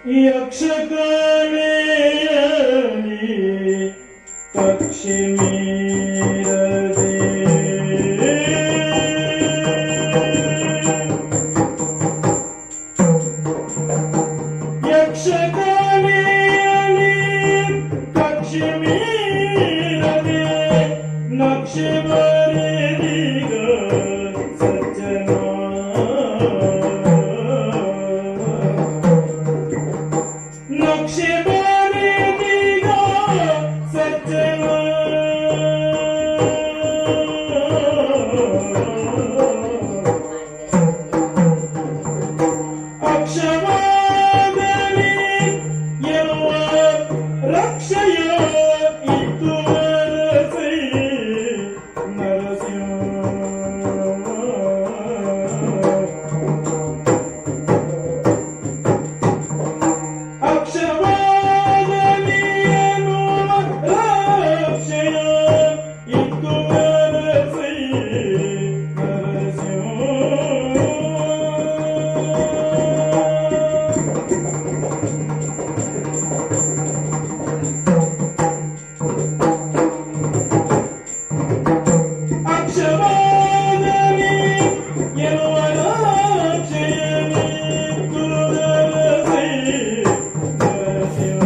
ಯಕ್ಷಗಾನೇಯಲಿ ಪಕ್ಷಿ ಮೀರದೆ ಯಕ್ಷಗಾನೇಯಲಿ ಪಕ್ಷಿ ಮೀರದೆ ನಕ್ಷೆ ಬರೆದಿಗ ಸಜ್ಜನ ನಕ್ಷೆ ಬರೆದಿಗ ಸಜ್ಜನ ಅಕ್ಷವಾದಲ್ಲಿ ಎನ್ನುವ ರಕ್ಷೆಯ ಇತ್ತು ನರಸೈ ನರಸಿಂಹ ಅಕ್ಷವಾದಲ್ಲಿ ಎನ್ನುವ ರಕ್ಷೆಯ ಇತ್ತು ನರಸೈ ನರಸಿಂಹ ಅಕ್ಷವಾದಲ್ಲಿ ಎನ್ನುವ ರಕ್ಷೆಯನಿತ್ತು ನರಸೈ ನರಸಿಂಹ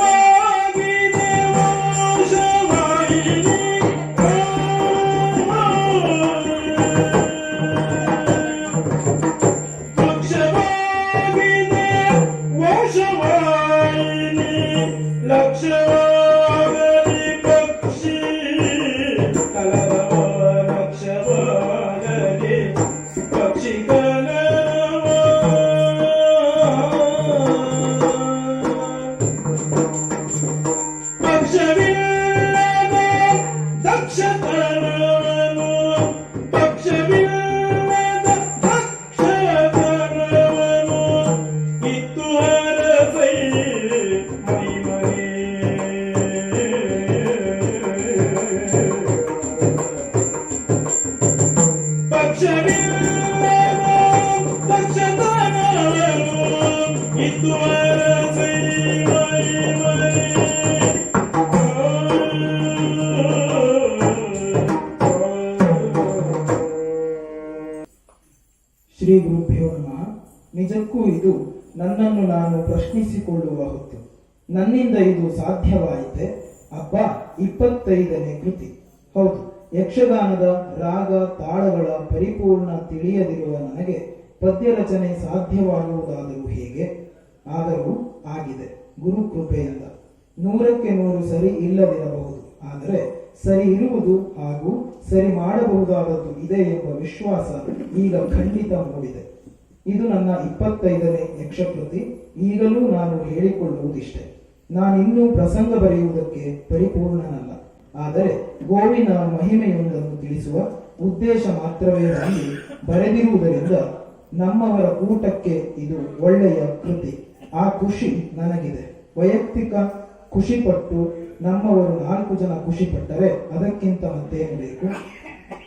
ವೃಕ್ಷವಾಗಿದೆ ವಂಶವಾಹಿನಿ ವೃಕ್ಷವಾಗಿದೆ ವಂಶವಾಹಿನಿ ಲಕ್ಷವಾಗಲಿ ಪಕ್ಷಿ ಕಲರವ ಲಕ್ಷವಾಗಲಿ ಪಕ್ಷಿ ಕಲರವ ಪಕ್ಷವಿಲ್ಲದ ದಕ್ಷತನವನು ಪಕ್ಷವಿಲ್ಲದ ದಕ್ಷತನವನು ಇತ್ತು ಹರಸೈ ಮೈಮರೆ ಪಕ್ಷವಿಲ್ಲದ ದಕ್ಷತನವನು ಇತ್ತು ಹರಸೈ ಮೈಮರೆ ಶ್ರೀ ಗುರುಭ್ಯೋ ನಮಃ. ನಿಜಕ್ಕೂ ಇದು ನನ್ನನ್ನು ನಾನು ಪ್ರಶ್ನಿಸಿಕೊಳ್ಳುವ ಹೊತ್ತು. ನನ್ನಿಂದ ಇದು ಸಾಧ್ಯವಾಯಿತೆ? ಅಬ್ಬಾ, 25ನೇ ಕೃತಿ. ಹೌದು, ಯಕ್ಷಗಾನದ ರಾಗ ತಾಳಗಳ ಪರಿಪೂರ್ಣ ತಿಳಿಯದಿರುವ ನನಗೆ ಪದ್ಯ ರಚನೆ ಸಾಧ್ಯವಾಗುವುದಾದರೂ ಹೇಗೆ? ಆದರೂ ಆಗಿದೆ ಗುರುಕೃಪೆಯಿಂದ. 100ಕ್ಕೆ 100 ಸರಿ ಇಲ್ಲದಿರಬಹುದು, ಆದರೆ ಸರಿ ಇರುವುದು ಹಾಗೂ ಸರಿ ಮಾಡಬಹುದಾದದ್ದು ಇದೆ ಎಂಬ ವಿಶ್ವಾಸ ಈಗ ಖಂಡಿತ ಮೂಡಿದೆ. ಇದು ನನ್ನ 25ನೇ ಯಕ್ಷಕೃತಿ. ಈಗಲೂ ನಾನು ಹೇಳಿಕೊಳ್ಳುವುದಿಷ್ಟೇ, ನಾನಿನ್ನೂ ಪ್ರಸಂಗ ಬರೆಯುವುದಕ್ಕೆ ಪರಿಪೂರ್ಣನಲ್ಲ. ಆದರೆ ಗೋವಿನ ಮಹಿಮೆಯೊಂದನ್ನು ತಿಳಿಸುವ ಉದ್ದೇಶ ಮಾತ್ರವೇ ಹೊಂದಿ ಬರೆದಿರುವುದರಿಂದ ನಮ್ಮವರ ಕೂಟಕ್ಕೆ ಇದು ಒಳ್ಳೆಯ ಕೃತಿ. ಆ ಖುಷಿ ನನಗಿದೆ. ವೈಯಕ್ತಿಕ ಖುಷಿಪಟ್ಟು ನಮ್ಮವರು 4 ಜನ ಖುಷಿಪಟ್ಟರೆ ಅದಕ್ಕಿಂತ ಮತ್ತೇನು ಬೇಕು?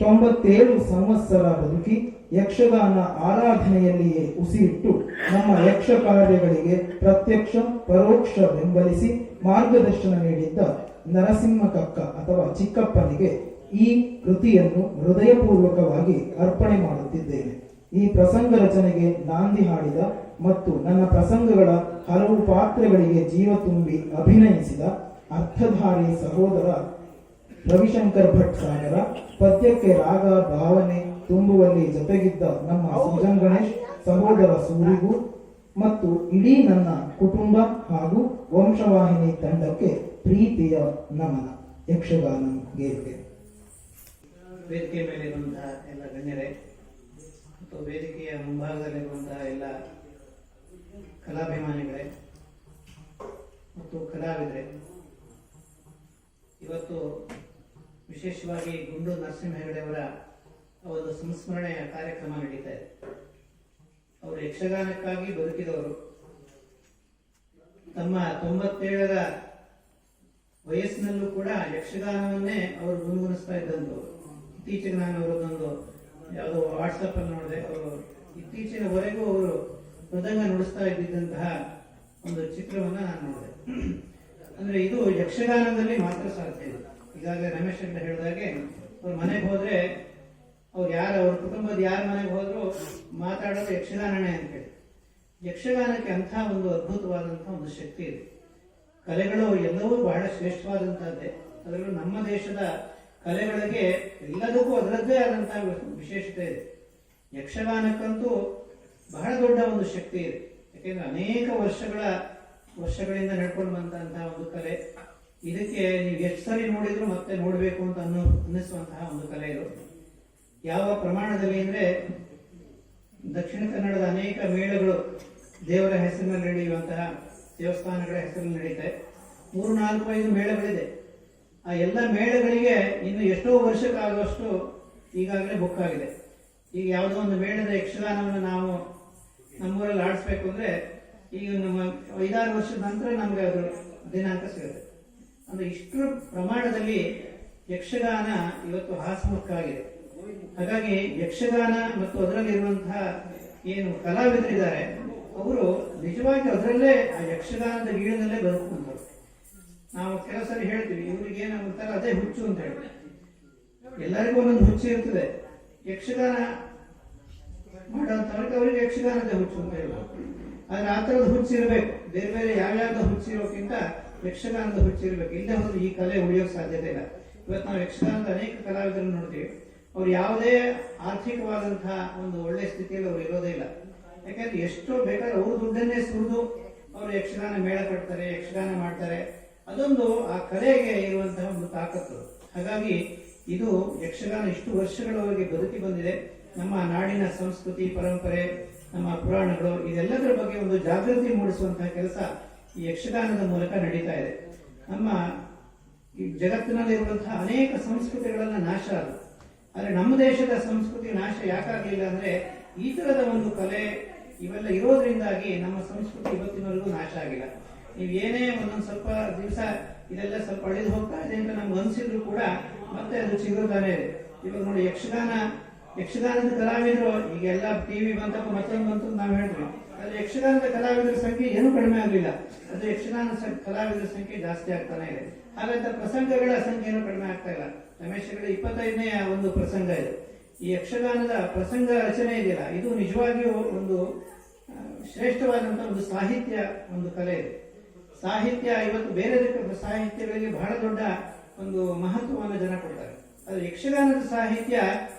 97 ಸಂವತ್ಸರ ಬದುಕಿ ಯಕ್ಷಗಾನ ಆರಾಧನೆಯಲ್ಲಿಯೇ ಉಸಿರಿಟ್ಟು ನಮ್ಮ ಯಕ್ಷ ಕಾರ್ಯಗಳಿಗೆ ಪ್ರತ್ಯಕ್ಷ ಪರೋಕ್ಷ ಬೆಂಬಲಿಸಿ ಮಾರ್ಗದರ್ಶನ ನೀಡಿದ್ದ ನರಸಿಂಹಕಕ್ಕ ಅಥವಾ ಚಿಕ್ಕಪ್ಪನಿಗೆ ಈ ಕೃತಿಯನ್ನು ಹೃದಯಪೂರ್ವಕವಾಗಿ ಅರ್ಪಣೆ ಮಾಡುತ್ತಿದ್ದೇನೆ. ಈ ಪ್ರಸಂಗ ರಚನೆಗೆ ನಾಂದಿ ಹಾಡಿದ ಮತ್ತು ನನ್ನ ಪ್ರಸಂಗಗಳ ಹಲವು ಪಾತ್ರಗಳಿಗೆ ಜೀವ ತುಂಬಿ ಅಭಿನಯಿಸಿದ ಅರ್ಥಧಾರಿ ಸಹೋದರ ರವಿಶಂಕರ್ ಭಟ್ ಸಾಗರ, ಪದ್ಯಕ್ಕೆ ರಾಗ ಭಾವನೆ ತುಂಬುವಲ್ಲಿ ಜೊತೆಗಿದ್ದ ನಮ್ಮ ಸುಜನ್ ಗಣೇಶ್ ಸಹೋದರ ಸೂರಿಗೂ ಮತ್ತು ಇಡೀ ನನ್ನ ಕುಟುಂಬ ಹಾಗೂ ವಂಶವಾಹಿನಿ ತಂಡಕ್ಕೆ ಪ್ರೀತಿಯ ನಮನ. ಯಕ್ಷಗಾನ ಗೇರ್ಗೆ ವೇದಿಕೆ ಮೇಲಿರುವಂತಹ ಎಲ್ಲ ಗಣ್ಯರೇ ಮತ್ತು ವೇದಿಕೆಯ ಮುಂಭಾಗದಲ್ಲಿರುವಂತಹ ಎಲ್ಲ ಕಲಾಭಿಮಾನಿಗಳೇ ಮತ್ತು ಕಲಾವಿದರೇ, ಇವತ್ತು ವಿಶೇಷವಾಗಿ ಗುಂಡು ನರಸಿಂಹ ಹೆಗಡೆಯವರ ಒಂದು ಸಂಸ್ಮರಣೆಯ ಕಾರ್ಯಕ್ರಮ ನಡೀತಾ ಇದೆ. ಅವರು ಯಕ್ಷಗಾನಕ್ಕಾಗಿ ಬದುಕಿದವರು. ತಮ್ಮ 97ರ ವಯಸ್ಸಿನಲ್ಲೂ ಕೂಡ ಯಕ್ಷಗಾನವನ್ನೇ ಅವರು ಗುಣಗುಣಿಸ್ತಾ ಇದ್ದಂಥವ್ರು. ಇತ್ತೀಚೆಗೆ ನಾನು ಅವರದೊಂದು ಯಾವುದೋ ವಾಟ್ಸಪ್ ಅಲ್ಲಿ ನೋಡಿದೆ. ಅವರು ಇತ್ತೀಚಿನವರೆಗೂ ಅವರು ಮೃದಂಗ ನುಡಿಸ್ತಾ ಇದ್ದಿದ್ದಂತಹ ಒಂದು ಚಿತ್ರವನ್ನ ನಾನು ನೋಡಿದೆ. ಅಂದ್ರೆ ಇದು ಯಕ್ಷಗಾನದಲ್ಲಿ ಮಾತ್ರ ಸಾಧ್ಯ ಇದೆ. ಈಗಾಗಲೇ ರಮೇಶ್ ಅಂತ ಹೇಳಿದಾಗೆ ಅವ್ರ ಮನೆಗೆ ಹೋದ್ರೆ ಅವ್ರ ಕುಟುಂಬದ ಯಾರ ಮನೆಗೆ ಹೋದ್ರು ಮಾತಾಡೋದು ಯಕ್ಷಗಾನನೇ ಅಂತ ಹೇಳಿ. ಯಕ್ಷಗಾನಕ್ಕೆ ಅಂಥ ಒಂದು ಅದ್ಭುತವಾದಂತಹ ಒಂದು ಶಕ್ತಿ ಇದೆ. ಕಲೆಗಳು ಎಲ್ಲವೂ ಬಹಳ ಶ್ರೇಷ್ಠವಾದಂತಹದ್ದೇ. ಅದರಲ್ಲೂ ನಮ್ಮ ದೇಶದ ಕಲೆಗಳಿಗೆ ಎಲ್ಲದಕ್ಕೂ ಅದರದ್ದೇ ಆದಂತಹ ವಿಶೇಷತೆ ಇದೆ. ಯಕ್ಷಗಾನಕ್ಕಂತೂ ಬಹಳ ದೊಡ್ಡ ಒಂದು ಶಕ್ತಿ ಇದೆ. ಯಾಕೆಂದ್ರೆ ಅನೇಕ ವರ್ಷಗಳಿಂದ ನಡ್ಕೊಂಡು ಬಂದಂತಹ ಒಂದು ಕಲೆ. ಇದಕ್ಕೆ ನೀವು ಎಷ್ಟು ಸರಿ ನೋಡಿದ್ರು ಮತ್ತೆ ನೋಡಬೇಕು ಅಂತ ಅನ್ನಿಸುವಂತಹ ಒಂದು ಕಲೆ ಇದು. ಯಾವ ಪ್ರಮಾಣದಲ್ಲಿ ಅಂದ್ರೆ ದಕ್ಷಿಣ ಕನ್ನಡದ ಅನೇಕ ಮೇಳಗಳು ದೇವರ ಹೆಸರಿನಲ್ಲಿ ನಡೆಯುವಂತಹ ದೇವಸ್ಥಾನಗಳ ಹೆಸರಿನಲ್ಲಿ ನಡೀತಾರೆ. 3-4-5 ಮೇಳಗಳಿದೆ. ಆ ಎಲ್ಲ ಮೇಳಗಳಿಗೆ ಇನ್ನು ಎಷ್ಟೋ ವರ್ಷಕ್ಕಾಗುವಷ್ಟು ಈಗಾಗಲೇ ಬುಕ್ ಆಗಿದೆ. ಈಗ ಯಾವುದೋ ಒಂದು ಮೇಳದ ಯಕ್ಷಗಾನವನ್ನು ನಾವು ನಮ್ಮೂರಲ್ಲಿ ಆಡಿಸ್ಬೇಕು ಅಂದ್ರೆ ಈಗ ನಮ್ಮ 5-6 ವರ್ಷದ ನಂತರ ನಮ್ಗೆ ಅದು ದಿನಾಂಕ ಸಿಗುತ್ತೆ. ಅಂದ್ರೆ ಇಷ್ಟರ ಪ್ರಮಾಣದಲ್ಲಿ ಯಕ್ಷಗಾನ ಇವತ್ತು ಹಾಸಮುಖಾಗಿದೆ. ಹಾಗಾಗಿ ಯಕ್ಷಗಾನ ಮತ್ತು ಅದರಲ್ಲಿರುವಂತಹ ಏನು ಕಲಾವಿದರಿದ್ದಾರೆ ಅವರು ನಿಜವಾಗಿ ಅದರಲ್ಲೇ ಆ ಯಕ್ಷಗಾನದ ಗೀಳದಲ್ಲೇ ಬದುಕುವಂಥವ್ರು. ನಾವು ಕೆಲವು ಸರಿ ಹೇಳ್ತೀವಿ ಇವ್ರಿಗೆ ಏನಾಗುತ್ತಾರೆ ಅದೇ ಹುಚ್ಚು ಅಂತ ಹೇಳಿ. ಎಲ್ಲರಿಗೂ ಒಂದೊಂದು ಹುಚ್ಚು ಇರ್ತದೆ. ಯಕ್ಷಗಾನ ಮಾಡೋಂಥವ್ರಿಗೆ ಅವರಿಗೆ ಯಕ್ಷಗಾನದ ಹುಚ್ಚು ಅಂತ ಹೇಳ್ಬೋದು. ಆದ್ರೆ ಆ ಥರದ ಹುಚ್ಚು ಇರಬೇಕು. ಬೇರೆ ಬೇರೆ ಯಾವ್ಯಾವ್ದು ಹುಚ್ಚಿರೋಕ್ಕಿಂತ ಯಕ್ಷಗಾನದ ಹುಚ್ಚು ಇರಬೇಕು. ಇಲ್ಲದೆ ಹೋದ್ರೆ ಈ ಕಲೆ ಉಳಿಯೋಕೆ ಸಾಧ್ಯತೆ ಇಲ್ಲ. ಇವತ್ತು ನಾವು ಯಕ್ಷಗಾನದ ಅನೇಕ ಕಲಾವಿದರನ್ನು ನೋಡ್ತೀವಿ. ಅವ್ರು ಯಾವುದೇ ಆರ್ಥಿಕವಾದಂತಹ ಒಂದು ಒಳ್ಳೆ ಸ್ಥಿತಿಯಲ್ಲಿ ಅವ್ರು ಇರೋದೇ ಇಲ್ಲ. ಯಾಕಂದ್ರೆ ಎಷ್ಟೋ ಬೇಕಾದ್ರೆ ಅವ್ರ ದುಡ್ಡನ್ನೇ ಸುರಿದು ಅವರು ಯಕ್ಷಗಾನ ಮೇಳ ಕಟ್ತಾರೆ, ಯಕ್ಷಗಾನ ಮಾಡ್ತಾರೆ. ಅದೊಂದು ಆ ಕಲೆಗೆ ಇರುವಂತಹ ಒಂದು ತಾಕತ್ತು. ಹಾಗಾಗಿ ಇದು ಯಕ್ಷಗಾನ ಇಷ್ಟು ವರ್ಷಗಳವರೆಗೆ ಬದುಕಿ ಬಂದಿದೆ. ನಮ್ಮ ನಾಡಿನ ಸಂಸ್ಕೃತಿ, ಪರಂಪರೆ, ನಮ್ಮ ಪುರಾಣಗಳು ಇದೆಲ್ಲದರ ಬಗ್ಗೆ ಒಂದು ಜಾಗೃತಿ ಮೂಡಿಸುವಂತಹ ಕೆಲಸ ಈ ಯಕ್ಷಗಾನದ ಮೂಲಕ ನಡೀತಾ ಇದೆ. ನಮ್ಮ ಈ ಜಗತ್ತಿನಲ್ಲಿರುವಂತಹ ಅನೇಕ ಸಂಸ್ಕೃತಿಗಳೆಲ್ಲ ನಾಶ ಆದವು. ಆದ್ರೆ ನಮ್ಮ ದೇಶದ ಸಂಸ್ಕೃತಿ ನಾಶ ಯಾಕಾಗಲಿಲ್ಲ ಅಂದ್ರೆ ಈ ತರದ ಒಂದು ಕಲೆ ಇವೆಲ್ಲ ಇರೋದ್ರಿಂದಾಗಿ ನಮ್ಮ ಸಂಸ್ಕೃತಿ ಇವತ್ತಿನವರೆಗೂ ನಾಶ ಆಗಿಲ್ಲ. ನೀವು ಏನೇ ಒಂದೊಂದು ಸ್ವಲ್ಪ ದಿವಸ ಇದೆಲ್ಲ ಸ್ವಲ್ಪ ಅಳಿದು ಹೋಗ್ತಾ ಇದೆ ಅಂತ ನಮ್ಗೆ ಅನ್ಸಿದ್ರು ಕೂಡ ಮತ್ತೆ ಅದು ಚಿಗುರುತ್ತಾನೆ ಇದೆ. ಇವಾಗ ನೋಡಿ ಯಕ್ಷಗಾನದ ಕಲಾವಿದರು ಈಗೆಲ್ಲ ಟಿವಿ ಬಂತಪ್ಪ ಮತ್ತೊಂದು ಬಂತು ನಾವು ಹೇಳಿದ್ವಿ. ಆದ್ರೆ ಯಕ್ಷಗಾನದ ಕಲಾವಿದರ ಸಂಖ್ಯೆ ಏನೂ ಕಡಿಮೆ ಆಗಲಿಲ್ಲ. ಅದು ಯಕ್ಷಗಾನ ಕಲಾವಿದರ ಸಂಖ್ಯೆ ಜಾಸ್ತಿ ಆಗ್ತಾನೆ ಇದೆ. ಹಾಗಂತ ಪ್ರಸಂಗಗಳ ಸಂಖ್ಯೆ ಏನೂ ಕಡಿಮೆ ಆಗ್ತಾ ಇಲ್ಲ. ರಮೇಶ್ಗಳ 25ನೇ ಒಂದು ಪ್ರಸಂಗ ಇದೆ. ಈ ಯಕ್ಷಗಾನದ ಪ್ರಸಂಗ ರಚನೆ ಇದೆಯಲ್ಲ ಇದು ನಿಜವಾಗಿಯೂ ಒಂದು ಶ್ರೇಷ್ಠವಾದಂತಹ ಒಂದು ಸಾಹಿತ್ಯ, ಒಂದು ಕಲೆ ಇದೆ. ಸಾಹಿತ್ಯ ಇವತ್ತು ಬೇರೆ ಸಾಹಿತ್ಯಗಳಿಗೆ ಬಹಳ ದೊಡ್ಡ ಒಂದು ಮಹತ್ವವನ್ನು ಜನ ಕೊಡ್ತಾರೆ. ಆದ್ರೆ ಯಕ್ಷಗಾನದ ಸಾಹಿತ್ಯ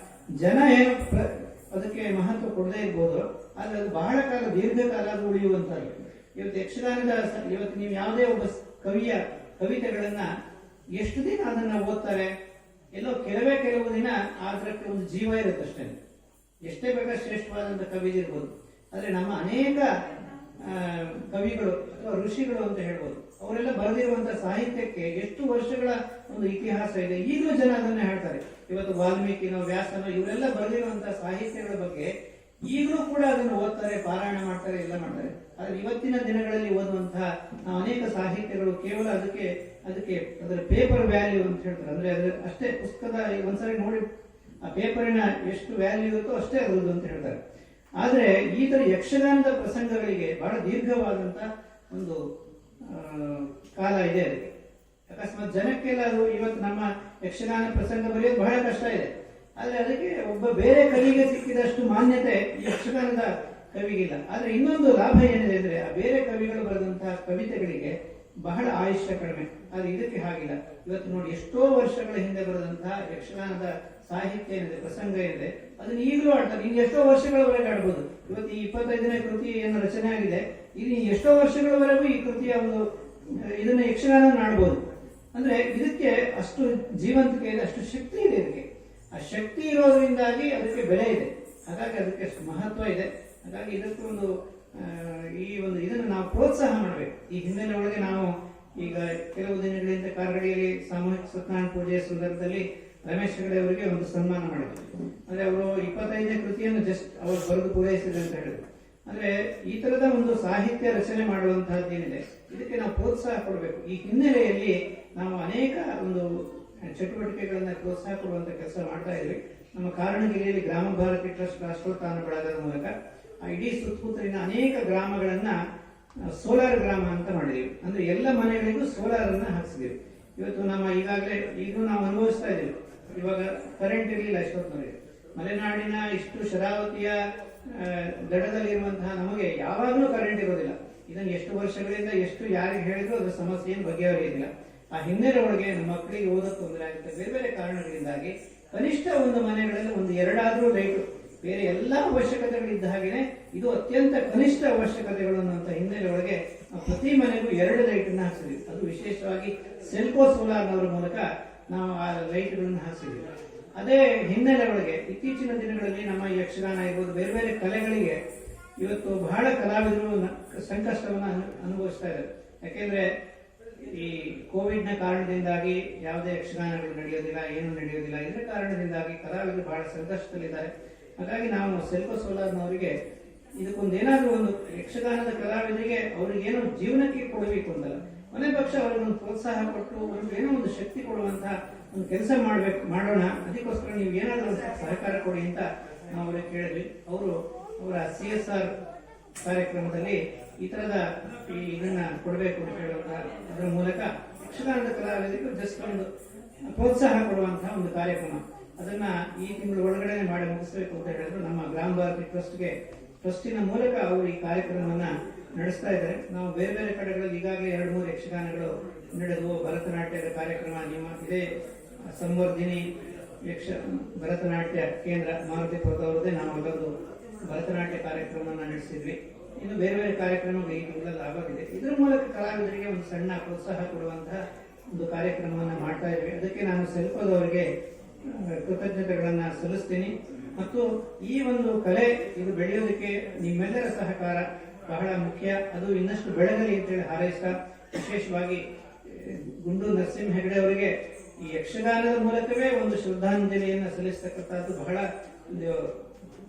ಜನ ಏನು ಅದಕ್ಕೆ ಮಹತ್ವ ಕೊಡದೇ ಇರ್ಬೋದು, ಆದ್ರೆ ಅದು ಬಹಳ ಕಾಲ ದೀರ್ಘಕಾಲ ಅದು ಉಳಿಯುವಂತದ್ದು. ಇವತ್ತು ನೀವು ಯಾವುದೇ ಒಬ್ಬ ಕವಿಯ ಕವಿತೆಗಳನ್ನ ಎಷ್ಟು ದಿನ ಅದನ್ನ ಓದ್ತಾರೆ? ಎಲ್ಲೋ ಕೆಲವು ದಿನ ಅದಕ್ಕೆ ಒಂದು ಜೀವ ಇರುತ್ತೆ ಅಷ್ಟೇ. ಎಷ್ಟೇ ಬೇಕಾದ ಶ್ರೇಷ್ಠವಾದಂತಹ ಕವಿದಿರ್ಬೋದು. ಆದ್ರೆ ನಮ್ಮ ಅನೇಕ ಕವಿಗಳು ಅಥವಾ ಋಷಿಗಳು ಅಂತ ಹೇಳ್ಬೋದು, ಅವರೆಲ್ಲ ಬರೆದಿರುವಂತಹ ಸಾಹಿತ್ಯಕ್ಕೆ ಎಷ್ಟು ವರ್ಷಗಳ ಒಂದು ಇತಿಹಾಸ ಇದೆ. ಈಗಲೂ ಜನ ಅದನ್ನ ಹೇಳ್ತಾರೆ. ಇವತ್ತು ವಾಲ್ಮೀಕಿನೋ ವ್ಯಾಸನೋ ಇವರೆಲ್ಲ ಬರೆದಿರುವಂತಹ ಸಾಹಿತ್ಯಗಳ ಬಗ್ಗೆ ಈಗಲೂ ಕೂಡ ಅದನ್ನು ಓದ್ತಾರೆ, ಪಾರಾಯಣ ಮಾಡ್ತಾರೆ, ಎಲ್ಲ ಮಾಡ್ತಾರೆ. ಆದ್ರೆ ಇವತ್ತಿನ ದಿನಗಳಲ್ಲಿ ಓದುವಂತಹ ಅನೇಕ ಸಾಹಿತ್ಯಗಳು ಕೇವಲ ಅದಕ್ಕೆ ಅದರ ಪೇಪರ್ ವ್ಯಾಲ್ಯೂ ಅಂತ ಹೇಳ್ತಾರೆ. ಅಂದ್ರೆ ಅದ್ರ ಅಷ್ಟೇ ಪುಸ್ತಕದ ಒಂದ್ಸರಿ ನೋಡಿ ಆ ಪೇಪರಿನ ಎಷ್ಟು ವ್ಯಾಲ್ಯೂ ಇರುತ್ತೋ ಅಷ್ಟೇ ಅದರದ್ದು ಅಂತ ಹೇಳ್ತಾರೆ. ಆದ್ರೆ ಈ ತರ ಯಕ್ಷಗಾನದ ಪ್ರಸಂಗಗಳಿಗೆ ಬಹಳ ದೀರ್ಘವಾದಂತ ಒಂದು ಕಾಲ ಇದೆ. ಅದಕ್ಕೆ ಅಕಸ್ಮಾತ್ ಜನಕ್ಕೆಲ್ಲ ಅದು ಇವತ್ತು ನಮ್ಮ ಯಕ್ಷಗಾನ ಪ್ರಸಂಗ ಬರೆಯೋದು ಬಹಳ ಕಷ್ಟ ಇದೆ. ಆದ್ರೆ ಅದಕ್ಕೆ ಒಬ್ಬ ಬೇರೆ ಕವಿಗೆ ಸಿಕ್ಕಿದಷ್ಟು ಮಾನ್ಯತೆ ಈ ಯಕ್ಷಗಾನದ ಕವಿಗಿಲ್ಲ. ಆದ್ರೆ ಇನ್ನೊಂದು ಲಾಭ ಏನಿದೆ ಅಂದ್ರೆ ಆ ಬೇರೆ ಕವಿಗಳು ಬರೆದಂತಹ ಕವಿತೆಗಳಿಗೆ ಬಹಳ ಆಯುಷ್ಯ ಕಡಿಮೆ. ಆದ್ರೆ ಇದಕ್ಕೆ ಹಾಗಿಲ್ಲ. ಇವತ್ತು ನೋಡಿ ಎಷ್ಟೋ ವರ್ಷಗಳ ಹಿಂದೆ ಬರೆದಂತಹ ಯಕ್ಷಗಾನದ ಸಾಹಿತ್ಯ ಏನಿದೆ, ಪ್ರಸಂಗ ಏನಿದೆ, ಅದನ್ನ ಈಗಲೂ ಆಡ್ತಾರೆ. ಇನ್ನು ಎಷ್ಟೋ ವರ್ಷಗಳವರೆಗೆ ಆಡ್ಬೋದು. ಇವತ್ತು ಈ 25ನೇ ಕೃತಿ ಏನು ರಚನೆ ಆಗಿದೆ, ಇದು ಎಷ್ಟೋ ವರ್ಷಗಳವರೆಗೂ ಈ ಕೃತಿಯ ಒಂದು ಇದನ್ನ ಯಕ್ಷಗಾನ ಆಡ್ಬೋದು. ಅಂದ್ರೆ ಇದಕ್ಕೆ ಅಷ್ಟು ಜೀವಂತಿಕೆ ಇದೆ, ಅಷ್ಟು ಶಕ್ತಿ ಇದೆ. ಇದಕ್ಕೆ ಆ ಶಕ್ತಿ ಇರೋದ್ರಿಂದಾಗಿ ಅದಕ್ಕೆ ಬೆಲೆ ಇದೆ. ಹಾಗಾಗಿ ಅದಕ್ಕೆ ಅಷ್ಟು ಮಹತ್ವ ಇದೆ. ಹಾಗಾಗಿ ಇದಕ್ಕೆ ಒಂದು ಇದನ್ನು ನಾವು ಪ್ರೋತ್ಸಾಹ ಮಾಡಬೇಕು. ಈ ಹಿನ್ನೆಲೆ ಒಳಗೆ ನಾವು ಈಗ ಕೆಲವು ದಿನಗಳಿಂದ ಕಾರಗಡಿಯಲ್ಲಿ ಸಾಮೂಹಿಕ ಸತ್ಯನಾರಾಯಣ ಪೂಜೆಯ ಸಂದರ್ಭದಲ್ಲಿ ರಮೇಶ್ ಹೆಗಡೆ ಅವರಿಗೆ ಒಂದು ಸನ್ಮಾನ ಮಾಡಿದ್ರು. ಅಂದ್ರೆ ಅವರು 25ನೇ ಕೃತಿಯನ್ನು ಜಸ್ಟ್ ಅವರು ಬರೆದು ಪೂರೈಸಿದೆ ಅಂತ ಹೇಳಿದ್ರು. ಅಂದ್ರೆ ಈ ತರದ ಒಂದು ಸಾಹಿತ್ಯ ರಚನೆ ಮಾಡುವಂತಹದ್ದೇನಿದೆ ಇದಕ್ಕೆ ನಾವು ಪ್ರೋತ್ಸಾಹ ಕೊಡಬೇಕು. ಈ ಹಿನ್ನೆಲೆಯಲ್ಲಿ ನಾವು ಅನೇಕ ಒಂದು ಚಟುವಟಿಕೆಗಳನ್ನ ಪ್ರೋತ್ಸಾಹ ಕೊಡುವಂತ ಕೆಲಸ ಮಾಡ್ತಾ ಇದ್ವಿ. ನಮ್ಮ ಕಾರಣಗಿರಿಯಲ್ಲಿ ಗ್ರಾಮ ಭಾರತಿ ಟ್ರಸ್ಟ್ ರಾಷ್ಟ್ರೋತ್ಥಾನ ಬಳಗದ ಮೂಲಕ ಇಡೀ ಸುತ್ತಮುತ್ತಲಿನ ಅನೇಕ ಗ್ರಾಮಗಳನ್ನ ಸೋಲಾರ್ ಗ್ರಾಮ ಅಂತ ಮಾಡಿದೀವಿ. ಅಂದ್ರೆ ಎಲ್ಲ ಮನೆಗಳಿಗೂ ಸೋಲಾರ್ ಅನ್ನ ಹಾಕ್ಸಿದೀವಿ. ಇವತ್ತು ನಮ್ಮ ಈಗೂ ನಾವು ಅನುಭವಿಸ್ತಾ ಇದ್ದೀವಿ. ಇವಾಗ ಕರೆಂಟ್ ಇರಲಿಲ್ಲ ಇಷ್ಟೊತ್ತಿನಲ್ಲಿ. ಮಲೆನಾಡಿನ ಇಷ್ಟು ಶರಾವತಿಯ ದಡದಲ್ಲಿರುವಂತಹ ನಮಗೆ ಯಾವಾಗಲೂ ಕರೆಂಟ್ ಇರೋದಿಲ್ಲ. ಇದನ್ನು ಎಷ್ಟು ವರ್ಷಗಳಿಂದ ಎಷ್ಟು ಯಾರಿಗೆ ಹೇಳಿದ್ರು ಅದರ ಸಮಸ್ಯೆ ಏನು ಬಗೆಹರಿಯೋದಿಲ್ಲ. ಆ ಹಿನ್ನೆಲೆ ಒಳಗೆ ನಮ್ಮ ಮಕ್ಕಳಿಗೆ ಓದೋಕೆ ತೊಂದರೆ ಆಗುತ್ತೆ. ಬೇರೆ ಬೇರೆ ಕಾರಣಗಳಿಂದಾಗಿ ಕನಿಷ್ಠ ಒಂದು ಮನೆಗಳಲ್ಲಿ ಒಂದು ಎರಡಾದ್ರೂ ಲೈಟ್, ಬೇರೆ ಎಲ್ಲಾ ಅವಶ್ಯಕತೆಗಳಿದ್ದ ಹಾಗೆನೆ ಇದು ಅತ್ಯಂತ ಕನಿಷ್ಠ ಅವಶ್ಯಕತೆಗಳು ಅನ್ನುವಂತ ಹಿನ್ನೆಲೆ ಒಳಗೆ ಪ್ರತಿ ಮನೆಗೂ 2 ಲೈಟ್ ಅನ್ನ ಹಾಕ್ಸಿದ್ವಿ. ಅದು ವಿಶೇಷವಾಗಿ ಸೆಲ್ಕೋ ಸೋಲಾರ್ನವರ ಮೂಲಕ ನಾವು ಆ ಲೈಟ್ಗಳನ್ನು ಹಾಕ್ಸಿದ್ವಿ. ಅದೇ ಹಿನ್ನೆಲೆ ಒಳಗೆ ಇತ್ತೀಚಿನ ದಿನಗಳಲ್ಲಿ ನಮ್ಮ ಯಕ್ಷಗಾನ ಇರ್ಬೋದು, ಬೇರೆ ಬೇರೆ ಕಲೆಗಳಿಗೆ ಇವತ್ತು ಬಹಳ ಕಲಾವಿದರು ಸಂಕಷ್ಟವನ್ನ ಅನುಭವಿಸ್ತಾ ಇದ್ದಾರೆ. ಯಾಕೆಂದ್ರೆ ಈ ಕೋವಿಡ್ ನ ಕಾರಣದಿಂದಾಗಿ ಯಾವುದೇ ಯಕ್ಷಗಾನಗಳು ನಡೆಯೋದಿಲ್ಲ, ಏನು ನಡೆಯೋದಿಲ್ಲ. ಇದರ ಕಾರಣದಿಂದಾಗಿ ಕಲಾವಿದರು ಬಹಳ ಸಂಕಷ್ಟದಲ್ಲಿದ್ದಾರೆ. ಹಾಗಾಗಿ ನಾವು ಸೆಲ್ಕೋ ಸೋಲಾರ್ನವರಿಗೆ ಇದಕ್ಕೊಂದು ಏನಾದ್ರೂ ಒಂದು ಯಕ್ಷಗಾನದ ಕಲಾವಿದರಿಗೆ ಅವ್ರಿಗೆ ಏನೋ ಜೀವನಕ್ಕೆ ಕೊಡಬೇಕು ಅಂತಲ್ಲ, ಮನೆ ಪಕ್ಷ ಅವ್ರಿಗೆ ಒಂದು ಪ್ರೋತ್ಸಾಹ ಕೊಟ್ಟು ಅವ್ರಿಗೆ ಏನೋ ಒಂದು ಶಕ್ತಿ ಕೊಡುವಂತಹ ಒಂದು ಕೆಲಸ ಮಾಡೋಣ. ಅದಕ್ಕೋಸ್ಕರ ನೀವು ಏನಾದ್ರೂ ಒಂದು ಸಹಕಾರ ಕೊಡಿ ಅಂತ ನಾವು ಅವ್ರಿಗೆ ಕೇಳಿದ್ವಿ. ಅವರ CSR ಕಾರ್ಯಕ್ರಮದಲ್ಲಿ ಈ ತರದ ಇದನ್ನ ಕೊಡಬೇಕು ಅಂತ ಹೇಳುವಂತಹ ಅದರ ಮೂಲಕ ಯಕ್ಷಗಾನದ ಕಲಾವಿದರಿಗೆ ಜಸ್ಟ್ ಒಂದು ಪ್ರೋತ್ಸಾಹ ಕೊಡುವಂತಹ ಒಂದು ಕಾರ್ಯಕ್ರಮ, ಅದನ್ನ ಈ ತಿಂಗಳ ಒಳಗಡೆ ಮಾಡಿ ಮುಗಿಸಬೇಕು ಅಂತ ಹೇಳಿದ್ರು. ನಮ್ಮ ಗ್ರಾಮ ಭಾರತಿ ಟ್ರಸ್ಟಿನ ಮೂಲಕ ಅವರು ಈ ಕಾರ್ಯಕ್ರಮವನ್ನ ನಡೆಸ್ತಾ ಇದ್ದಾರೆ. ನಾವು ಬೇರೆ ಬೇರೆ ಕಡೆಗಳಲ್ಲಿ ಈಗಾಗಲೇ 2-3 ಯಕ್ಷಗಾನಗಳು ನಡೆದವು. ಭರತನಾಟ್ಯದ ಕಾರ್ಯಕ್ರಮ ನಿಮ್ಮ ಇದೇ ಸಂವರ್ಧಿನಿ ಭರತನಾಟ್ಯ ಕೇಂದ್ರ ಮಾರುತಿಪುರದವರದೇ ನಾವು ಅಲ್ಲೊಂದು ಭರತನಾಟ್ಯ ಕಾರ್ಯಕ್ರಮವನ್ನು ನಡೆಸಿದ್ವಿ. ಇನ್ನು ಬೇರೆ ಬೇರೆ ಕಾರ್ಯಕ್ರಮಗಳು ಈ ತಿಂಗಳಲ್ಲಿ ಆಗೋದಿದೆ. ಇದರ ಮೂಲಕ ಕಲಾವಿದರಿಗೆ ಒಂದು ಸಣ್ಣ ಪ್ರೋತ್ಸಾಹ ಕೊಡುವಂತಹ ಒಂದು ಕಾರ್ಯಕ್ರಮವನ್ನು ಮಾಡ್ತಾ ಇದ್ವಿ. ಅದಕ್ಕೆ ನಾನು ಸೆಲ್ಕೋದವರಿಗೆ ಕೃತಜ್ಞತೆಗಳನ್ನ ಸಲ್ಲಿಸ್ತೀನಿ. ಮತ್ತು ಈ ಒಂದು ಕಲೆ ಇದು ಬೆಳೆಯೋದಕ್ಕೆ ನಿಮ್ಮೆಲ್ಲರ ಸಹಕಾರ ಬಹಳ ಮುಖ್ಯ. ಅದು ಇನ್ನಷ್ಟು ಬೆಳಗಲಿ ಅಂತೇಳಿ ಹಾರೈಸ್ತಾ, ವಿಶೇಷವಾಗಿ ಗುಂಡೂರು ನರಸಿಂಹ ಹೆಗಡೆ ಅವರಿಗೆ ಈ ಯಕ್ಷಗಾನದ ಮೂಲಕವೇ ಒಂದು ಶ್ರದ್ಧಾಂಜಲಿಯನ್ನು ಸಲ್ಲಿಸತಕ್ಕಂಥದ್ದು ಬಹಳ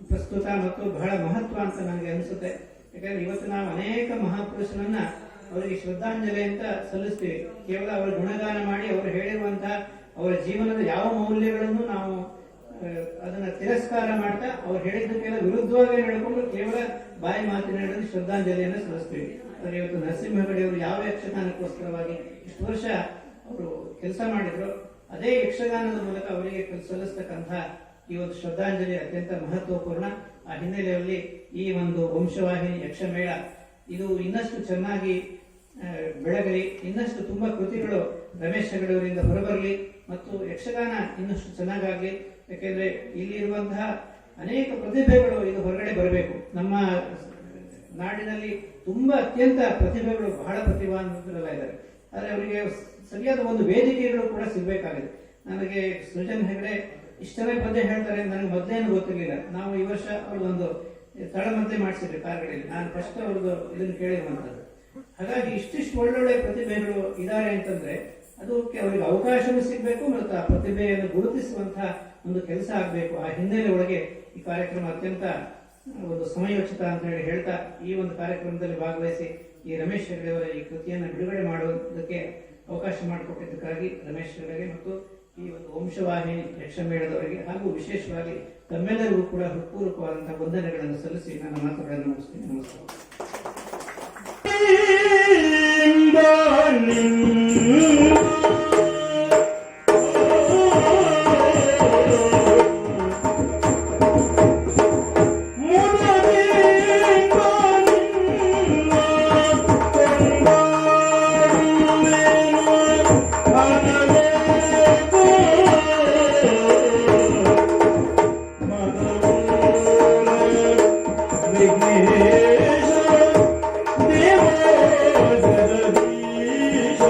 ಪ್ರಸ್ತುತ ಮತ್ತು ಬಹಳ ಮಹತ್ವ ಅಂತ ನನಗೆ ಅನಿಸುತ್ತೆ. ಯಾಕಂದ್ರೆ ಇವತ್ತು ನಾವು ಅನೇಕ ಮಹಾಪುರುಷರನ್ನ ಅವರಿಗೆ ಶ್ರದ್ಧಾಂಜಲಿ ಅಂತ ಸಲ್ಲಿಸ್ತೀವಿ. ಕೇವಲ ಅವರ ಗುಣಗಾನ ಮಾಡಿ ಅವರು ಹೇಳಿರುವಂತಹ ಅವರ ಜೀವನದ ಯಾವ ಮೌಲ್ಯಗಳನ್ನು ನಾವು ಅದನ್ನ ತಿರಸ್ಕಾರ ಮಾಡ್ತಾ ಅವ್ರು ಹೇಳಿದ್ದಕ್ಕೆಲ್ಲ ವಿರುದ್ಧವಾಗಿ ಹೇಳಿಕೊಂಡು ಕೇವಲ ಬಾಯಿ ಮಾತಿನಲ್ಲಿ ಶ್ರದ್ಧಾಂಜಲಿಯನ್ನು ಸಲ್ಲಿಸ್ತೀವಿ. ಆದರೆ ಇವತ್ತು ನರಸಿಂಹ ಹೆಗಡೆ ಅವರು ಯಾವ ಯಕ್ಷಗಾನಕ್ಕೋಸ್ಕರವಾಗಿ ಇಷ್ಟು ವರ್ಷ ಅವರು ಕೆಲಸ ಮಾಡಿದ್ರು, ಅದೇ ಯಕ್ಷಗಾನದ ಮೂಲಕ ಅವರಿಗೆ ಸಲ್ಲಿಸ್ತಕ್ಕಂಥ ಈ ಒಂದು ಶ್ರದ್ಧಾಂಜಲಿ ಅತ್ಯಂತ ಮಹತ್ವಪೂರ್ಣ. ಆ ಹಿನ್ನೆಲೆಯಲ್ಲಿ ಈ ಒಂದು ವಂಶವಾಹಿನಿ ಯಕ್ಷಮೇಳ ಇದು ಇನ್ನಷ್ಟು ಚೆನ್ನಾಗಿ ಬೆಳಗಲಿ, ಇನ್ನಷ್ಟು ತುಂಬಾ ಕೃತಿಗಳು ರಮೇಶ್ ಹೆಗಡೆ ಅವರಿಂದ ಹೊರಬರಲಿ ಮತ್ತು ಯಕ್ಷಗಾನ ಇನ್ನಷ್ಟು ಚೆನ್ನಾಗಾಗ್ಲಿ. ಯಾಕೆಂದ್ರೆ ಇಲ್ಲಿ ಇರುವಂತಹ ಅನೇಕ ಪ್ರತಿಭೆಗಳು ಇದು ಹೊರಗಡೆ ಬರಬೇಕು. ನಮ್ಮ ನಾಡಿನಲ್ಲಿ ತುಂಬಾ ಅತ್ಯಂತ ಪ್ರತಿಭೆಗಳು ಬಹಳ ಪ್ರತಿಭಾನ್ವಿತರೆಲ್ಲ ಇದ್ದಾರೆ. ಆದರೆ ಅವರಿಗೆ ಸರಿಯಾದ ಒಂದು ವೇದಿಕೆಗಳು ಕೂಡ ಸಿಗಬೇಕಾಗಿದೆ. ನನಗೆ ಸೃಜನ್ ಹೆಗಡೆ ಇಷ್ಟನೇ ಪದ್ಯ ಹೇಳ್ತಾರೆ ನನಗೆ ಮೊದಲೇನು ಗೊತ್ತಿರಲಿಲ್ಲ. ನಾವು ಈ ವರ್ಷ ಅವ್ರದ್ದೊಂದು ತಳಮದ್ದೆ ಮಾಡಿಸಿದ್ವಿ ಕಾರ್ಗಳಲ್ಲಿ. ನಾನು ಫಸ್ಟ್ ಅವ್ರದ್ದು ಇದನ್ನು ಕೇಳಿರುವಂತದ್ದು. ಹಾಗಾಗಿ ಇಷ್ಟಿಷ್ಟು ಒಳ್ಳೊಳ್ಳೆ ಪ್ರತಿಭೆಗಳು ಇದ್ದಾರೆ ಅಂತಂದ್ರೆ ಅದಕ್ಕೆ ಅವರಿಗೆ ಅವಕಾಶವೂ ಸಿಗಬೇಕು ಮತ್ತು ಆ ಪ್ರತಿಭೆಯನ್ನು ಗುರುತಿಸುವಂತಹ ಒಂದು ಕೆಲಸ ಆಗಬೇಕು. ಆ ಹಿನ್ನೆಲೆ ಒಳಗೆ ಈ ಕಾರ್ಯಕ್ರಮ ಅತ್ಯಂತ ಒಂದು ಸಮಯೋಚಿತ ಅಂತ ಹೇಳಿ ಹೇಳ್ತಾ, ಈ ಒಂದು ಕಾರ್ಯಕ್ರಮದಲ್ಲಿ ಭಾಗವಹಿಸಿ ಈ ರಮೇಶ್ ಹೆಗಡೆ ಅವರ ಈ ಕೃತಿಯನ್ನು ಬಿಡುಗಡೆ ಮಾಡುವುದಕ್ಕೆ ಅವಕಾಶ ಮಾಡಿಕೊಟ್ಟಿದ್ದಕ್ಕಾಗಿ ರಮೇಶ್ ಹೆಗಡೆಗೆ ಮತ್ತು ಈ ಒಂದು ವಂಶವಾಹಿನಿ ಯಕ್ಷಮೇಳದವರಿಗೆ ಹಾಗೂ ವಿಶೇಷವಾಗಿ ತಮ್ಮೆಲ್ಲರಿಗೂ ಕೂಡ ಹೃತ್ಪೂರ್ವಕವಾದಂತಹ ವಂದನೆಗಳನ್ನು ಸಲ್ಲಿಸಿ ನನ್ನ ಮಾತುಗಳನ್ನು ಮುಗಿಸ್ತೀನಿ. ನಮಸ್ಕಾರ. Devo Jagadish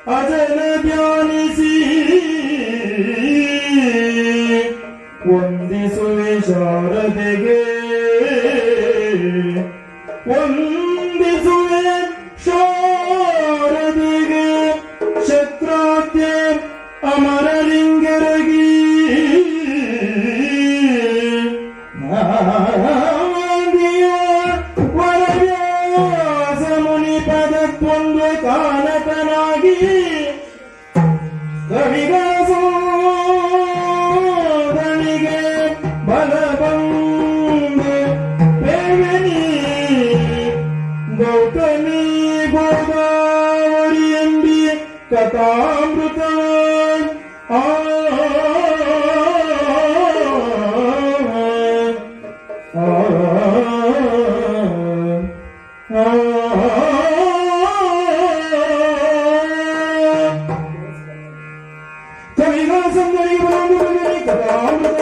ಅಜನ ಧ್ಯಾನಿಸಿ ವಂದಿಸುವೆ ಶಾರದೆಗೆ ವಂದಿಸುವೆ ಶಾರದೆಗೆ ಶತ್ರಾತ್ಯ ಅಮರಲಿಂಗರಗಿ ವರವ್ಯಾಸ ಮುನಿ ಪದತ್ವೊಂದು ಕಾನಕನಾಗಿ ಕವಿಗಳ ಸೋದನಿಗೆ ಬಲ ಬಂದು ಪ್ರೇಮನಿ ಗೌತಮಿ ಗೋದಾವರಿ ಎಂಬಿ ಕಥಾಮೃತ ಆ ಕವಿಗಳ ಸಂದರಿಗೆ ಬರುವುದರಲ್ಲಿ ಕಥಾಮೃತ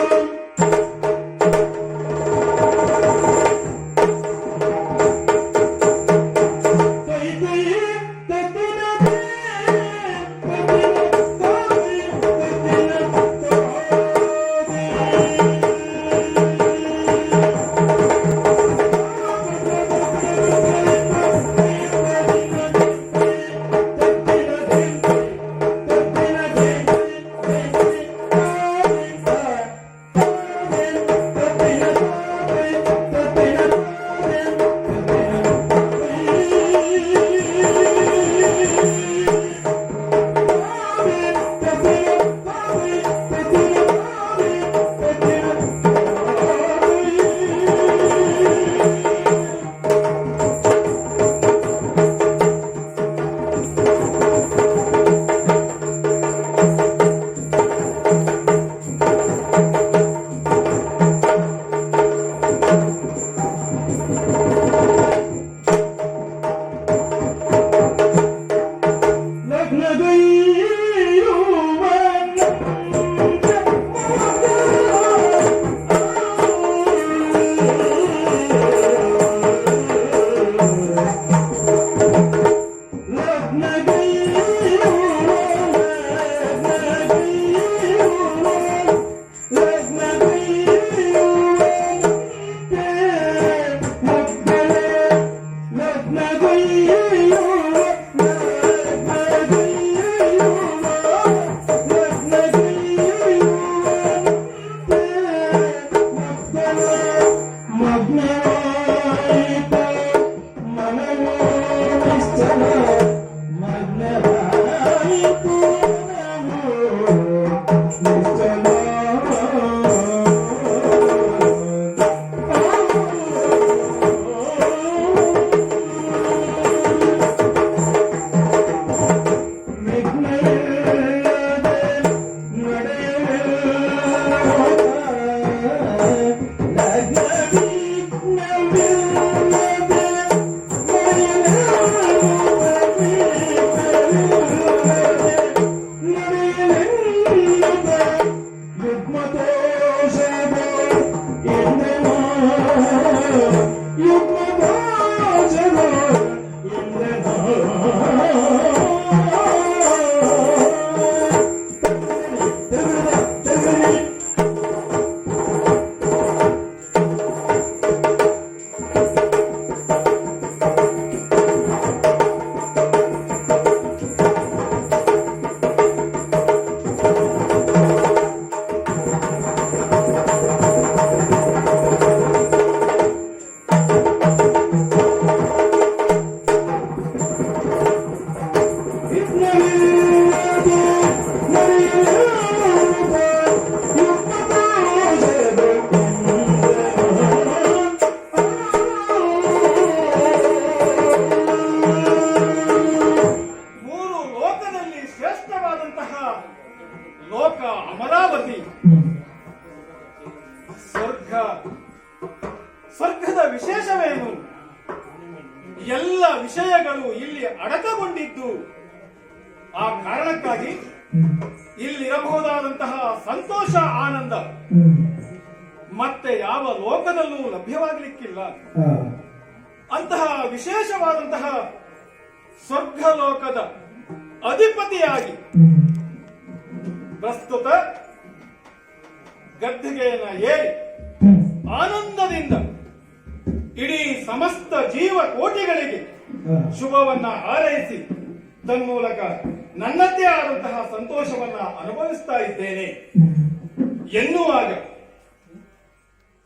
ಸ್ವರ್ಗದ ವಿಶೇಷವೇನು? ಎಲ್ಲ ವಿಷಯಗಳು ಇಲ್ಲಿ ಅಡಕಗೊಂಡಿದ್ದು ಆ ಕಾರಣಕ್ಕಾಗಿ ಇಲ್ಲಿರಬಹುದಾದಂತಹ ಸಂತೋಷ ಆನಂದ ಮತ್ತೆ ಯಾವ ಲೋಕದಲ್ಲೂ ಲಭ್ಯವಾಗಲಿಕ್ಕಿಲ್ಲ. ಅಂತಹ ವಿಶೇಷವಾದಂತಹ ಸ್ವರ್ಗ ಲೋಕದ ಅಧಿಪತಿಯಾಗಿ ಪ್ರಸ್ತುತ ಗದ್ದಿಗೆಯನ್ನ ಏರಿ ಆನಂದದಿಂದ ಇಡೀ ಸಮಸ್ತ ಜೀವ ಕೋಟಿಗಳಿಗೆ ಶುಭವನ್ನ ಹಾರೈಸಿ ತನ್ಮೂಲಕ ನನ್ನದೇ ಆದಂತಹ ಸಂತೋಷವನ್ನ ಅನುಭವಿಸ್ತಾ ಇದ್ದೇನೆ ಎನ್ನುವಾಗ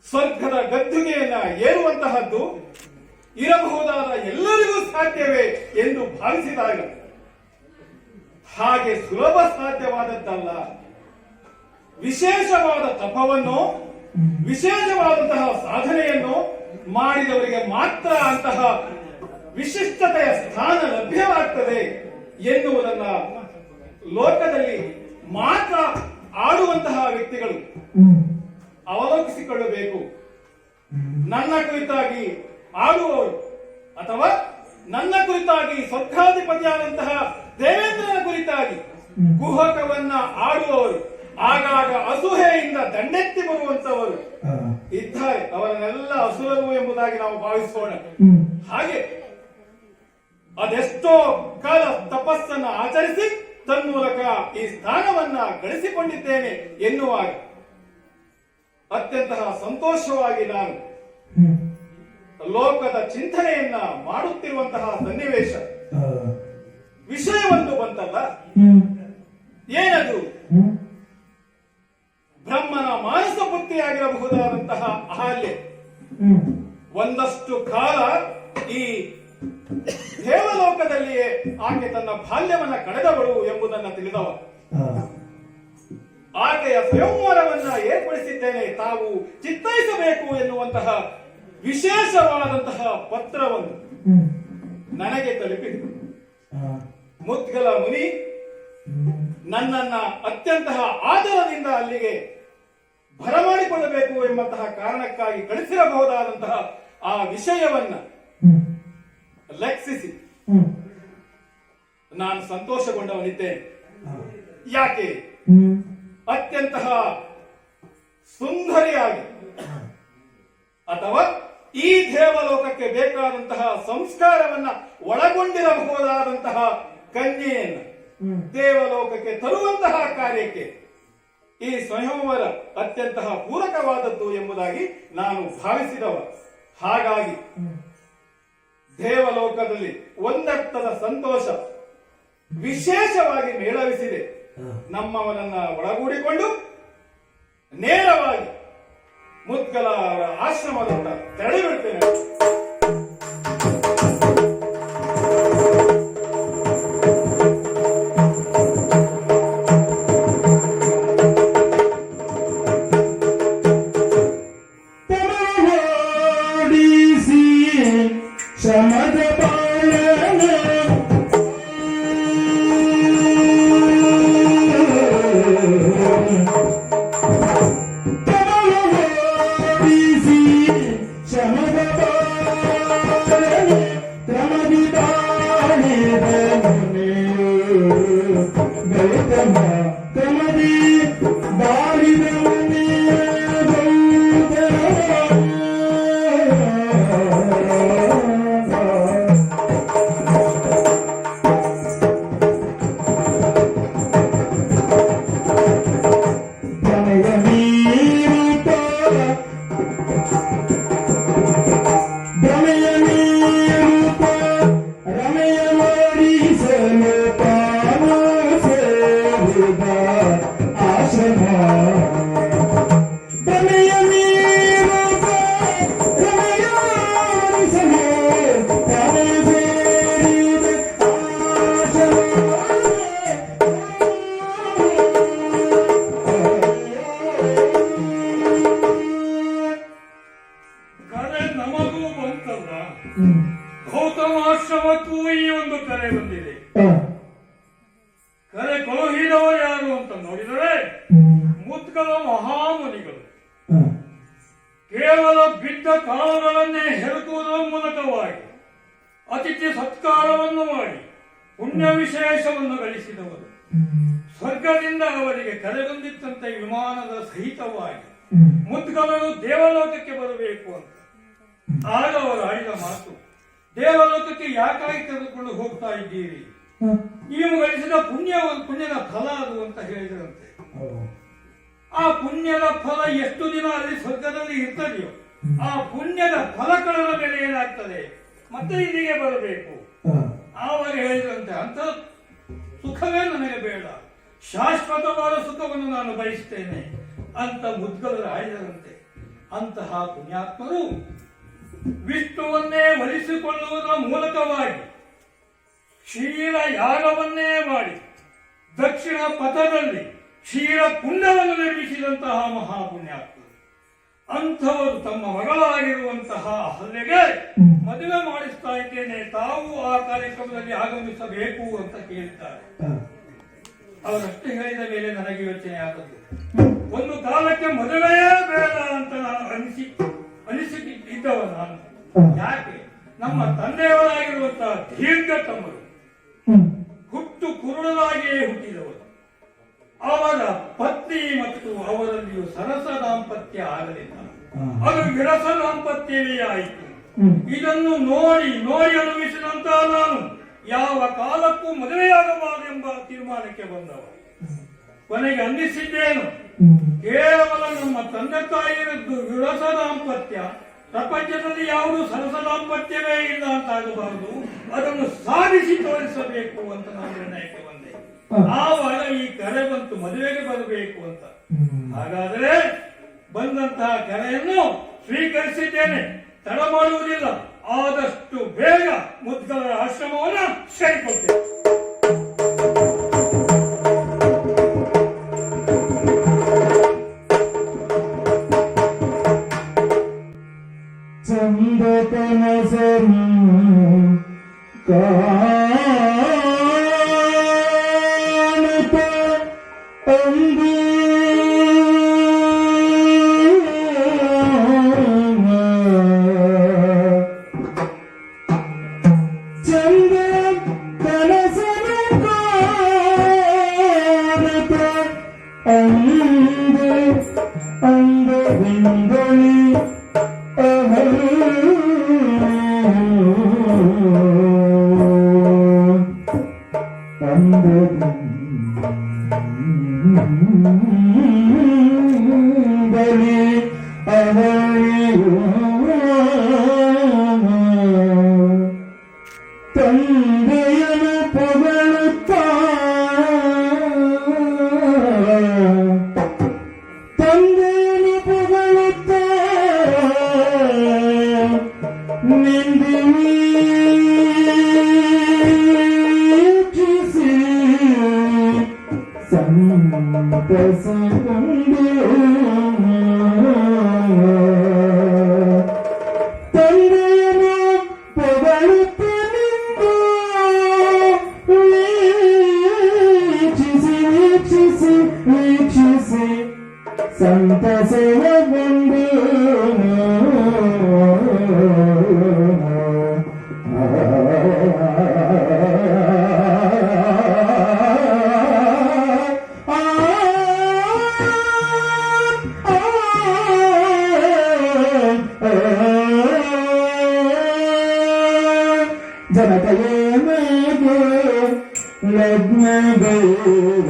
ಸ್ವರ್ಗದ ಗದ್ದುಗೆಯನ್ನ ಏರುವಂತಹದ್ದು ಇರಬಹುದಾದ ಎಲ್ಲರಿಗೂ ಸಾಧ್ಯವೇ ಎಂದು ಭಾವಿಸಿದಾಗ ಹಾಗೆ ಸುಲಭ ಸಾಧ್ಯವಾದದ್ದಲ್ಲ. ವಿಶೇಷವಾದ ತಪವನ್ನು ವಿಶೇಷವಾದಂತಹ ಸಾಧನೆಯನ್ನು ಮಾಡಿದವರಿಗೆ ಮಾತ್ರ ಅಂತಹ ವಿಶಿಷ್ಟತೆಯ ಸ್ಥಾನ ಲಭ್ಯವಾಗ್ತದೆ ಎನ್ನುವುದನ್ನ ಲೋಕದಲ್ಲಿ ಮಾತ್ರ ಆಡುವಂತಹ ವ್ಯಕ್ತಿಗಳು ಅವಲೋಕಿಸಿಕೊಳ್ಳಬೇಕು. ನನ್ನ ಕುರಿತಾಗಿ ಆಡುವವರು ಅಥವಾ ನನ್ನ ಕುರಿತಾಗಿ ಸ್ವರ್ಗಾಧಿಪತಿಯಾದಂತಹ ದೇವೇಂದ್ರನ ಕುರಿತಾಗಿ ಕುಹಕವನ್ನ ಆಡುವವರು, ಆಗಾಗ ಅಸೂಹೆಯಿಂದ ದಂಡೆತ್ತಿ ಬರುವಂತವರು ಇದ್ದಾರೆ. ಅವರನ್ನೆಲ್ಲ ಅಸುರರು ಎಂಬುದಾಗಿ ನಾವು ಭಾವಿಸೋಣ. ಹಾಗೆ ಅದೆಷ್ಟೋ ಕಾಲ ತಪಸ್ಸನ್ನು ಆಚರಿಸಿ ತನ್ಮೂಲಕ ಈ ಸ್ಥಾನವನ್ನ ಗಳಿಸಿಕೊಂಡಿದ್ದೇನೆ ಎನ್ನುವಾಗ ಅತ್ಯಂತ ಸಂತೋಷವಾಗಿ ನಾನು ಲೋಕದ ಚಿಂತನೆಯನ್ನ ಮಾಡುತ್ತಿರುವಂತಹ ಸನ್ನಿವೇಶ ವಿಷಯವೊಂದು ಬಂತಲ್ಲ. ಏನದು? ಬ್ರಹ್ಮನ ಮಾನಸ ಪುತ್ರಿಯಾಗಿರಬಹುದಾದಂತಹ ಅಹಲ್ಯೆ ಒಂದಷ್ಟು ಕಾಲ ಈ ದೇವಲೋಕದಲ್ಲಿಯೇ ಆಕೆ ತನ್ನ ಬಾಲ್ಯವನ್ನ ಕಳೆದವಳು ಎಂಬುದನ್ನು ತಿಳಿದವ. ಆಕೆಯ ಸ್ವಯಂವರವನ್ನ ಏರ್ಪಡಿಸಿದ್ದೇನೆ, ತಾವು ಚಿತ್ತೈಸಬೇಕು ಎನ್ನುವಂತಹ ವಿಶೇಷವಾದಂತಹ ಪತ್ರವನ್ನು ನನಗೆ ತಲುಪಿದೆ. ಮುದ್ಗಲ ಮುನಿ ನನ್ನನ್ನ ಅತ್ಯಂತ ಆದರದಿಂದ ಅಲ್ಲಿಗೆ ಬರಮಾಡಿಕೊಳ್ಳಬೇಕು ಎಂಬಂತಹ ಕಾರಣಕ್ಕಾಗಿ ಕಳಿಸಿರಬಹುದಾದಂತಹ ಆ ವಿಷಯವನ್ನ ಲಕ್ಷಿಸಿ ನಾನು ಸಂತೋಷಗೊಂಡವನಿದ್ದೇನೆ. ಯಾಕೆ? ಅತ್ಯಂತ ಸುಂದರಿಯಾಗಿ ಅಥವಾ ಈ ದೇವಲೋಕಕ್ಕೆ ಬೇಕಾದಂತಹ ಸಂಸ್ಕಾರವನ್ನ ಒಳಗೊಂಡಿರಬಹುದಾದಂತಹ ಕನ್ಯೆಯನ್ನು ದೇವಲೋಕಕ್ಕೆ ತರುವಂತಹ ಕಾರ್ಯಕ್ಕೆ ಈ ಸ್ವಯಂವರ ಅತ್ಯಂತ ಪೂರಕವಾದದ್ದು ಎಂಬುದಾಗಿ ನಾನು ಭಾವಿಸಿದವ. ಹಾಗಾಗಿ ದೇವಲೋಕದಲ್ಲಿ ಒಂದರ್ಥದ ಸಂತೋಷ ವಿಶೇಷವಾಗಿ ಮೇಳವಿಸಿದೆ. ನಮ್ಮವನನ್ನ ಒಳಗೂಡಿಕೊಂಡು ನೇರವಾಗಿ ಮುದ್ಗಲ ಅವರ ಆಶ್ರಮದತ್ತ ತೆರಳಿಬಿಡ್ತೇನೆ. ಸಮದ ಬಾಳನೆ ತಮಲೋಡಿಸಿ ಸಮದ ಬಾಳನೆ ತಮದಿ ಬಾಳಿದ ಮನೆಯು ಗೌತಮ ತಮದಿ ಬಾಳಿದ ಮನೆಯು ಗೌತಮಾಶ್ರಮಕ್ಕೂ ಈ ಒಂದು ಕರೆ ಬಂದಿದೆ. ಕರೆ ಕಳುಹಿದವರು ಯಾರು ಅಂತ ನೋಡಿದರೆ ಮುದ್ಗಲ ಮಹಾಮುನಿಗಳು ಕೇವಲ ಬಿದ್ದ ಕಾಲುಗಳನ್ನೇ ಹೆರುಕುವುದರ ಮೂಲಕವಾಗಿ ಅತಿಥಿ ಸತ್ಕಾರವನ್ನು ಮಾಡಿ ಪುಣ್ಯ ವಿಶೇಷವನ್ನು ಗಳಿಸಿದವರು. ಸ್ವರ್ಗದಿಂದ ಅವರಿಗೆ ಕರೆ ಬಂದಿತ್ತಂತೆ ವಿಮಾನದ ಸಹಿತವಾಗಿ ಮುದ್ಗಲರು ದೇವಲೋಕಕ್ಕೆ ಬರಬೇಕು ಅಂತ. ಆಗ ಅವರು ಆಡಿದ ಮಾತು, ದೇವಲೋಕಕ್ಕೆ ಯಾಕಾಗಿ ತೆಗೆದುಕೊಂಡು ಹೋಗ್ತಾ ಇದ್ದೀರಿ? ನೀವು ಗಳಿಸಿದ ಪುಣ್ಯದ ಫಲ ಅದು ಅಂತ ಹೇಳಿದ್ರಂತೆ. ಆ ಪುಣ್ಯದ ಫಲ ಎಷ್ಟು ದಿನ ಅಲ್ಲಿ ಸ್ವರ್ಗದಲ್ಲಿ ಇರ್ತದೆಯೋ ಆ ಪುಣ್ಯದ ಫಲಕಗಳ ಮೇಲೆ ಏನಾಗ್ತದೆ, ಮತ್ತೆ ಇಲ್ಲಿಗೆ ಬರಬೇಕು. ಆವಾಗ ಹೇಳಿದ್ರಂತೆ, ಅಂತ ಸುಖವೇ ನನಗೆ ಬೇಡ, ಶಾಶ್ವತವಾದ ಸುಖವನ್ನು ನಾನು ಬಯಸ್ತೇನೆ ಅಂತ ಮುದ್ಗಲರು ಆಡಿದರಂತೆ. ಅಂತಹ ಪುಣ್ಯಾತ್ಮರು ವಿಷ್ಣುವನ್ನೇ ಒಲಿಸಿಕೊಳ್ಳುವುದರ ಮೂಲಕವಾಗಿ ಕ್ಷೀರ ಯಾಗವನ್ನೇ ಮಾಡಿ ದಕ್ಷಿಣ ಪಥದಲ್ಲಿ ಕ್ಷೀರ ಕುಂಡವನ್ನು ನಿರ್ಮಿಸಿದಂತಹ ಮಹಾಪುಣ್ಯಾತ್ಮರು. ಅಂಥವರು ತಮ್ಮ ಮಗಳಾಗಿರುವಂತಹ ಅಹಲ್ಯೆಗೆ ಮದುವೆ ಮಾಡಿಸ್ತಾ ಇದ್ದೇನೆ, ತಾವು ಆ ಕಾರ್ಯಕ್ರಮದಲ್ಲಿ ಆಗಮಿಸಬೇಕು ಅಂತ ಕೇಳ್ತಾರೆ. ಅವರಷ್ಟು ಹೇಳಿದ ಮೇಲೆ ನನಗೆ ಯೋಚನೆ ಆದದ್ದು, ಒಂದು ಕಾಲಕ್ಕೆ ಮದುವೆಯೇ ಬೇಡ ಅಂತ ನಾನು ಅನಿಸಿದ್ದವ ನಾನು. ಯಾಕೆ? ನಮ್ಮ ತಂದೆಯವರಾಗಿರುವಂತಹ ದೀರ್ಘ ತಮ್ಮರು ಹುಟ್ಟು ಕುರುಡರಾಗಿಯೇ ಹುಟ್ಟಿದವರು. ಅವರ ಪತ್ನಿ ಮತ್ತು ಅವರಲ್ಲಿಯೂ ಸರಸ ದಾಂಪತ್ಯ ಆಗಲಿಲ್ಲ, ಅದು ವಿರಸ ದಾಂಪತ್ಯವೇ ಆಯಿತು. ಇದನ್ನು ನೋಡಿ ಅನುಭವಿಸಿದಂತಹ ನಾನು ಯಾವ ಕಾಲಕ್ಕೂ ಮದುವೆಯಾಗಬಾರದೆಂಬ ತೀರ್ಮಾನಕ್ಕೆ ಬಂದವ. ಕೊನೆಗೆ ಅನ್ನಿಸಿದ್ದೇನು, ಕೇವಲ ನಮ್ಮ ತಂದೆ ತಾಯಿಯರದ್ದು ವಿರಸ ದಾಂಪತ್ಯ, ಪ್ರಪಂಚದಲ್ಲಿ ಯಾವುದು ಸರಸ ದಾಂಪತ್ಯವೇ ಇಲ್ಲ ಅಂತಾಗಬಾರದು, ಅದನ್ನು ಸಾಧಿಸಿ ತೋರಿಸಬೇಕು ಅಂತ ನಾನು ನಿರ್ಣಯಕ್ಕೆ ಬಂದೆ. ಆವಾಗ ಈ ಕರೆ ಬಂತು, ಮದುವೆಗೆ ಬರಬೇಕು ಅಂತ. ಹಾಗಾದರೆ ಬಂದಂತಹ ಕರೆಯನ್ನು ಸ್ವೀಕರಿಸಿದ್ದೇನೆ, ತಡ ಮಾಡುವುದಿಲ್ಲ, ಆದಷ್ಟು ಬೇಗ ಮುದ್ಗಲರ ಆಶ್ರಮವನ್ನು ಸೇರಿಕೊಳ್ತೇನೆ. ಚಂದ ಕನಸನು ಕಾಣುತ್ತ ಅಂದು ಚಂದ ಕನಸನು ಕಾಣುತ್ತ ಅಂದರಿಂದಲೇ ತಂದೆಯನು ಪೊಗಳುತ್ತಾ ನಿಂದು ವೀಕ್ಷಿಸಿ ಸಂತಸಗೊಂಡು ತಂದೆಯನು ಪೊಗಳುತ್ತನೆಂದು ವೀಕ್ಷಿಸಿ ಸಂತಸಗೊಂಡು ಜನಕಯೇನೆಗೆ ಲಗ್ನಗೈರ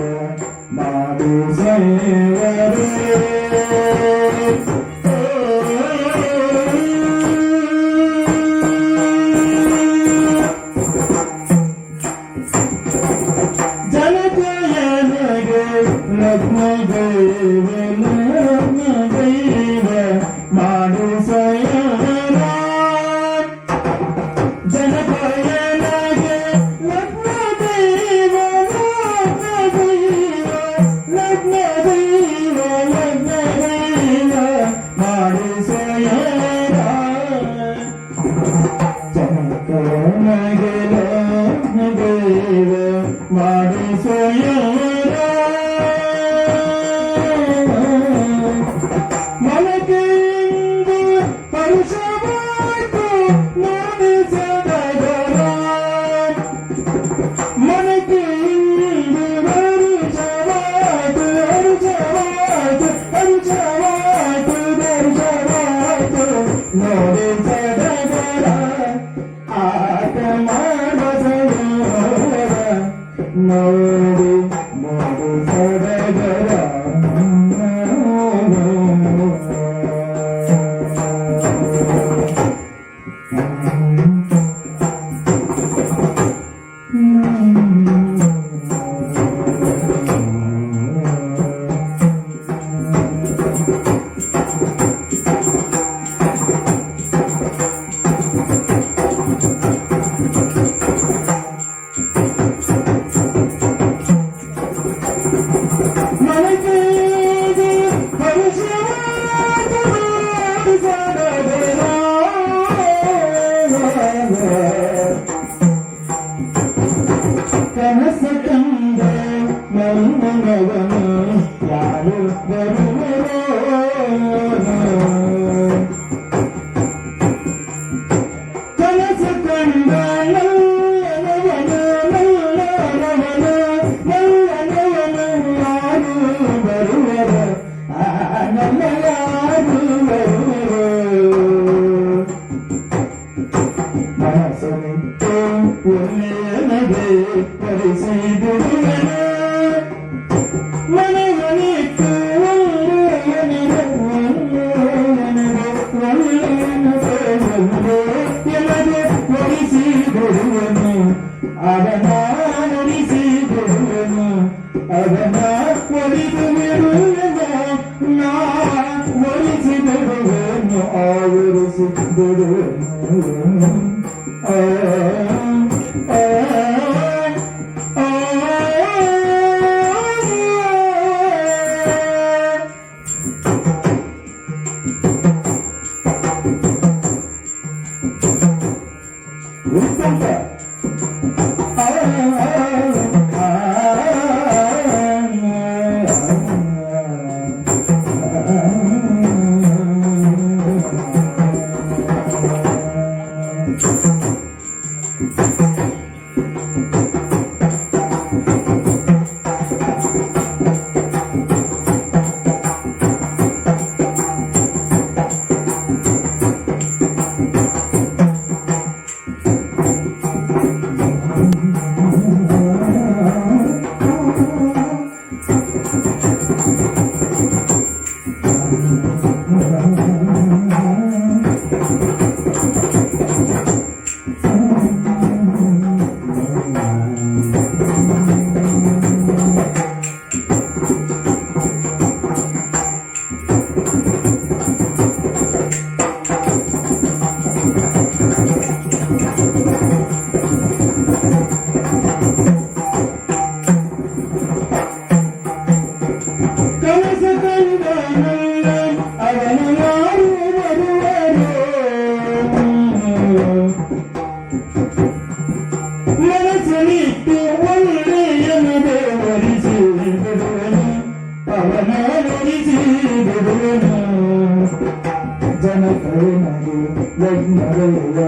ಮಾಡು ಸೇವರೇ ಜನಕಯೇನೆಗೆ ಲಗ್ನಗೈರ ಮಾಡು ಸೇವರ ಜನಕಯೇನೆಗೆ ಮನಕೆಂದು ಪರುಷವಾಯ್ತು ನುಡಿಸದಗರ ಮನಕೆಂದು ಹರುಷವಾಯ್ತು ನುಡಿಸದಗರ ಆಟ ಮಾಡಸಯೋರ ನೋಡಿ ನೋಡಿ ಸಡಗರ ಕನಸ ಕಂಡ ಮರುಮಗನು ಯಾರು ಬರುವರೋ ಕನಸ ಕಂಡ ನಲ್ಲನವನು ನಲ್ಲನವನು ನಲ್ಲನವನು ಯಾರು ಬರುವರೋ ನನ್ನ ಯಾರು ಬರುವರೋ ಮನಸ್ಸನಿತ್ತು ಒಳ್ಳೆಯನಗೆ ಪರಿಸೈದುರುವನು ಮನವನಿತ್ತು ಒಳ್ಳೆಯನಗೆ ಒಲಿಸಿದುರುವನು ಅವನ ಒಲಿಸಿದುರುವನು ಅವನ ಒಲಿದು ಬಿಡುವನು ನಾ ಒಲಿಸಿದುರುವನು ಆವರಿಸಿದುರುವನು ಮನಸ್ಸನಿಟ್ಟು ಒಳ್ಳೆಯನದೆ ಒಲಿಸಿದುರುವನು ಅವನ ಒಲಿಸಿದುರುವನು ಜನಕರನಗೆ ಯಜ್ಞವೆಲ್ಲ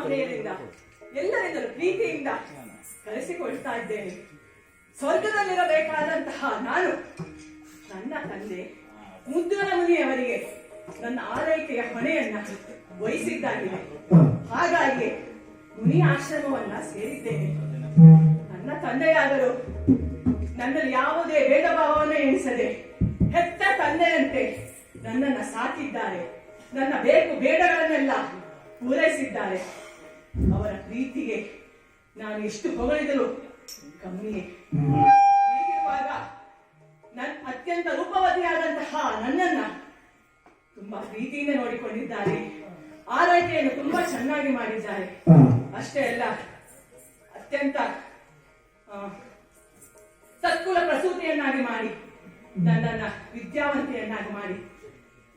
ಮನೆಯಲ್ಲಿಂದ ಎಲ್ಲರಿಂದಲೂ ಪ್ರೀತಿಯಿಂದ ಕರೆಸಿಕೊಳ್ತಾ ಇದ್ದೇನೆ. ಸ್ವರ್ಗದಲ್ಲಿರಬೇಕಾದಂತಹ ನಾನು ನನ್ನ ತಂದೆ ಮುದ್ದುಗಲ ಮುನಿಯವರಿಗೆ ನನ್ನ ಆರೈಕೆಯ ಹೊಣೆಯನ್ನ ವಹಿಸಿದ್ದಾಗಿದೆ. ಹಾಗಾಗಿ ಮುನಿ ಆಶ್ರಮವನ್ನ ಸೇರಿದ್ದೇನೆ. ನನ್ನ ತಂದೆಯಾದರೂ ನನ್ನಲ್ಲಿ ಯಾವುದೇ ಭೇದ ಭಾವವನ್ನು ಎಣಿಸದೆ ಹೆತ್ತ ತಂದೆಯಂತೆ ನನ್ನನ್ನ ಸಾಕಿದ್ದಾರೆ. ನನ್ನ ಬೇಕು ಬೇಡಗಳನ್ನೆಲ್ಲ ಪೂರೈಸಿದ್ದಾರೆ. ಅವರ ಪ್ರೀತಿಗೆ ನಾನು ಎಷ್ಟು ಹೊಗಳಿದರೂ ಕಮ್ಮಿಯೇ. ಹೀಗಿರುವಾಗ ಅತ್ಯಂತ ರೂಪವತಿಯಾದಂತಹ ನನ್ನನ್ನ ತುಂಬಾ ಪ್ರೀತಿಯಿಂದ ನೋಡಿಕೊಂಡಿದ್ದಾರೆ. ಆರೈಕೆಯನ್ನು ತುಂಬಾ ಚೆನ್ನಾಗಿ ಮಾಡಿದ್ದಾರೆ. ಅಷ್ಟೇ ಅಲ್ಲ, ಅತ್ಯಂತ ಸತ್ಕುಲ ಪ್ರಸೂತಿಯನ್ನಾಗಿ ಮಾಡಿ ನನ್ನನ್ನ ವಿದ್ಯಾವಂತಿಯನ್ನಾಗಿ ಮಾಡಿ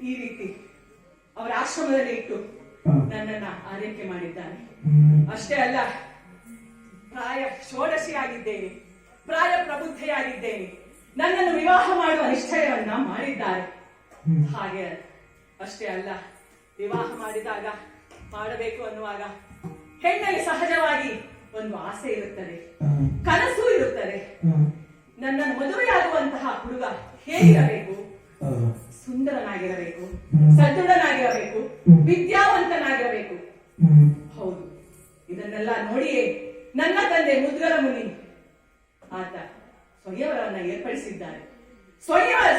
ಈ ರೀತಿ ಅವರ ಆಶ್ರಮದಲ್ಲಿ ಇಟ್ಟು ನನ್ನನ್ನ ಆರೈಕೆ ಮಾಡಿದ್ದಾರೆ. ಅಷ್ಟೇ ಅಲ್ಲ, ಪ್ರಾಯ ಷೋಡಶಿಯಾಗಿದ್ದೇನೆ, ಪ್ರಾಯ ಪ್ರಬುದ್ಧೆಯಾಗಿದ್ದೇನೆ. ನನ್ನನ್ನು ವಿವಾಹ ಮಾಡುವ ನಿಶ್ಚಯವನ್ನ ಮಾಡಿದ್ದಾರೆ. ಹಾಗೆ ಅಷ್ಟೇ ಅಲ್ಲ, ವಿವಾಹ ಮಾಡಿದಾಗ ಮಾಡಬೇಕು ಅನ್ನುವಾಗ ಹೆಣ್ಣಲ್ಲಿ ಸಹಜವಾಗಿ ಒಂದು ಆಸೆ ಇರುತ್ತದೆ, ಕನಸು ಇರುತ್ತದೆ. ನನ್ನನ್ನು ಮದುವೆಯಾಗುವಂತಹ ಹುಡುಗ ಹೇಗಿರಬೇಕು? ಸುಂದರನಾಗಿರಬೇಕು, ಸದೃಢನಾಗಿರಬೇಕು, ವಿದ್ಯಾವಂತನಾಗಿರಬೇಕು. ಹೌದು, ಇದನ್ನೆಲ್ಲ ನೋಡಿಯೇ ನನ್ನ ತಂದೆ ಮುದ್ಗಲ ಮುನಿ ಆತ ಸ್ವಯಂವರವನ್ನ ಏರ್ಪಡಿಸಿದ್ದಾರೆ.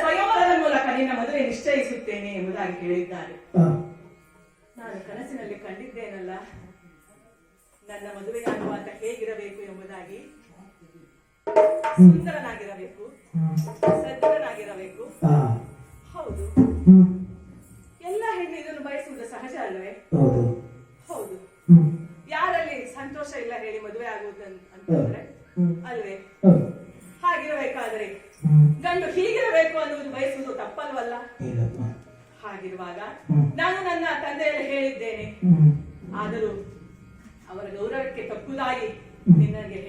ಸ್ವಯಂವರದ ಮೂಲಕ ನಿನ್ನ ಮದುವೆ ನಿಶ್ಚಯಿಸುತ್ತೇನೆ ಎಂಬುದಾಗಿ ಹೇಳಿದ್ದಾರೆ. ನಾನು ಕನಸಿನಲ್ಲಿ ಕಂಡಿದ್ದೇನಲ್ಲ, ನನ್ನ ಮದುವೆಯಾಗುವಾಗ ಹೇಗಿರಬೇಕು ಎಂಬುದಾಗಿ. ಸುಂದರನಾಗಿರಬೇಕು, ಸದೃಢನಾಗಿರಬೇಕು. ಹೌದು, ಎಲ್ಲ ಹೆಣ್ಣು ಇದನ್ನು ಬಯಸುವುದು ಸಹಜ ಅಲ್ವೇ? ಹೌದು. ಯಾರಲ್ಲಿ ಸಂತೋಷ ಇಲ್ಲ ಹೇಳಿ ಮದುವೆ ಆಗುವುದು ಅಂತಂದ್ರೆ ಅಲ್ವೇ? ಹಾಗಿರಬೇಕಾದ್ರೆ ಗಂಡು ಹೀಗಿರಬೇಕು ಅನ್ನುವುದು ಬಯಸುವುದು ತಪ್ಪಲ್ವಲ್ಲ? ಹಾಗಿರುವಾಗ ನಾನು ನನ್ನ ತಂದೆಯಲ್ಲಿ ಹೇಳಿದ್ದೇನೆ. ಆದರೂ ಅವರ ಗೌರವಕ್ಕೆ ತಕ್ಕುದಾಗಿ ನಿನ್ನಗೆ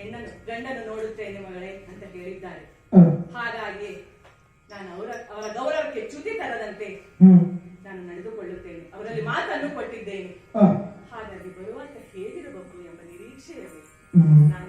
ಗಂಡನ್ನು ನೋಡುತ್ತೇನೆ ಮಗಳೇ ಅಂತ ಹೇಳಿದ್ದಾರೆ. ಹಾಗಾಗಿ ನಾನು ಅವರ ಗೌರವಕ್ಕೆ ಚ್ಯುತಿ ತರದಂತೆ ನಾನು ನಡೆದುಕೊಳ್ಳುತ್ತೇನೆ. ಅವರಲ್ಲಿ ಮಾತನ್ನು ಕೊಟ್ಟಿದ್ದೇನೆ. ಹಾಗಾಗಿ ಬರುವಂತ ಹೇಗಿರಬೇಕು ಎಂಬ ನಿರೀಕ್ಷೆ ಇರಬೇಕು. ನಾನು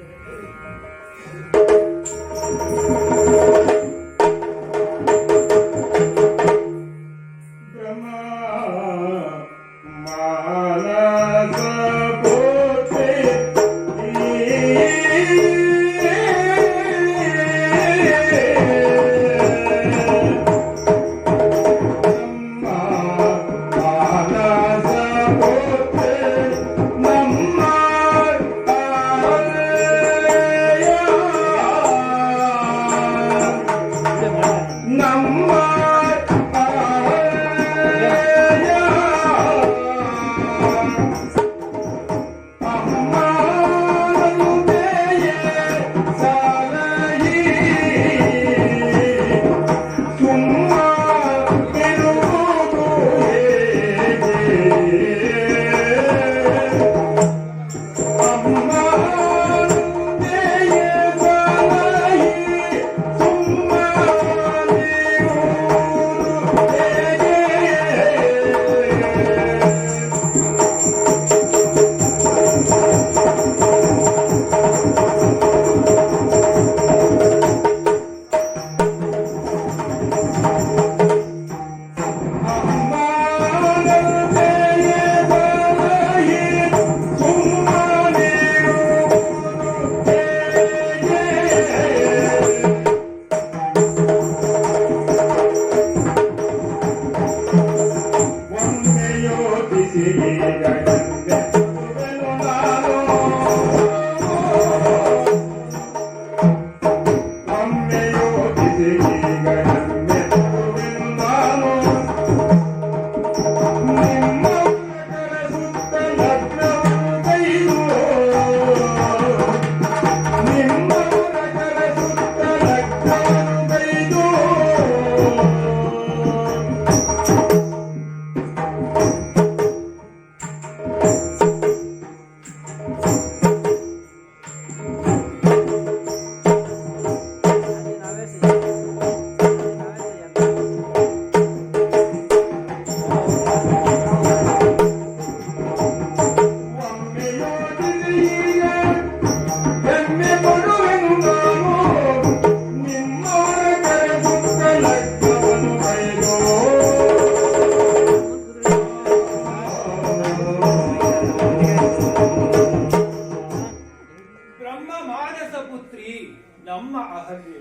ಅಹಲ್ಯೆ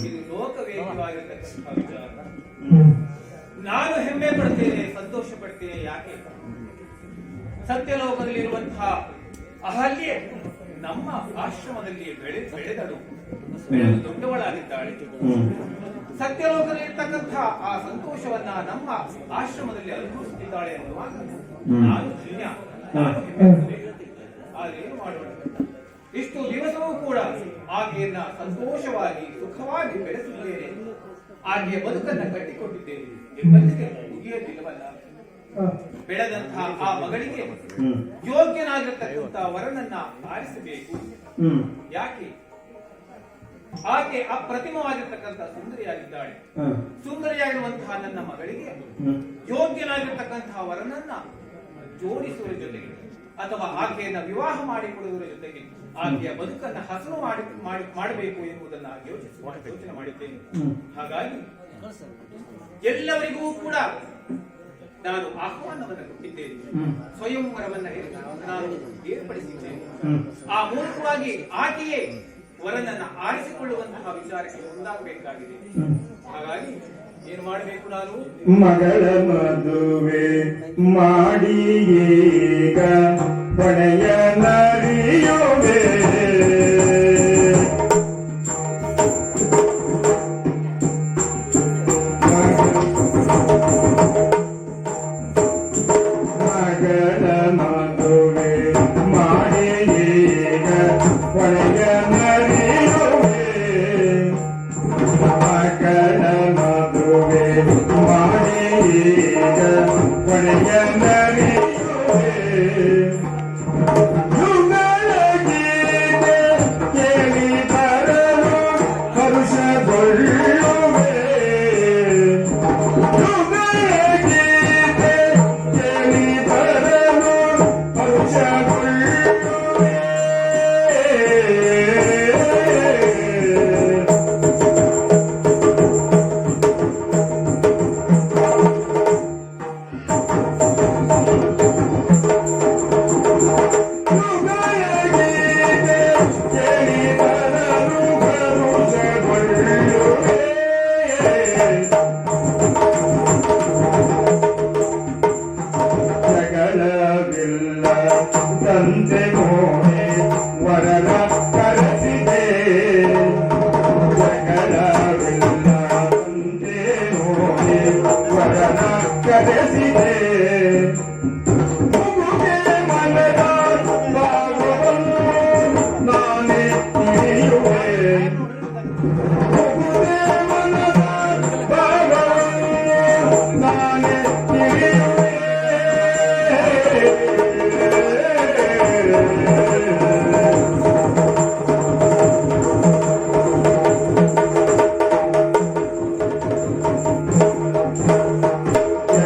ಇದು ಲೋಕವೇದ್ಯವಾಗಿರತಕ್ಕಂಥ ವಿಚಾರ. ಹ್ಮ್ ನಾನು ಹೆಮ್ಮೆ ಪಡ್ತೇನೆ, ಸಂತೋಷ ಪಡ್ತೇನೆ. ಯಾಕೆ? ಸತ್ಯಲೋಕದಲ್ಲಿರುವಂತಹ ಅಹಲ್ಯೆ ನಮ್ಮ ಆಶ್ರಮದಲ್ಲಿ ಬೆಳೆದಳು, ಬೆಳೆದು ದೊಡ್ಡವಳಾಗಿದ್ದಾಳೆ. ಸತ್ಯಲೋಕದಲ್ಲಿರ್ತಕ್ಕಂಥ ಆ ಸಂತೋಷವನ್ನ ನಮ್ಮ ಆಶ್ರಮದಲ್ಲಿ ಅನುಭವಿಸುತ್ತಿದ್ದಾಳೆ ಅನ್ನುವಾಗ ನಾನು ಧನ್ಯ, ನಾನು ಹೆಮ್ಮೆ ಪಡ್ತೇನೆ. ಆದ್ರೆ ಏನು ಮಾಡೋಣ, ಇಷ್ಟು ದಿವಸವೂ ಕೂಡ ಆಕೆಯನ್ನ ಸಂತೋಷವಾಗಿ ಸುಖವಾಗಿ ಬೆಳೆಸಿದ್ದೇನೆ, ಆಕೆಯ ಬದುಕನ್ನ ಕಟ್ಟಿಕೊಟ್ಟಿದ್ದೇನೆ ಎಂಬಲ್ಲಿಗೆ ಮುಗಿಯೋದಿಲ್ಲವಲ್ಲ. ಬೆಳೆದಂತಹ ಆ ಮಗಳಿಗೆ ಯೋಗ್ಯನಾಗಿರ್ತಕ್ಕಂಥ ವರನನ್ನ ಆರಿಸಬೇಕು. ಯಾಕೆ? ಆಕೆ ಅಪ್ರತಿಮವಾಗಿರ್ತಕ್ಕಂಥ ಸುಂದರಿಯಾಗಿದ್ದಾಳೆ. ಸುಂದರಿಯಾಗಿರುವಂತಹ ನನ್ನ ಮಗಳಿಗೆ ಯೋಗ್ಯನಾಗಿರ್ತಕ್ಕಂತಹ ವರನನ್ನ ಜೋಡಿಸುವ ಜೊತೆಗೆ ಅಥವಾ ಆಕೆಯನ್ನ ವಿವಾಹ ಮಾಡಿಕೊಡುವುದರ ಜೊತೆಗೆ ಆಕೆಯ ಬದುಕನ್ನ ಹಸನು ಮಾಡಬೇಕು ಎಂಬುದನ್ನ ಯೋಚನೆ ಮಾಡಿದ್ದೇನೆ. ಹಾಗಾಗಿ ಎಲ್ಲವರಿಗೂ ಕೂಡ ನಾನು ಆಹ್ವಾನವನ್ನು ಕೊಟ್ಟಿದ್ದೇನೆ, ಸ್ವಯಂವರವನ್ನ ನಾನು ಏರ್ಪಡಿಸಿದ್ದೇನೆ. ಆ ಮೂಲಕವಾಗಿ ಆಕೆಯೇ ವರನನ್ನ ಆರಿಸಿಕೊಳ್ಳುವಂತಹ ವಿಚಾರಕ್ಕೆ ಮುಂದಾಗಬೇಕಾಗಿದೆ. ಹಾಗಾಗಿ ಏನು ಮಾಡಬೇಕು? ನಾನು ಮಗಳ ಮದುವೆ ಮಾಡಿ ಈಗ ಪಡೆಯ ನರಿಯುವೆ. ಮಗಳ ಮದುವೆ ಮಾಡಿ ಈಗ ಪಡೆಯ ನರಿಯುವೆ. ಮಗಳ ಮದುವೆ ಮಾಡಿ ಈಗ ಪಡೆಯ ನರಿಯುವೆ. ಯುಗಳ ಗೀತೆ ಕೇಳಿ ಬರಲು ಹರುಷಗೊಳ್ಳುವೆ. ಯುಗಳ ಗೀತೆ ಕೇಳಿ ಬರಲು ಹರುಷಗೊಳ್ಳುವೆ. ಜಗಳವಿಲ್ಲ ತಂದೆ ಮೋನೆ ವರನ ಕರೆಸಿದೆ. ಜಗಳವಿಲ್ಲ ತಂದೆ ಮೋನೆ ವರನ ಕರೆಸಿದೆ. ಮುಗುಗೆ ಮನದ ಭಾಗವನ್ನು ನಾನೇ ತಿಳಿಯುವೆ. ಮುಗುಗೆ ಮನದ ಭಾಗವನ್ನು ನಾನೇ ತಿಳಿಯುವೆ.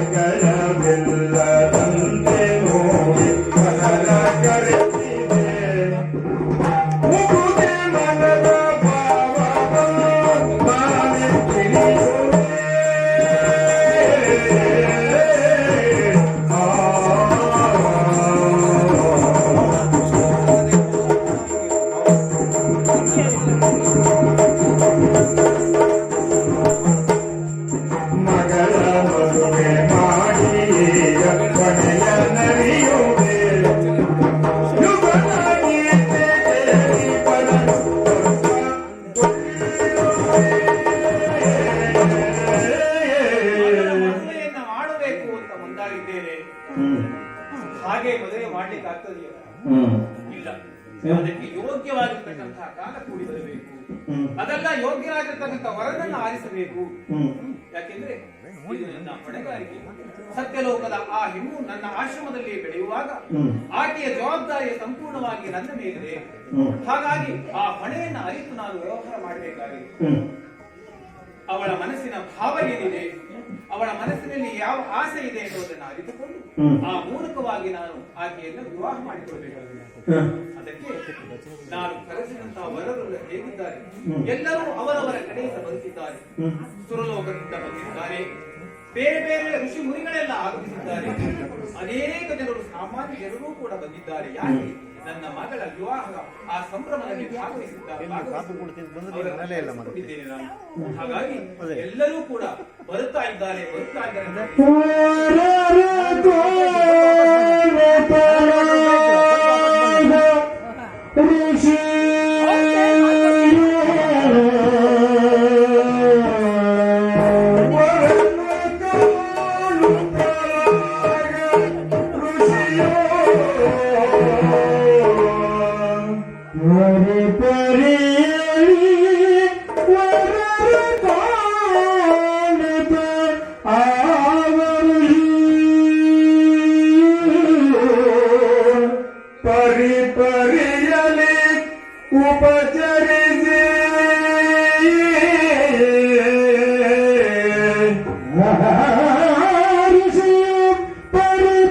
ಜಗಳವಿಲ್ಲ ತಂದೆ ನೋಡಿ ಮನದ ಕರೆಸಿದೆ. ಮುಗುದೆ ಮನದ ಭಾವವನ್ನು ನಾನೇ ತಿಳಿಯುವೆ. ಮಗಳ ಮದುವೆ ಮಾಡಿ ಈಗ ಕೊನೆಯ ನರಿಯುವೆ. ಯುಗದ ಗೀತೆ ಕೇಳಿ ಬರಲು ಮದುವೆಯನ್ನ ಮಾಡಬೇಕು ಅಂತ ಮುಂದಾಗಿದ್ದೇನೆ. ಹಾಗೆ ಮದುವೆ ಮಾಡ್ಲಿಕ್ಕೆ ಆಗ್ತದೆಯೋ? ಇಲ್ಲ. ಅದಕ್ಕೆ ಯೋಗ್ಯವಾಗಿರ್ತಕ್ಕಂತಹ ಕಾಲ ಕೂಡಿ ಬರಬೇಕು. ಅದೆಲ್ಲ ಯೋಗ್ಯರಾಗಿರ್ತಕ್ಕಂಥ ವರನನ್ನು ಆರಿಸಬೇಕು. ಯಾಕೆಂದ್ರೆ ಇದು ನನ್ನ ಹೊಣೆಗಾರಿಕೆ. ಸತ್ಯಲೋಕದ ಆ ಹೆಣ್ಣು ನನ್ನ ಆಶ್ರಮದಲ್ಲಿ ಬೆಳೆಯುವಾಗ ಆಕೆಯ ಜವಾಬ್ದಾರಿಯ ಸಂಪೂರ್ಣವಾಗಿ ನನ್ನ ಮೇಲಿದೆ. ಹಾಗಾಗಿ ಆ ಹೊಣೆಯನ್ನು ಅರಿತು ನಾನು ವ್ಯವಹಾರ ಮಾಡಬೇಕಾಗಿದೆ. ಅವಳ ಮನಸ್ಸಿನ ಭಾವ ಏನಿದೆ, ಅವಳ ಮನಸ್ಸಿನಲ್ಲಿ ಯಾವ ಆಸೆ ಇದೆ ಎನ್ನುವುದನ್ನು ಅರಿತುಕೊಂಡು ಆ ಮೂಲಕವಾಗಿ ನಾನು ಆಕೆಯನ್ನು ವಿವಾಹ ಮಾಡಿಕೊಳ್ಬೇಕಾಗಿದೆ. ಅದಕ್ಕೆ ನಾನು ಕರೆಸಿದಂತಹ ವರರು ಹೇಗಿದ್ದಾರೆ? ಎಲ್ಲರೂ ಅವರವರ ಕಡೆಯಿಂದ ಬರುತ್ತಿದ್ದಾರೆ. ಸುರಲೋಕದಿಂದ ಬಂದಿದ್ದಾರೆ, ಬೇರೆ ಬೇರೆ ಋಷಿ ಮುನಿಗಳೆಲ್ಲ ಆಗಮಿಸಿದ್ದಾರೆ, ಅನೇಕ ಜನರು ಸಾಮಾನ್ಯ ಜನರೂ ಕೂಡ ಬಂದಿದ್ದಾರೆ. ಯಾಕೆ? ನನ್ನ ಮಗಳ ವಿವಾಹದ ಆ ಸಂಭ್ರಮದಲ್ಲಿ ಭಾಗವಹಿಸಿದ್ದೇನೆ ನಾನು. ಹಾಗಾಗಿ ಎಲ್ಲರೂ ಕೂಡ ಬರುತ್ತಾ ಇದ್ದಾರೆ ಪರಿಯಲಿ ಉಪಚರಿಸಿ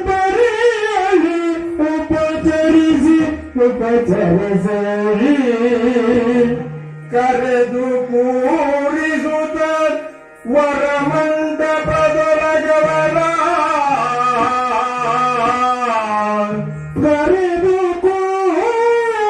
ಪರಿಯಲಿ ಉಪಚರಿಸಿ ಕರೆದು ಕೂರಿಸುತ್ತ ವರಮಂಟಪದೊಳಗವರ ಕರೆದು ಕೂರಿಸುತ್ತ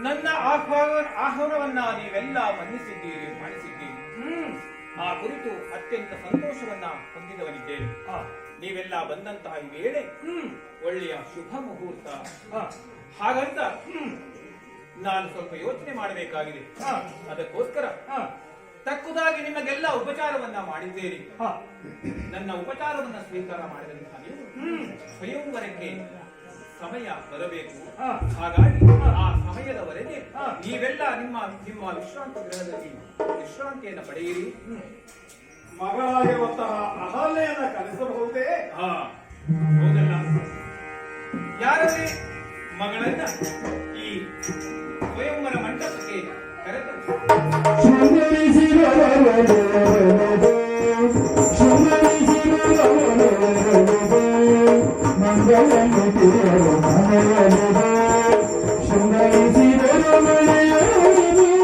ನನ್ನ ಆಹ್ವಾನವನ್ನ ನೀವೆಲ್ಲ ಮನ್ನಿಸಿದ್ದೀರಿ, ಮಾಡಿಸಿದ್ದೀರಿ. ಆ ಕುರಿತು ಅತ್ಯಂತ ಸಂತೋಷವನ್ನ ಹೊಂದಿದವನಿದ್ದೇನೆ. ನೀವೆಲ್ಲ ಬಂದಂತಹ ಈ ವೇಳೆ ಒಳ್ಳೆಯ ಶುಭ ಮುಹೂರ್ತ. ಹಾಗಂತ ನಾನು ಸ್ವಲ್ಪ ಯೋಚನೆ ಮಾಡಬೇಕಾಗಿದೆ. ಅದಕ್ಕೋಸ್ಕರ ತಕ್ಕುದಾಗಿ ನಿಮಗೆಲ್ಲ ಉಪಚಾರವನ್ನ ಮಾಡಿದ್ದೇನೆ. ನನ್ನ ಉಪಚಾರವನ್ನ ಸ್ವೀಕಾರ ಮಾಡಿದಂತಹ ನೀವು ಸ್ವಯಂವರಕ್ಕೆ ಸಮಯ ಬರಬೇಕು. ಹಾಗಾಗಿ ಆ ಸಮಯದವರೆಗೆ ನೀವೆಲ್ಲ ನಿಮ್ಮ ನಿಮ್ಮ ವಿಶ್ರಾಂತಿ ಗೃಹದಲ್ಲಿ ವಿಶ್ರಾಂತಿಯನ್ನು ಪಡೆಯಿರಿ. ಮಗಳಾಗಿರುವಂತಹ ಅಹಲ್ಯೆಯನ್ನ ಕಲಿಸಬಹುದೇ? ಹೌದಲ್ಲ, ಯಾರೇ ಮಗಳನ್ನ ಈ ಸ್ವಯಂವರ ಮಂಟಪಕ್ಕೆ ಕರೆತರು. Thank you.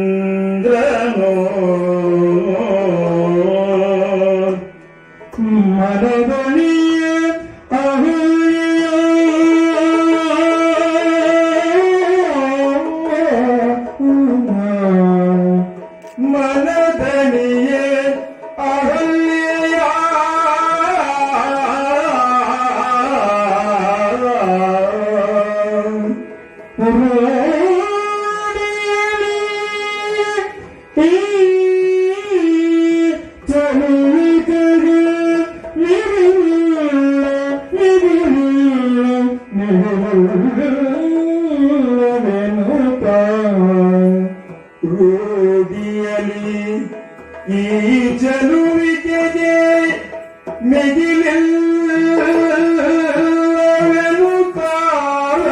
ಇಂದ್ರನೋ ಮನದಣಿಯ ಮನದಣಿಯೇ ಅಹಲ್ಯ ರೂಢಿಯಲಿ ಈ ಚಲುವಿಕೆಗೆ ಮಿಗಿಲೆಲ್ಲವೆನು ಕಾಲ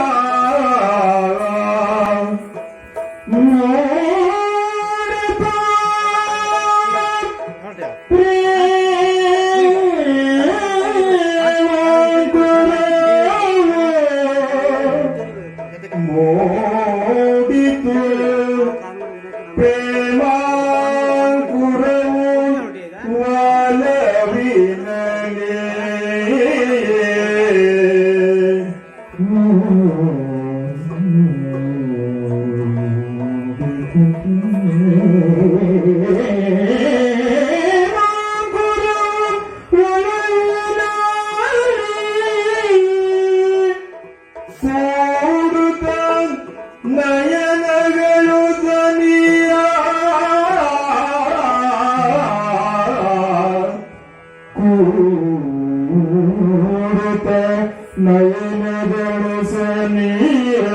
ಮೋಡಿತು ಪ್ರೇಮಾಂಕುರವು ಒಲವಿನಲೇ ಮನದೊಳು ಸನೀರ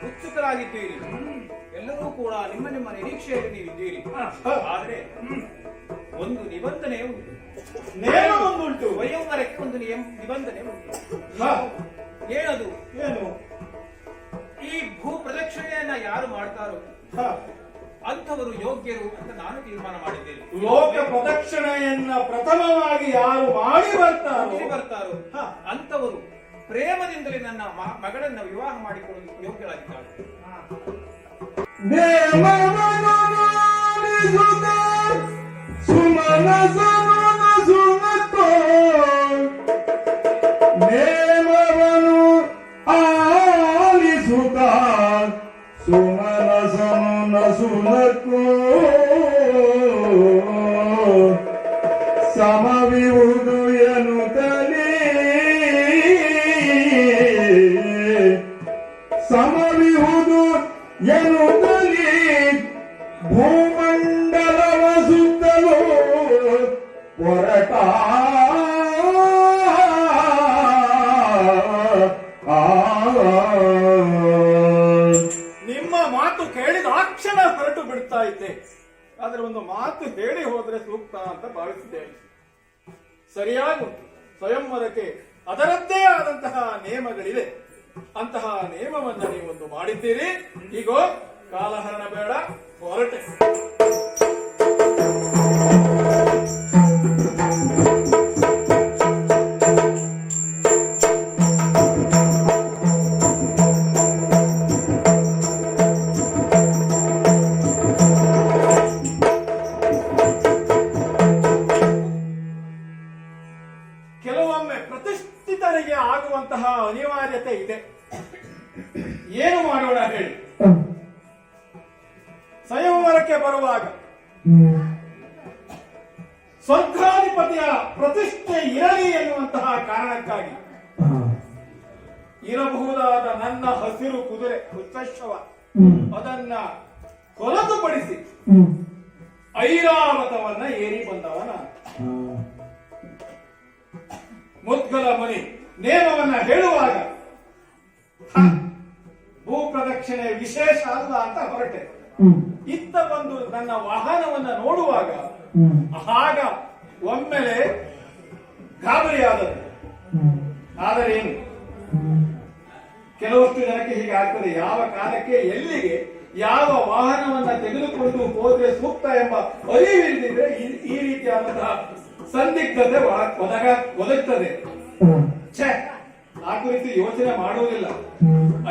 ಉತ್ಸುಕರಾಗಿದ್ದೀರಿ. ಎಲ್ಲರೂ ಕೂಡ ನಿಮ್ಮ ನಿಮ್ಮ ನಿರೀಕ್ಷೆಯಲ್ಲಿ ನೀವಿದ್ದೀರಿ. ಆದ್ರೆ ಒಂದು ನಿಬಂಧನೆ ಉಂಟು. ಉಂಟು. ಸ್ವಯಂವರಕ್ಕೆ ಒಂದು ನಿಬಂಧನೆ ಉಂಟು. ಏನದು? ಏನು? ಈ ಭೂ ಪ್ರದಕ್ಷಿಣೆಯನ್ನ ಯಾರು ಮಾಡ್ತಾರೋ ಅಂಥವರು ಯೋಗ್ಯರು ಅಂತ ನಾನು ತೀರ್ಮಾನ ಮಾಡಿದ್ದೇನೆ. ಲೋಕ ಪ್ರದಕ್ಷಿಣೆಯನ್ನ ಪ್ರಥಮವಾಗಿ ಯಾರು ಮಾಡಿ ಬರ್ತಾರೋ ಅಂಥವರು ಪ್ರೇಮದಿಂದಲೇ ನನ್ನ ಮಗಳನ್ನ ವಿವಾಹ ಮಾಡಿಕೊಳ್ಳಲು ಯೋಗ್ಯರಾಗಿದ್ದಾರೆ. ನೇಮವನು ಆಲಿಸುತ್ತ ಸುಮನಸನು ನಸುನಕ್ಕೋ ಸಮವಿಹುದು ಎನ್ನುತ್ತಲೇ ಸಮವಿಹುದು ಎನ್ನುತ್ತಲೇ ಭೂಮಂಡಲವ ಸುತ್ತಲೂ ಹೊರಟ ನಿಮ್ಮ ಮಾತು ಕೇಳಿದ ಆ ಕ್ಷಣ ಹೊರಟು ಬಿಡ್ತಾ ಇದ್ದೆ. ಆದ್ರೆ ಒಂದು ಮಾತು ಹೇಳಿ ಹೋದ್ರೆ ಸೂಕ್ತ ಅಂತ ಭಾವಿಸಿದ್ದೇನೆ. ಸರಿಯಾಗಿ ಸ್ವಯಂವರಕ್ಕೆ ಅದರದ್ದೇ ಆದಂತಹ ನಿಯಮಗಳಿವೆ. ಅಂತಹ ನಿಯಮವನ್ನ ನೀವೊಂದು ಮಾಡಿದ್ದೀರಿ. ಈಗೋ ಕಾಲಹರಣ ಬೇಡ, ಹೊರಟೆ. ಕೆಲವೊಮ್ಮೆ ಪ್ರತಿಷ್ಠಿತರಿಗೆ ಆಗುವಂತಹ ಅನಿವಾರ್ಯತೆ ಇದೆ. ಏನು ಮಾಡೋಣ ಹೇಳಿ? ಸ್ವಯಂವರಕ್ಕೆ ಬರುವಾಗ ಸ್ವರ್ಗಾಧಿಪತಿಯ ಪ್ರತಿಷ್ಠೆ ಇರಲಿ ಎನ್ನುವಂತಹ ಕಾರಣಕ್ಕಾಗಿ ಇರಬಹುದಾದ ನನ್ನ ಹಸಿರು ಕುದುರೆ ಹುಚ್ಚಶ್ವ ಅದನ್ನ ಹೊರತುಪಡಿಸಿ ಐರಾವತವನ್ನ ಏರಿ ಬಂದವನ ಮುದ್ಗಲ ಮನಿ ನೇಮವನ್ನ ಹೇಳುವಾಗ ಭೂ ಪ್ರದಕ್ಷಿಣೆ ವಿಶೇಷ ಅಲ್ಲ ಅಂತ ಹೊರಟೆ. ಇತ್ತ ಬಂದು ನನ್ನ ವಾಹನವನ್ನ ನೋಡುವಾಗ ಆಗ ಒಮ್ಮೆಲೆ ಗಾಬರಿಯಾದದ್ದು. ಆದರೆ ಏನು, ಕೆಲವಷ್ಟು ಜನಕ್ಕೆ ಹೀಗೆ ಆಗ್ತದೆ. ಯಾವ ಕಾಲಕ್ಕೆ ಎಲ್ಲಿಗೆ ಯಾವ ವಾಹನವನ್ನ ತೆಗೆದುಕೊಂಡು ಹೋದ್ರೆ ಸೂಕ್ತ ಎಂಬ ಅರಿವಿಲ್ಲದಿದ್ರೆ ಈ ರೀತಿಯಾದಂತಹ ಸಂದಿಗ್ಧತೆ ಒದಗ್ತದೆ. ಛೇ, ಆ ಕುರಿತು ಯೋಚನೆ ಮಾಡುವುದಿಲ್ಲ.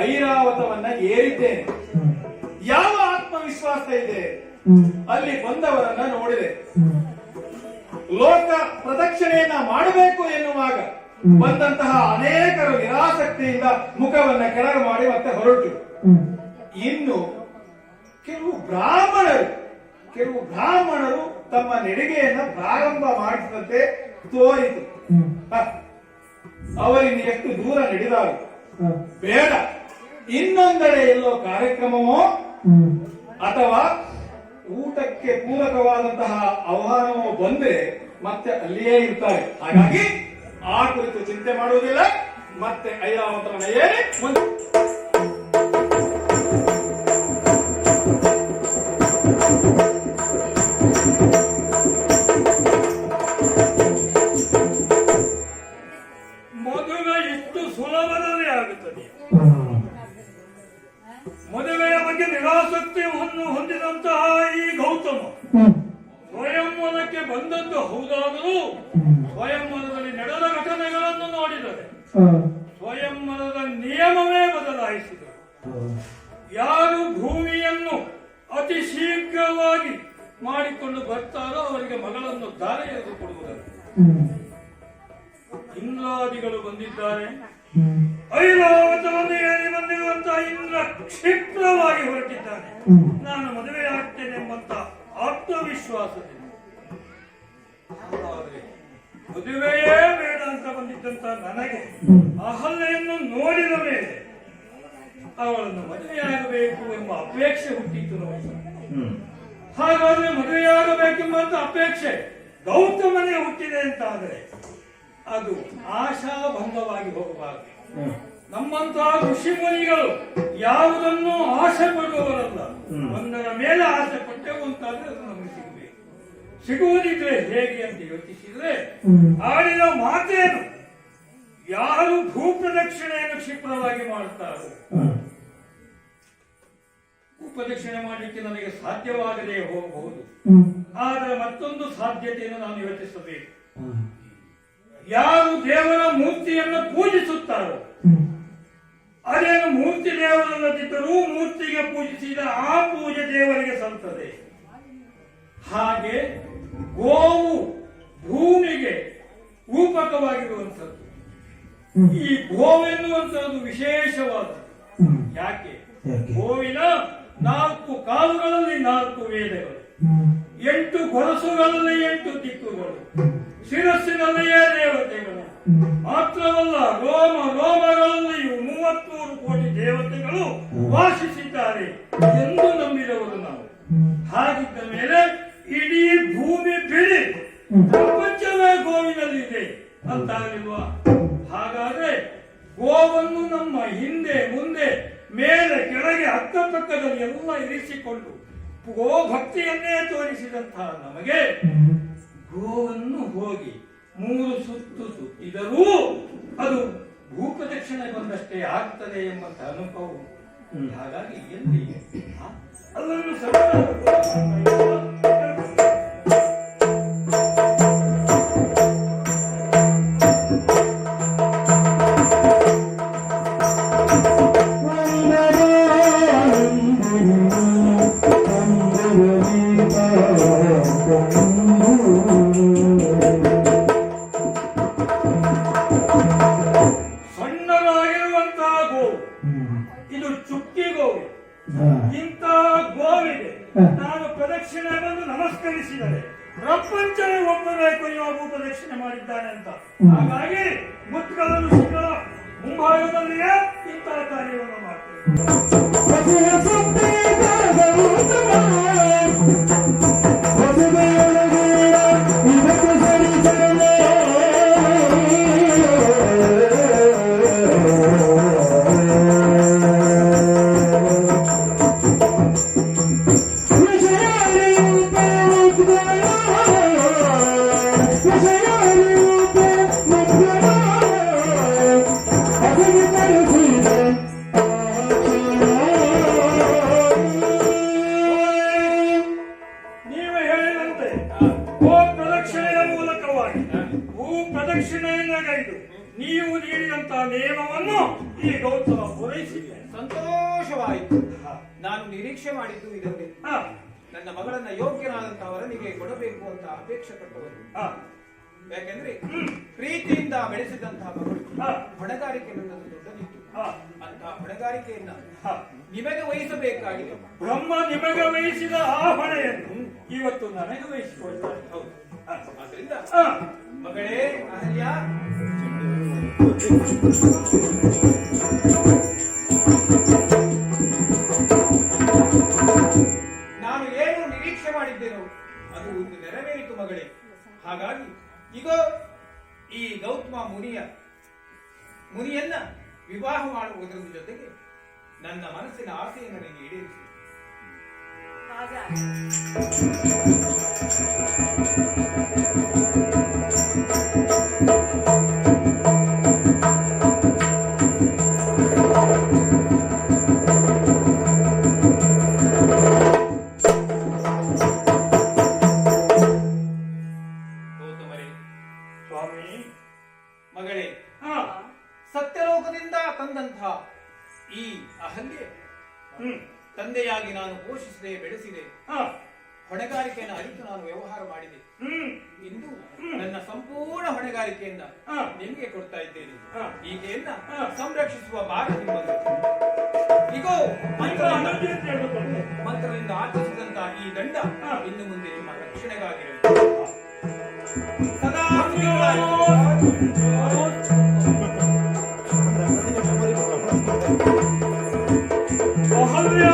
ಐರಾವತವನ್ನ ಏರಿದ್ದೇನೆ. ಯಾವ ಆತ್ಮವಿಶ್ವಾಸ ಇದೆ? ಅಲ್ಲಿ ಬಂದವರನ್ನ ನೋಡಿದೆ. ಲೋಕ ಪ್ರದಕ್ಷಿಣೆಯನ್ನ ಮಾಡಬೇಕು ಎನ್ನುವಾಗ ಬಂದಂತಹ ಅನೇಕರು ನಿರಾಸಕ್ತಿಯಿಂದ ಮುಖವನ್ನ ಕೆಳಗೆ ಮಾಡಿ ಮತ್ತೆ ಹೊರಟು. ಇನ್ನು ಕೆಲವು ಬ್ರಾಹ್ಮಣರು ತಮ್ಮ ನಡಿಗೆಯನ್ನ ಪ್ರಾರಂಭ ಮಾಡಿದಂತೆ ತೋರಿತು. ಅವರಿಂದ ಎಷ್ಟು ದೂರ ನಡೆದಾರು ಬೇಡ, ಇನ್ನೊಂದೆಡೆ ಎಲ್ಲೋ ಕಾರ್ಯಕ್ರಮವೋ ಅಥವಾ ಊಟಕ್ಕೆ ಪೂರಕವಾದಂತಹ ಆಹ್ವಾನವೋ ಬಂದ್ರೆ ಮತ್ತೆ ಅಲ್ಲಿಯೇ ಇರ್ತಾರೆ. ಹಾಗಾಗಿ ಆ ಕುರಿತು ಚಿಂತೆ ಮಾಡುವುದಿಲ್ಲ. ಮತ್ತೆ ಐರಾವತನ ಏರಿ ಮುಂದೆ ಮದುವೆ ಇಷ್ಟು ಸುಲಭದಲ್ಲಿ ಆಗುತ್ತದೆ. ಮದುವೆಯ ಬಗ್ಗೆ ನಿರಾಸಕ್ತಿಯನ್ನು ಹೊಂದಿದಂತಹ ಈ ಗೌತಮ ಸ್ವಯಂವರಕ್ಕೆ ಬಂದದ್ದು ಹೌದಾದರೂ ಸ್ವಯಂವರದಲ್ಲಿ ನಡೆದ ಘಟನೆಗಳನ್ನು ನೋಡಿದರೆ ಸ್ವಯಂವರದ ನಿಯಮವೇ ಬದಲಾಯಿಸಿದರು. ಯಾರು ಭೂಮಿಯನ್ನು ಅತಿ ಶೀಘ್ರವಾಗಿ ಮಾಡಿಕೊಂಡು ಬರ್ತಾರೋ ಅವರಿಗೆ ಮಗಳನ್ನು ದಾರೆ ಎರೆದು ಕೊಡುವುದಲ್ಲ. ಇಂದ್ರಾದಿಗಳು ಬಂದಿದ್ದಾರೆ. ಐರಾವತವನ್ನು ಏರಿ ಬಂದಿರುವಂತಹ ಇಂದ್ರ ಕ್ಷಿಪ್ರವಾಗಿ ಹೊರಟಿದ್ದಾನೆ. ನಾನು ಮದುವೆ ಆಗ್ತೇನೆ ಎಂಬಂತ ಆತ್ಮವಿಶ್ವಾಸದಿಂದ. ಆದರೆ ಮದುವೆಯೇ ಬೇಡ ಅಂತ ಬಂದಿದ್ದಂತ ನನಗೆ ಅಹಲ್ಯೆಯನ್ನು ನೋಡಿದ ಮೇಲೆ ಅವಳನ್ನು ಮದುವೆಯಾಗಬೇಕು ಎಂಬ ಅಪೇಕ್ಷೆ ಹುಟ್ಟಿತ್ತು ನಮಗೆ. ಹಾಗಾದ್ರೆ ಮದುವೆಯಾಗಬೇಕೆಂಬಂತ ಅಪೇಕ್ಷೆ ಗೌತಮನೇ ಹುಟ್ಟಿದೆ ಅಂತ ಆದರೆ ಅದು ಆಶಾಭಂಗವಾಗಿ ಹೋಗಬಾರದು. ನಮ್ಮಂತಹ ಋಷಿ ಮುನಿಗಳು ಯಾವುದನ್ನು ಆಸೆ ಪಡುವವರಲ್ಲ. ಒಂದರ ಮೇಲೆ ಆಸೆ ಪಟ್ಟೆವು ಅಂತಾದ್ರೆ ಅದು ನಮಗೆ ಸಿಗಬೇಕು. ಸಿಗುವುದಿದ್ರೆ ಹೇಗೆ ಅಂತ ಯೋಚಿಸಿದ್ರೆ ಆಡಿನ ಮಾತೇನು? ಯಾರು ಭೂಪ್ರದಕ್ಷಿಣೆಯನ್ನು ಕ್ಷಿಪ್ರವಾಗಿ ಮಾಡುತ್ತಾರೋ, ಭೂಪ್ರದಕ್ಷಿಣೆ ಮಾಡಲಿಕ್ಕೆ ನನಗೆ ಸಾಧ್ಯವಾಗದೇ ಹೋಗಬಹುದು. ಆದರೆ ಮತ್ತೊಂದು ಸಾಧ್ಯತೆಯನ್ನು ನಾನು ಯೋಚಿಸಬೇಕು. ಯಾರು ದೇವರ ಮೂರ್ತಿಯನ್ನು ಪೂಜಿಸುತ್ತಾರೋ, ಅದೇನು ಮೂರ್ತಿ ದೇವರಲ್ಲದಿದ್ದರೂ ಮೂರ್ತಿಗೆ ಪೂಜಿಸಿದ ಆ ಪೂಜೆ ದೇವರಿಗೆ ಸಲ್ತದೆ. ಹಾಗೆ ಗೋವು ಭೂಮಿಗೆ ರೂಪಕವಾಗಿರುವಂಥದ್ದು. ಈ ಗೋವೆನ್ನುವಂಥದ್ದು ವಿಶೇಷವಾದದ್ದು. ಯಾಕೆ? ಗೋವಿನ 4 ಕಾಲುಗಳಲ್ಲಿ 4 ವೇದಗಳು, 8 ಗೊರಸುಗಳಲ್ಲಿ 8 ದಿಕ್ಕುಗಳು, ಶಿರಸ್ಸಿನಲ್ಲಿಯೇ ದೇವತೆಗಳು. ಮಾತ್ರವಲ್ಲ, ರೋಮಗಳಲ್ಲಿಯೂ 33 ಕೋಟಿ ದೇವತೆಗಳು ವಾಸಿಸಿದ್ದಾರೆ ಎಂದು ನಂಬಿದವರು ನಾವು. ಹಾಗಿದ್ದ ಮೇಲೆ ಇಡೀ ಭೂಮಿ ಬಿಡಿ ಪ್ರಪಂಚವೇ ಗೋವಿನಲ್ಲಿ ಇದೆ ಅಂತಾಗಲಿಲ್ವಾ? ಹಾಗಾದ್ರೆ ಗೋವನ್ನು ನಮ್ಮ ಹಿಂದೆ ಮುಂದೆ ಮೇಲೆ ಕೆಳಗೆ ಅಕ್ಕಪಕ್ಕದಲ್ಲಿ ಎಲ್ಲ ಇರಿಸಿಕೊಂಡು ಗೋ ಭಕ್ತಿಯನ್ನೇ ತೋರಿಸಿದಂತಹ ನಮಗೆ ಗೋವನ್ನು ಹೋಗಿ 3 ಸುತ್ತು ಸುತ್ತಿದರೂ ಅದು ಭೂಪ್ರದಕ್ಷಿಣೆ ಬಂದಷ್ಟೇ ಆಗ್ತದೆ ಎಂಬಂತ ಅನುಭವ. ಹಾಗಾಗಿ ಎಲ್ಲಿ ಅದನ್ನು ಸಣ್ಣದಾಗಿರುವಂತಹ ಗೋವು ಇದು ಚುಕ್ಕಿ ಗೋವು. ಇಂತಹ ಗೋವಿಗೆ ನಾನು ಪ್ರದಕ್ಷಿಣೆ ಬಂದು ನಮಸ್ಕರಿಸಿದರೆ ಪ್ರಪಂಚವೇ ಒಪ್ಪಬೇಕು ಇವ ಪ್ರದಕ್ಷಿಣೆ ಮಾಡಿದ್ದಾನೆ ಅಂತ. ಹಾಗಾಗಿ ಮುತ್ಕಲ ಋಷಿಗಳ ಮುಂಭಾಗದಲ್ಲಿಯೇ ಇಂತಹ ಕಾರ್ಯವನ್ನು ಮಾಡ್ತೇವೆ. ನೀವು ಹೇಳಿದಂತೆ ಗೋ ಪ್ರದಕ್ಷಿಣೆಯ ಮೂಲಕವಾಗಿ ಭೂ ಪ್ರದಕ್ಷಿಣೆಯನ್ನಗೈದು ನೀವು ನೀಡಿದಂತಹ ನಿಯಮವನ್ನು ಈ ಗೌತಮ ಪೂರೈಸಿದೆ. ಸಂತೋಷವಾಯಿತು. ನಾನು ನಿರೀಕ್ಷೆ ಮಾಡಿದ್ದು ಇದನ್ನೇ. ನನ್ನ ಮಗಳನ್ನ ಯೋಗ್ಯನಾದಂತಹವರನಿಗೆ ಕೊಡಬೇಕು ಅಂತ ಅಪೇಕ್ಷೆ ಪಟ್ಟವರು. ಯಾಕೆಂದ್ರೆ ಪ್ರೀತಿಯಿಂದ ಬೆಳೆಸಿದಂತಹ ಮಗಳು ಹೊಣೆಗಾರಿಕೆ ನನ್ನದು ದೊಡ್ಡದಿತ್ತು. ಅಂತಹ ಹೊಣೆಗಾರಿಕೆಯನ್ನ ನಿಮಗೆ ವಹಿಸಬೇಕಾಗಿದೆ. ಬ್ರಹ್ಮ ನಿಮಗೆ ವಹಿಸಿದ ಆ ಹೊಣೆಯನ್ನು ಇವತ್ತು ನನಗೆ ವಹಿಸಿಕೊಳ್ತಾರೆ. ಹೌದು. ಆದ್ರಿಂದ ಮಗಳೇ ಅಹಲ್ಯ, ನಾನು ಏನು ನಿರೀಕ್ಷೆ ಮಾಡಿದ್ದೇನೋ ಅದು ಒಂದು ನೆರವೇರಿತು ಮಗಳೇ. ಹಾಗಾಗಿ ಈಗ ಈ ಗೌತಮ ಮುನಿಯನ್ನ ವಿವಾಹ ಮಾಡುವುದರ ಜೊತೆಗೆ ನನ್ನ ಮನಸ್ಸಿನ ಆಸೆಯನ್ನು ನನಗೆ ಈಡೇರಿಸಿ. ಹಾಗಾಗಿ ಗೌತಮರೇ, ಸ್ವಾಮಿ, ಮಗಳೇ, ಸತ್ಯಲೋಕದಿಂದ ತಂದಂತಹ ಈ ಅಹಲ್ಯೆ ತಂದೆಯಾಗಿ ನಾನು ಪೋಷಿಸಿದೆ, ಬೆಳೆಸಿದೆ. ಹೊಣೆಗಾರಿಕೆಯನ್ನು ಅರಿತು ನಾನು ವ್ಯವಹಾರ ಮಾಡಿದೆ. ಇಂದು ನನ್ನ ಸಂಪೂರ್ಣ ಹೊಣೆಗಾರಿಕೆಯನ್ನ ನಿಮಗೆ ಕೊಡ್ತಾ ಇದ್ದೇನೆ. ಈಕೆಯನ್ನ ಸಂರಕ್ಷಿಸುವ ಭಾರ ನಿಮ್ಮದು. ಈಗೋ ಮಂತ್ರದಿಂದ ಆಚರಿಸಿದಂತಹ ಈ ದಂಡ ಇನ್ನು ಮುಂದೆ ನಿಮ್ಮ ರಕ್ಷಣೆಗಾಗಿರಬೇಕು. ಸದಾ ಅಹಲ್ಯ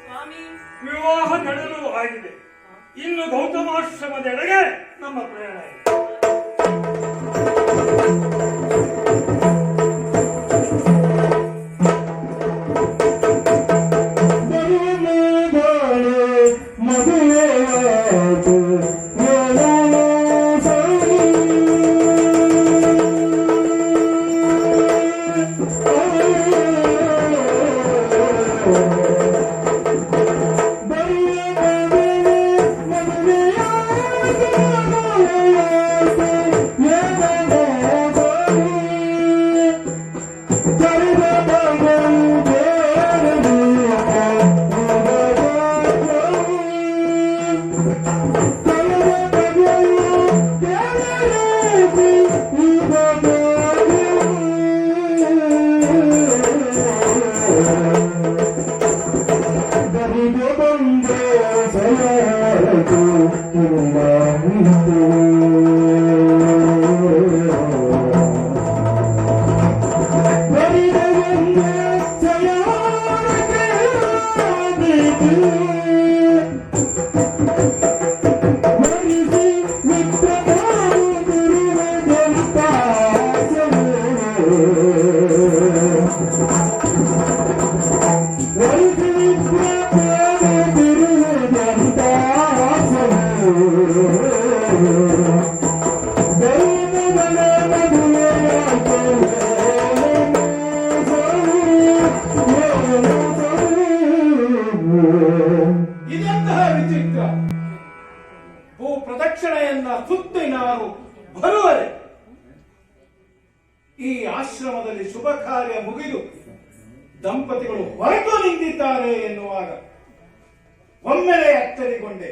ಸ್ವಾಮಿ, ವಿವಾಹ ನಡೆಯಲು ಆಗಿದೆ. ಇನ್ನು ಗೌತಮಾಶ್ರಮದೆಡೆಗೆ ನಮ್ಮ ಪ್ರಯಾಣ ಇದೆ. ಇದೆಂತಹ ವಿಚಿತ್ರ! ಭೂ ಪ್ರದಕ್ಷಿಣೆಯನ್ನ ಸುತ್ತಿ ನಾನು ಬರುವರೆ ಈ ಆಶ್ರಮದಲ್ಲಿ ಶುಭ ಕಾರ್ಯ ಮುಗಿದು ದಂಪತಿಗಳು ಹೊರಟು ನಿಂತಿದ್ದಾರೆ ಎನ್ನುವಾಗ ಒಮ್ಮೆಲೆ ಅಚ್ಚರಿಗೊಂಡೆ.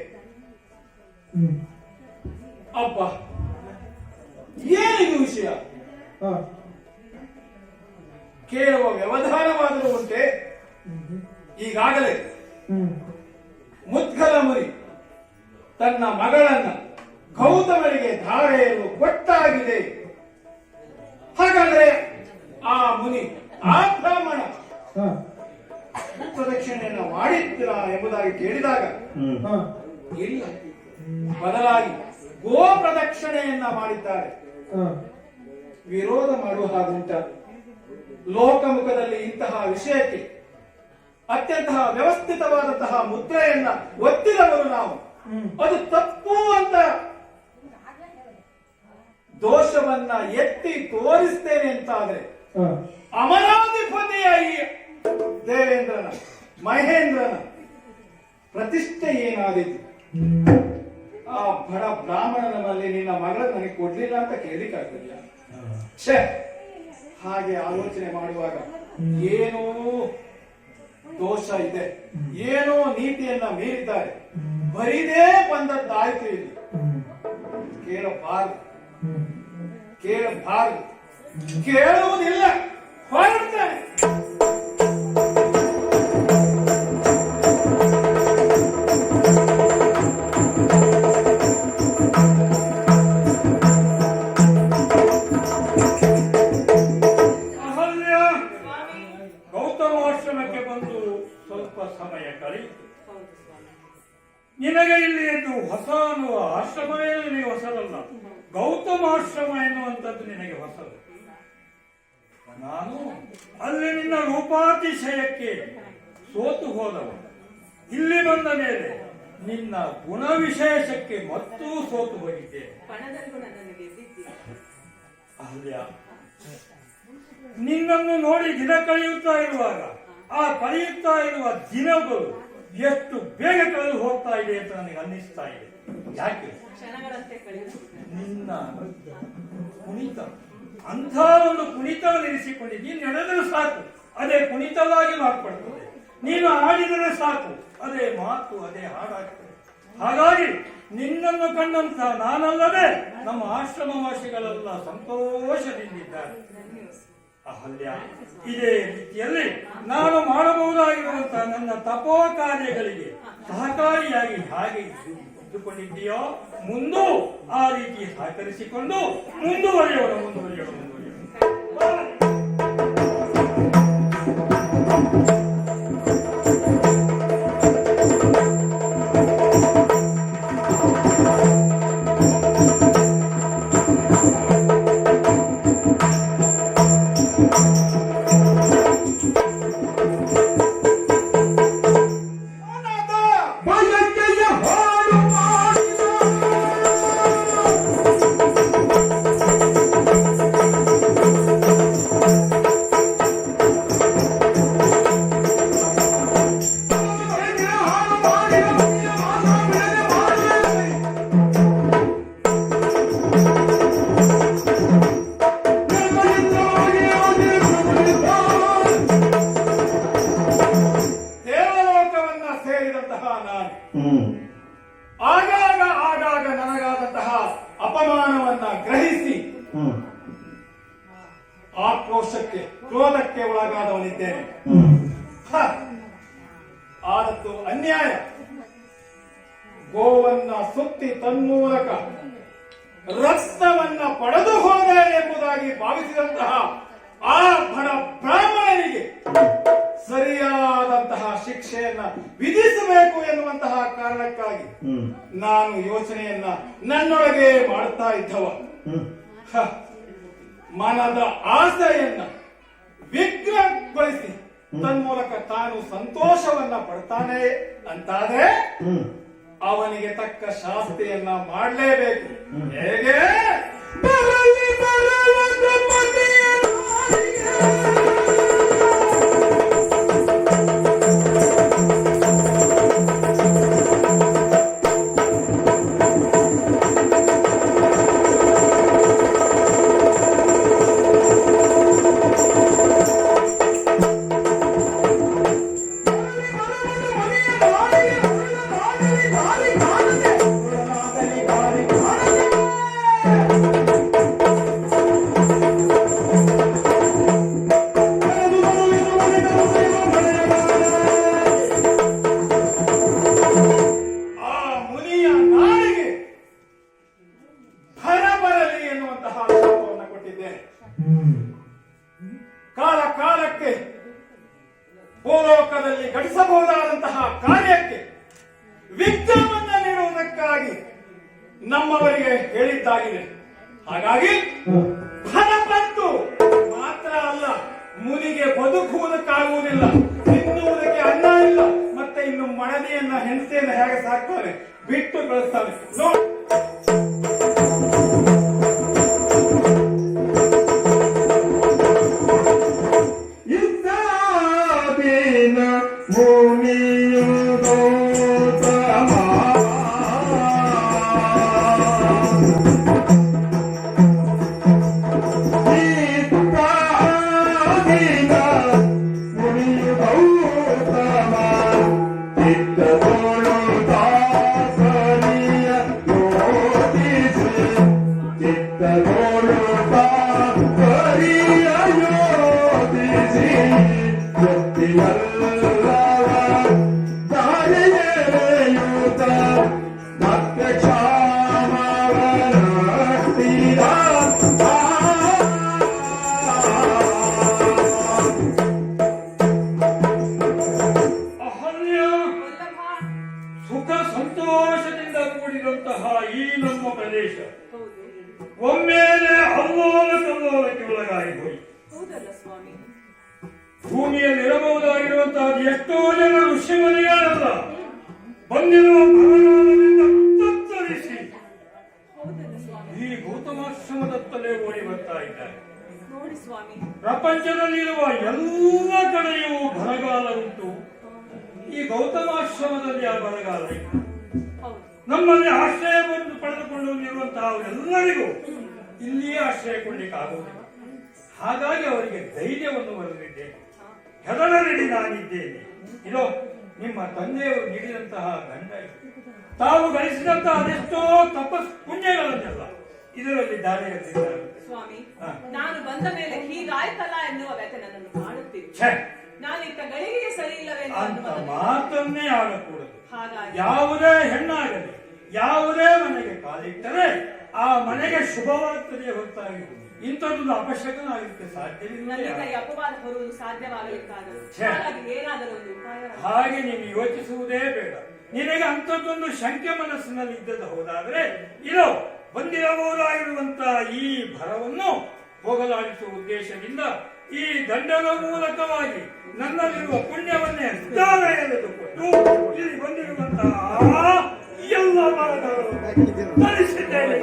ಅಬ್ಬ, ಏನಿದು ವಿಷಯ? ಕೇಳುವ ವ್ಯವಧಾನವಾದರೂ ಉಂಟೆ. ಈಗಾಗಲೇ ಮುದ್ಗಲ ಮುನಿ ತನ್ನ ಮಗಳನ್ನ ಗೌತಮರಿಗೆ ಧಾರೆಯನ್ನು ಕೊಟ್ಟಾಗಿದೆ. ಹಾಗಾದ್ರೆ ಆ ಮುನಿ, ಆ ಬ್ರಾಹ್ಮಣ ಪ್ರದಕ್ಷಿಣೆಯನ್ನು ಮಾಡಿದ್ದೀರಾ ಎಂಬುದಾಗಿ ಕೇಳಿದಾಗ ಇಲ್ಲ, ಬದಲಾಗಿ ಗೋ ಪ್ರದಕ್ಷಿಣೆಯನ್ನ ಮಾಡಿದ್ದಾರೆ. ವಿರೋಧ ಮಾಡುವ ಹಾಗುಂಟ? ಲೋಕಮುಖದಲ್ಲಿ ಇಂತಹ ವಿಷಯಕ್ಕೆ ಅತ್ಯಂತ ವ್ಯವಸ್ಥಿತವಾದಂತಹ ಮುದ್ರೆಯನ್ನ ಒತ್ತಿದವರು ನಾವು. ಅದು ತಪ್ಪು ಅಂತ ದೋಷವನ್ನ ಎತ್ತಿ ತೋರಿಸ್ತೇನೆ ಅಂತಾದ್ರೆ ಅಮರಾಧಿಪತಿಯ ಈ ದೇವೇಂದ್ರನ, ಮಹೇಂದ್ರನ ಪ್ರತಿಷ್ಠೆ ಏನಾದೀತು? ಆ ಬಡ ಬ್ರಾಹ್ಮಣನ ಮೇಲೆ ನಿನ್ನ ಮಗಳ ನನಗೆ ಕೊಡ್ಲಿಲ್ಲ ಅಂತ ಕೇಳಿಕಾಗ್ತದೆಯಾ? ಛೇ, ಹಾಗೆ ಆಲೋಚನೆ ಮಾಡುವಾಗ ಏನೋ ದೋಷ ಇದೆ, ಏನೋ ನೀತಿಯನ್ನ ಮೀರಿದ್ದಾರೆ. ಬರಿದೇ ಬಂದದ್ದಾಯ್ತು. ಇಲ್ಲಿ ಕೇಳಬಾರದು. ಕೇಳಬಾರದು, ಕೇಳುವುದಿಲ್ಲ, ಹೊರಡ್ತಾನೆ. ಅಹಲ್ಯ ಸ್ವಾಮಿ. ಗೌತಮಾಶ್ರಮಕ್ಕೆ ಬಂದು ಸ್ವಲ್ಪ ಸಮಯ ಕಳೆಯಿತು. ಹೌದು ಸ್ವಾಮಿ. ನಿನಗೆ ಇಲ್ಲಿ ಎದ್ದು ಹೊಸ ಅನ್ನುವ ಆಶ್ರಮವೇ ನಿನಗೆ ಹೊಸದಲ್ಲ, ಗೌತಮಾಶ್ರಮ ಎನ್ನುವಂಥದ್ದು ನಿನಗೆ ಹೊಸದು. ನಾನು ಅಲ್ಲಿ ನಿನ್ನ ರೂಪಾತಿಶಯಕ್ಕೆ ಸೋತು ಹೋದವ, ಇಲ್ಲಿ ಬಂದ ಮೇಲೆ ನಿನ್ನ ಗುಣ ವಿಶೇಷಕ್ಕೆ ಮತ್ತೂ ಸೋತು ಹೋಗಿದ್ದೇನೆ. ಪಣದಲ್ಲೂ ನನ್ನನ್ನು ಗೆದ್ದಿದ್ದೀರಿ. ಅಹಲ್ಯ, ನಿನ್ನನ್ನು ನೋಡಿ ದಿನ ಕಳೆಯುತ್ತಾ ಇರುವಾಗ ಆ ಕಳೆಯುತ್ತಾ ಇರುವ ದಿನಗಳು ಎಷ್ಟು ಬೇಗ ಕಳೆದು ಹೋಗ್ತಾ ಇದೆ ಅಂತ ನನಗೆ ಅನ್ನಿಸ್ತಾ ಇದೆ. ಯಾಕೆ? ಕ್ಷಣಗಳಂತೆ ಕಳೆಯುತ್ತಿದ್ದಾರೆ. ನಿನ್ನ ಕುಣಿತ, ಅಂಥ ಒಂದು ಕುಣಿತ ನಿಲ್ಲಿಸಿಕೊಂಡಿದ್ದು. ನೀನು ನಡೆದರೆ ಸಾಕು, ಅದೇ ಕುಣಿತವಾಗಿ ಮಾರ್ಪಡ್ತದೆ. ನೀನು ಆಡಿದರೆ ಸಾಕು, ಅದೇ ಮಾತು, ಅದೇ ಹಾಡಾಗ್ತದೆ. ಹಾಗಾಗಿ ನಿನ್ನನ್ನು ಕಂಡಂತ ನಾನಲ್ಲದೆ ನಮ್ಮ ಆಶ್ರಮವಾಸಿಗಳೆಲ್ಲ ಸಂತೋಷದಿಂದಿದ್ದಾರೆ. ಅಹಲ್ಯ, ಇದೇ ರೀತಿಯಲ್ಲಿ ನಾನು ಮಾಡಬಹುದಾಗಿರುವಂತಹ ನನ್ನ ತಪೋ ಕಾರ್ಯಗಳಿಗೆ ಸಹಕಾರಿಯಾಗಿ ಹಾಗೆ ಇದ್ದುಕೊಂಡಿದ್ದೀಯೋ, ಮುಂದೂ ಆ ರೀತಿ ಸಹಕರಿಸಿಕೊಂಡು ಮುಂದುವರಿಯೋಣ. ಬಯಕೆಯ ಹಾಡು ಮಾಡಿದ ದೇವಲೋಕವನ್ನ ಸೇರಿದಂತಹ ನಾನು ಆಗಾಗ ನನಗಾದಂತಹ ಅಪಮಾನವನ್ನ ಗ್ರಹಿಸಿ ಆಕ್ರೋಶಕ್ಕೆ, ಕ್ರೋಧಕ್ಕೆ ಒಳಗಾದವನಿದ್ದೇನೆ. ಆದದ್ದು ಅನ್ಯಾಯ. ಗೋವನ್ನ ಸುತ್ತಿ ತನ್ಮೂಲಕ ರಕ್ತವನ್ನ ಪಡೆದು ಹೋದೆ ಎಂಬುದಾಗಿ ಭಾವಿಸಿದಂತಹ ಆ ಬಡ ಬ್ರಾಹ್ಮಣನಿಗೆ ಸರಿಯಾದಂತಹ ಶಿಕ್ಷೆಯನ್ನ ವಿಧಿಸಬೇಕು ಎನ್ನುವಂತಹ ಕಾರಣಕ್ಕಾಗಿ ನಾನು ಯೋಚನೆಯನ್ನ ನನ್ನೊಳಗೆ ಮಾಡುತ್ತಾ ಇದ್ದವ. ಮನದ ಆಸೆಯನ್ನ ವಿಗ್ರಹಗೊಳಿಸಿ ತನ್ಮೂಲಕ ತಾನು ಸಂತೋಷವನ್ನ ಪಡ್ತಾನೆ ಅಂತಾದ್ರೆ ಅವನಿಗೆ ತಕ್ಕ ಶಾಸ್ತಿಯನ್ನ ಮಾಡಲೇಬೇಕು. ಹೇಗೆ? ಬರಲಿ ಬರಲದ ಮನೆಯ ಆ ಮುನಿಯ ನಾಡಿಗೆ ಭರ ಬರಲಿ ಎನ್ನುವಂತಹ ಶಾಪವನ್ನು ಕೊಟ್ಟಿದ್ದೇನೆ. ಕಾಲ ಕಾಲಕ್ಕೆ ಭೂಲೋಕದಲ್ಲಿ ಗಳಿಸಬಹುದಾದಂತಹ ಕಾರ್ಯಕ್ಕೆ ವಿಘ್ನವನ್ನ ನೀಡುವುದಕ್ಕಾಗಿ ನಮ್ಮವರಿಗೆ ಹೇಳಿದ್ದಾಗಿದೆ. ಹಾಗಾಗಿ ಫಲ ಬಂತು ಮಾತ್ರ ಅಲ್ಲ, ಮುನಿಗೆ ಬದುಕುವುದಕ್ಕಾಗುವುದಿಲ್ಲ, ತಿನ್ನುವುದಕ್ಕೆ ಅನ್ನ ಇಲ್ಲ, ಮತ್ತೆ ಇನ್ನು ಮಡದಿಯನ್ನ ಹೆಂಡತಿಯನ್ನ ಹೇಗೆ ಸಾಕ್ತಾರೆ, ಬಿಟ್ಟು ಕಳಿಸ್ತಾರೆ. ಇದ್ದಾದಿನ ಮುನಿಯುದೋ ತಮ ಇದ್ದಾದಿನ ಮುನಿಯುದೋ ತಮ ಚಿತ್ತದೋಳು ದಾಸರಿಯ ಯೋಚಿಸಿ ಚಿತ್ತ ಭಕ್ತಿಯಲ್ಲವ ದಾರಿಯೆಳೆಯೂತ ಮತ್ತೆ ಕ್ಷಾಮವನಟ್ಟಿದ ಅಹಲ್ಯ, ವಲ್ಲಭ. ಸುಖ ಸಂತೋಷದಿಂದ ಕೂಡಿದಂತಹ ಈ ನಮ್ಮ ಪ್ರದೇಶ ಹೌದು ಒಮ್ಮೆಲೆ ಅಲ್ಲೋಲ ಕಲ್ಲೋಲಕ್ಕೆ ಒಳಗಾಗಿ ಹೋಯಿತು. ಹೌದಲ್ಲ ಸ್ವಾಮಿ. ಭೂಮಿಯಲ್ಲಿ ಇರಬಹುದಾಗಿರುವಂತಹ ಎಷ್ಟೋ ಜನ ಋಷಿಮುನಿಗಳಲ್ಲ ಬಂದಿರುವ ಬರಗಾಲದಿಂದ ತತ್ತರಿಸಿ ಹೌದಲ್ಲ ಸ್ವಾಮಿ. ಈ ಗೌತಮಾಶ್ರಮದತ್ತಲೇ ಓಡಿ ಬರ್ತಾ ಇದ್ದಾರೆ. ನೋಡಿ ಸ್ವಾಮಿ. ಪ್ರಪಂಚದಲ್ಲಿರುವ ಎಲ್ಲ ಕಡೆಯೂ ಬರಗಾಲ ಉಂಟು. ಈ ಗೌತಮಾಶ್ರಮದಲ್ಲಿ ಆ ಬರಗಾಲ ಇಲ್ಲ. ಹೌದು ನಮ್ಮಲ್ಲಿ ಆಶ್ರಯ ಬಂದು ಪಡೆದುಕೊಂಡು ಇರುವಂತಹ ಎಲ್ಲರಿಗೂ ಇಲ್ಲಿಯೇ ಆಶ್ರಯ ಕೊಡ್ಲಿಕ್ಕೆ ಆಗುವುದಿಲ್ಲ. ಹಾಗಾಗಿ ಅವರಿಗೆ ಧೈರ್ಯವನ್ನು ಬರೆದಿದ್ದೇನೆ. ಹೆದರಬೇಡಿ, ನಾನಿದ್ದೇನೆ. ಇದೋ ನಿಮ್ಮ ತಂದೆಯವರು ನೀಡಿದಂತಹ ಗಂಡ ಇದು. ತಾವು ಗಳಿಸಿದಂತಹ ಅದೆಷ್ಟೋ ತಪಸ್ ಪುಣ್ಯಗಳನ್ನೆಲ್ಲ ಇದರಲ್ಲಿ ದಾರಿಯಲ್ಲಿದ್ದಾರೆ. ಸ್ವಾಮಿ, ಹಾ. ನಾನು ಬಂದ ಮೇಲೆ ಹೀಗಾಯ್ತಲ್ಲ ಎನ್ನುವ ವ್ಯಥೆ ನನ್ನನ್ನು ಕಾಡುತ್ತಿದೆ. ಛೆ, ನಾನಿತ್ತ ಗಳಿಗೆ ಸರಿ ಇಲ್ಲವೆಂದು ಅಂತ ಅನ್ನುವ ಮಾತನ್ನೇ ಆಡಕೂಡದು. ಹಾಗಾಗಿ ಯಾವುದೇ ಹೆಣ್ಣಾಗಲಿ ಯಾವುದೇ ಮನೆಗೆ ಕಾಲಿಟ್ಟರೆ ಆ ಮನೆಗೆ ಶುಭವಾಗ್ತದೆ ಹೊರತಾಗಿ ಇಂಥದ್ದು ಅಪಶಕನಾಗಲಿಕ್ಕೆ ಸಾಧ್ಯವಿಲ್ಲ. ನನ್ನಿಂದ ಈ ಅಪವಾದ ಹೊರುವುದು ಸಾಧ್ಯವಾಗಲಿಕ್ಕಾಗದು. ಛೆ. ಹಾಗಾಗಿ ಏನಾದರೂ ಒಂದು ಉಪಾಯ ಹಾಗೆ ನೀನು ಯೋಚಿಸುವುದೇ ಬೇಡ. ನಿನಗೆ ಅಂಥದ್ದೊಂದು ಶಂಕೆ ಮನಸ್ಸಿನಲ್ಲಿ ಇದ್ದದ್ದು ಹೌದಾದ್ರೆ ಇದು ಬಂದಿರಬಹುದಾಗಿರುವಂತಹ ಈ ಭರವನ್ನು ಹೋಗಲಾಡಿಸುವ ಉದ್ದೇಶದಿಂದ ಈ ದಂಡದ ಮೂಲಕವಾಗಿ ನನ್ನಲ್ಲಿರುವ ಪುಣ್ಯವನ್ನೇ ದಾನವೆಂದುಕೊಂಡು ಇಲ್ಲಿ ಬಂದಿರುವಂತಹ ಎಲ್ಲ ಮರಗಳನ್ನು ತರಿಸಿದ್ದೇನೆ.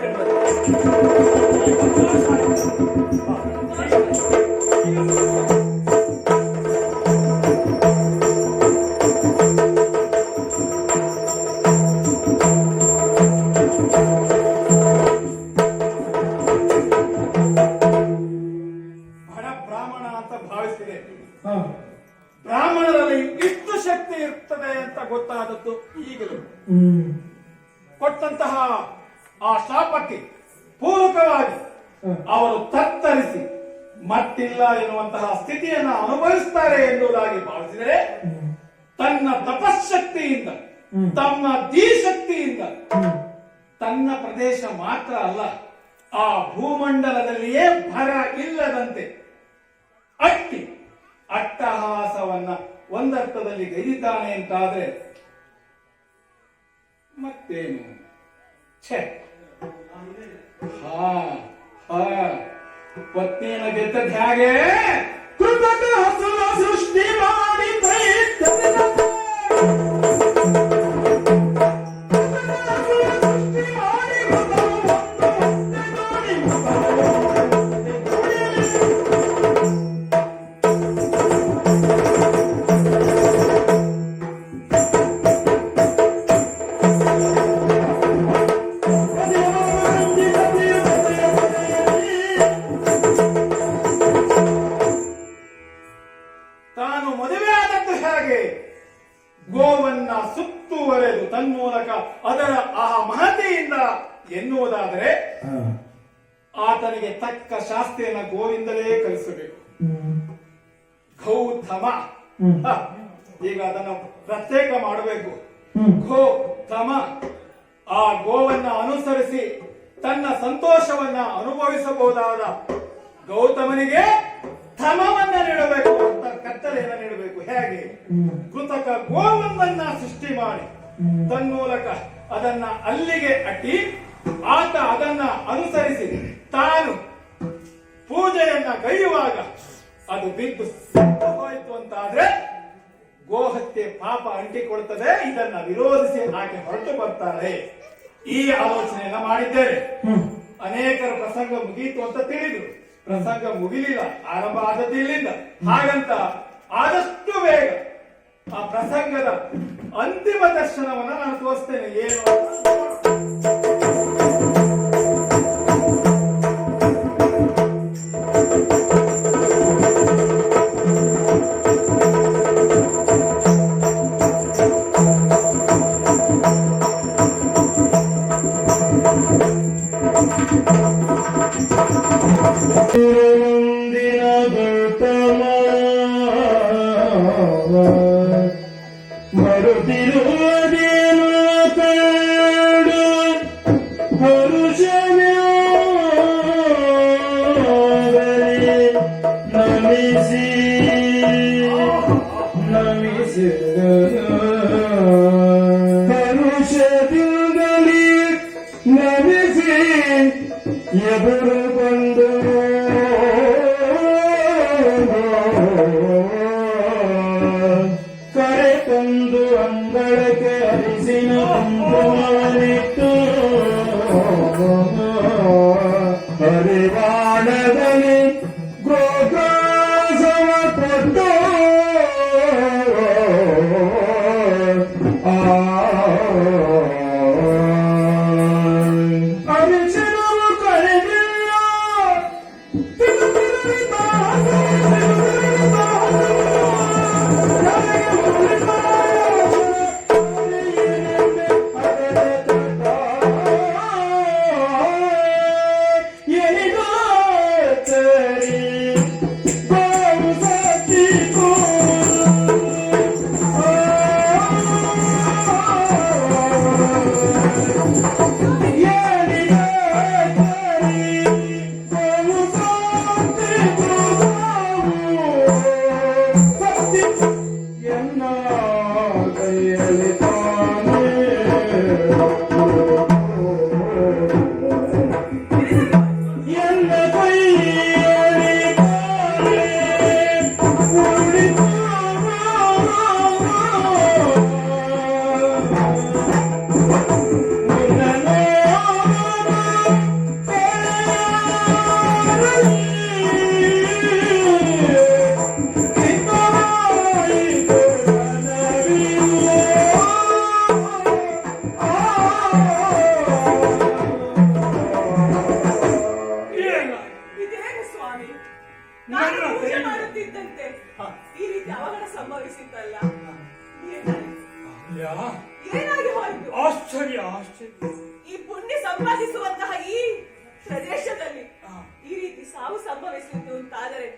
ಬಡ ಬ್ರಾಹ್ಮಣ ಅಂತ ಭಾವಿಸಿದೆ. ಹಾ. ಬ್ರಾಹ್ಮಣರಲ್ಲಿ ಇಷ್ಟು ಶಕ್ತಿ ಇರ್ತದೆ ಅಂತ ಗೊತ್ತಾದದ್ದು ಈಗಲೂ. ಹ್ಮ್. ಕೊಟ್ಟಂತಹ ಆ ಶಾಪಕ್ಕೆ ಪೂರಕವಾಗಿ ಅವರು ತತ್ತರಿಸಿ ಮಟ್ಟಿಲ್ಲ ಎನ್ನುವಂತಹ ಸ್ಥಿತಿಯನ್ನ ಅನುಭವಿಸುತ್ತಾರೆ ಎನ್ನುವುದಾಗಿ ಭಾವಿಸಿದರೆ ತನ್ನ ತಪಶಕ್ತಿಯಿಂದ ತಮ್ಮ ಧೀಶಕ್ತಿಯಿಂದ ತನ್ನ ಪ್ರದೇಶ ಮಾತ್ರ ಅಲ್ಲ ಆ ಭೂಮಂಡಲದಲ್ಲಿಯೇ ಭರ ಇಲ್ಲದಂತೆ ಅಟ್ಟಿ ಅಟ್ಟಹಾಸವನ್ನ ಒಂದರ್ಥದಲ್ಲಿ ಗೈದಿದ್ದಾನೆ ಅಂತಾದ್ರೆ ಮತ್ತೇನು? ಛೆ, ಹಾ ಹಾ ಪತ್ನಿಯನ್ನ ಗೆದ್ದದ್ ಹೇಗೆ? ಕೃತಕ ಹಸುವ ಸೃಷ್ಟಿ ಮಾಡಿ ತಾನು ಮದುವೆ ಆದದ್ದು ಹೇಗೆ? ಗೋವನ್ನ ಸುತ್ತುವರೆದು ತನ್ಮೂಲಕ ಅದರ ಆ ಮಹತಿಯಿಂದ ಎನ್ನುವುದಾದರೆ ಆತನಿಗೆ ತಕ್ಕ ಶಾಸ್ತ್ರಿಯನ್ನ ಗೋವಿಂದಲೇ ಕಲಿಸಬೇಕು. ಗೌತಮ ಹ, ಈಗ ಅದನ್ನು ಪ್ರತ್ಯೇಕ ಮಾಡಬೇಕು. ಗೋತಮ ಆ ಗೋವನ್ನ ಅನುಸರಿಸಿ ತನ್ನ ಸಂತೋಷವನ್ನ ಅನುಭವಿಸಬಹುದಾದ ಗೌತಮನಿಗೆ ಥಮವನ್ನ ನೀಡಬೇಕು ಅಂತ ಕತ್ತಲೆಯನ್ನ ನೀಡಬೇಕು. ಹೇಗೆ? ಕೃತಕ ಗೋವನ್ನ ಸೃಷ್ಟಿ ಮಾಡಿ ತನ್ಮೂಲಕ ಅದನ್ನ ಅಲ್ಲಿಗೆ ಅಟ್ಟಿ ಆತ ಅದನ್ನ ಅನುಸರಿಸಿ ತಾನು ಪೂಜೆಯನ್ನ ಗೈಯುವಾಗ ಅದು ಬಿದ್ದು ಸತ್ತು ಹೋಯಿತು ಅಂತಾದ್ರೆ ಗೋಹತ್ಯೆ ಪಾಪ ಅಂಟಿಕೊಳ್ತದೆ. ಇದನ್ನ ವಿರೋಧಿಸಿ ಆಕೆ ಹೊರಟು ಬರ್ತಾರೆ. ಈ ಆಲೋಚನೆಯನ್ನ ಮಾಡಿದ್ದೇವೆ. ಅನೇಕರ ಪ್ರಸಂಗ ಮುಗೀತು ಅಂತ ತಿಳಿದ್ರು. ಪ್ರಸಂಗ ಮುಗಿಲಿಲ್ಲ, ಆರಂಭ ಆದದ್ದು ಇಲ್ಲಿಂದ. ಹಾಗಂತ ಆದಷ್ಟು ಬೇಗ ಆ ಪ್ರಸಂಗದ ಅಂತಿಮ ದರ್ಶನವನ್ನ ನಾನು ತೋರಿಸ್ತೇನೆ. ಏನು ಮುಂದಿನ ಗೌತಮ ಮರುತಿರುವುದೇನು ಕಂಡು ಹರುಷವ್ಯಾಗಲಿ ನಮಿಸಿ ನಮಿಸಿ ಹರುಷದಿಂದಲೇ ನಮಿಸಿ ಎದುರುಗೊಂಡು ಕರೆ ತಂದು ಅಂಗಳಕ್ಕೆ ಅರಿಸಿನ ಕುಂಕುಮವನಿಟ್ಟು ಹರಿವಾಣದಲ್ಲಿ ಗೋಕಾಸವ ಕೊಟ್ಟು ಅರಿಶಿನವು ಕಳೆದಿಲ್ಲ ಇದೇನು ಸ್ವಾಮಿ, ನಾನು ಪೂಜೆ ಮಾಡುತ್ತಿದ್ದಂತೆ ಈ ರೀತಿ ಅವಘಡ ಸಂಭವಿಸಿದ್ದಲ್ಲ. ಏನಾಗಿ ಹೋಯ್ತು? ಆಶ್ಚರ್ಯ ಆಶ್ಚರ್ಯ. ಈ ಪುಣ್ಯ ಸಂಪಾದಿಸುವಂತಹ ಈ ಪ್ರದೇಶದಲ್ಲಿ ಈ ರೀತಿ ಸಾವು ಸಂಭವಿಸಿದ್ದು ಅಂತಾದರೆ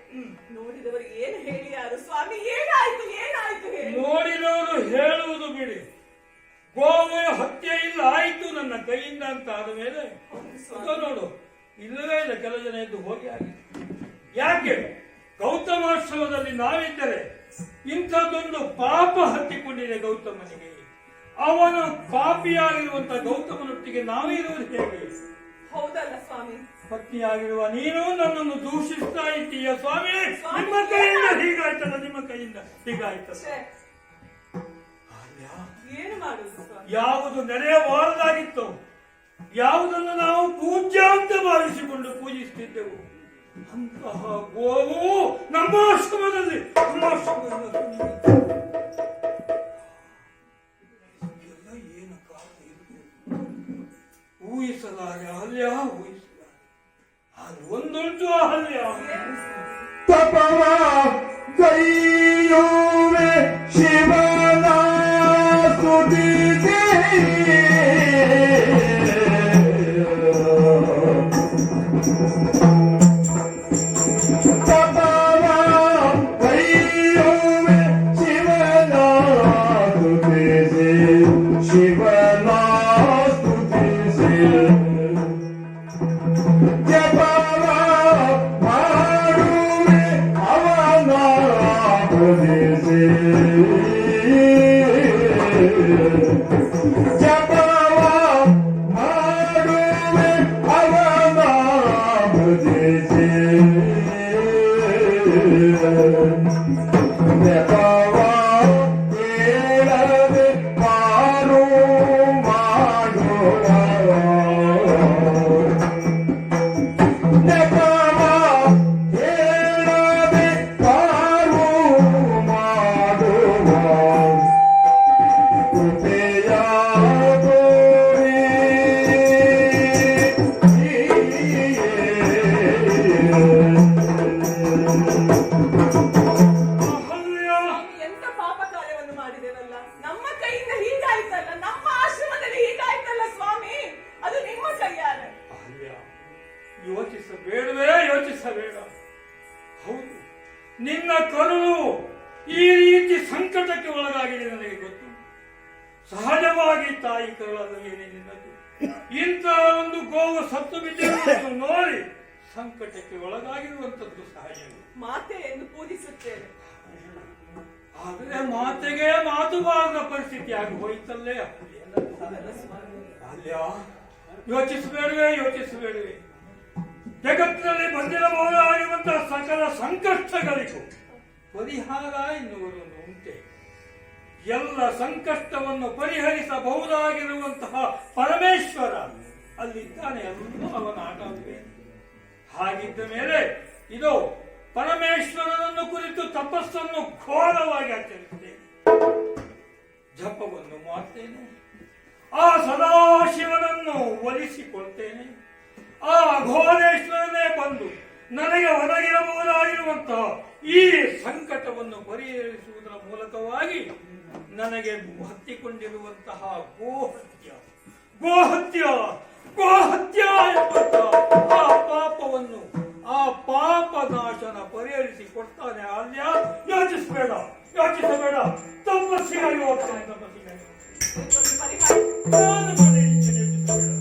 ನೋಡಿದವರು ಏನು ಹೇಳಿ ಯಾರು ಸ್ವಾಮಿ? ಏನಾಯ್ತು ಏನಾಯ್ತು ಹೇಳಿ? ನೋಡಿದವರು ಹೇಳುವುದು ಬಿಡಿ. ಗೋವು ಹತ್ಯೆ ಇಲ್ಲ ಆಯ್ತು ನನ್ನ ಕೈಯಿಂದ ಅಂತ ಆದ ಮೇಲೆ ನೋಡು ಇಲ್ಲವೇ ಇಲ್ಲ. ಕೆಲ ಜನ ಎದ್ದು ಹೋಗಿ ಆಗಿದೆ. ಯಾಕೆ ಗೌತಮಾಶ್ರಮದಲ್ಲಿ ನಾವಿದ್ದರೆ ಇಂಥದ್ದೊಂದು ಪಾಪ ಹತ್ತಿಕೊಂಡಿದೆ ಗೌತಮನಿಗೆ. ಅವನು ಪಾಪಿಯಾಗಿರುವಂತಹ ಗೌತಮನೊಟ್ಟಿಗೆ ನಾವಿರುವುದು ಹೇಗೆ? ಹೌದಲ್ಲ ಸ್ವಾಮಿ? ಪತ್ನಿಯಾಗಿರುವ ನೀನು ನನ್ನನ್ನು ದೂಷಿಸ್ತಾ ಇದ್ದೀಯ ಸ್ವಾಮಿ. ನಿಮ್ಮ ಕೈಯಿಂದ ಹೀಗಾಯ್ತಲ್ಲ, ನಿಮ್ಮ ಕೈಯಿಂದ ಹೀಗಾಯ್ತಲ್ಲ. ಏನು ಮಾಡುದು ಸ್ವಾಮಿ? ಯಾವುದು ನಡೆಯಬಾರದಾಗಿತ್ತು, ಯಾವುದನ್ನು ನಾವು ಪೂಜ್ಯ ಅಂತ ಭಾವಿಸಿಕೊಂಡು ಪೂಜಿಸುತ್ತಿದ್ದೆವು, ಅಂತಹ ಗೋವು ನಮ್ಮ ಆಶ್ರಮದಲ್ಲಿ ಏನು ಕಾರಣ ಊಹಿಸಲಾರೆ ಅಹಲ್ಯ, ಊಹಿಸಲಾರೆ. ಅದು ಒಂದುಂಟು ಅಹಲ್ಯ. ತಪವ ಕೈಯುವೆ ಶಿವನ ಸ್ತುತಿಗೆ ತಪವ ಕೈಯುವೆ ಶಿವನ ಸ್ತುತಿಸಿ ಶಿವನ ಸ್ತುತಿಸಿ ಜಪವ ಮಾಡುವೆ ಅವನ ಭಜಿಸಿ ಜಪವ ಮಾಡುವೆ ಅವನ ಭಜಿಸಿ ಜಪವ ಕೇಳದೆ ಮಾರು ಮಾಡುವ ನೆಪವ ಹೇಳದೆ ಕಾರು ಮಾಡುವ ಕೃಪೆಯ ತೋರಿ ಅಹಲ್ಯ, ಎಂತ ಪಾಪ ಕಾರ್ಯವನ್ನು ಮಾಡಿದೆವಲ್ಲ. ನಮ್ಮ ಕೈಯಿಂದ ಹೀಗಾಯ್ತಲ್ಲ, ನಮ್ಮ ಆಶ್ರಮದಲ್ಲಿ ಹೀಗಾಯ್ತಲ್ಲ ಸ್ವಾಮಿ. ಅದು ನಿಮ್ಮ ಕೈಯಾರೆ. ಅಹಲ್ಯ, ಯೋಚಿಸಬೇಡವೇ ಯೋಚಿಸಬೇಡ. ಹೌದು, ನಿನ್ನ ಕರುಳು ಈ ರೀತಿ ಸಂಕಟಕ್ಕೆ ಒಳಗಾಗಿದೆ ನನಗೆ ಗೊತ್ತು. ಸಹಜವಾಗಿ ತಾಯಿ ಕರುಳಲ್ಲವೇನೆ ನಿನ್ನದು. ಇಂಥ ಒಂದು ಗೋವು ಸತ್ತು ಬಿದ್ದಿರುವುದನ್ನು ನೋಡಿ ಸಂಕಟಕ್ಕೆ ಒಳಗಾಗಿರುವಂತದ್ದು ಸಹಜ. ಮಾತೆಯನ್ನು ಪೂಜಿಸುತ್ತೇನೆ. ಆದರೆ ಮಾತೆಗೆ ಮಾತು ಬಾರದ ಪರಿಸ್ಥಿತಿ ಆಗಿ ಹೋಯ್ತಲ್ಲೇ. ಅಲ್ಯ ಯೋಚಿಸಬೇಡವೇ ಜಗತ್ತಿನಲ್ಲಿ ಬಂದಿರಬಹುದಾಗಿರುವಂತಹ ಸಕಲ ಸಂಕಷ್ಟಗಳಿಗೂ ಪರಿಹಾರ ಎನ್ನುವುದನ್ನು ಉಂಟೆ. ಎಲ್ಲ ಸಂಕಷ್ಟವನ್ನು ಪರಿಹರಿಸಬಹುದಾಗಿರುವಂತಹ ಪರಮೇಶ್ವರ ಅಲ್ಲಿದ್ದಾನೆ. ಎಲ್ಲೂ ಅವನ ಆಟವಿದೆ. ಹಾಗಿದ್ದ ಮೇಲೆ ಇದು ಪರಮೇಶ್ವರನನ್ನು ಕುರಿತು ತಪಸ್ಸನ್ನು ಘೋರವಾಗಿ ಆಚರಿಸುತ್ತೇನೆ, ಜಪವನ್ನು ಮಾಡ್ತೇನೆ, ಆ ಸದಾಶಿವನನ್ನು ಒಲಿಸಿಕೊಳ್ತೇನೆ. ಆ ಘೋರೇಶ್ವರನೇ ಬಂದು ನನಗೆ ಒದಗಿರಬಹುದಾಗಿರುವಂತಹ ಈ ಸಂಕಟವನ್ನು ಪರಿಹರಿಸುವುದರ ಮೂಲಕವಾಗಿ ನನಗೆ ಹತ್ತಿಕೊಂಡಿರುವಂತಹ ಗೋಹತ್ಯ ಎಂಬಂತಹ ಆ ಪಾಪವನ್ನು, ಆ ಪಾಪ ನಾಶನ ಪರಿಹರಿಸಿ ಕೊಡ್ತಾನೆ. ಅಲ್ಯ ಯೋಚಿಸಬೇಡ, ತಪಸ್ಸಿಗಾಗಿ ಹೋಗ್ತಾನೆ. ನಾನು ಮನೆಯಲ್ಲಿ ಯೋಚಿಸಬೇಡ.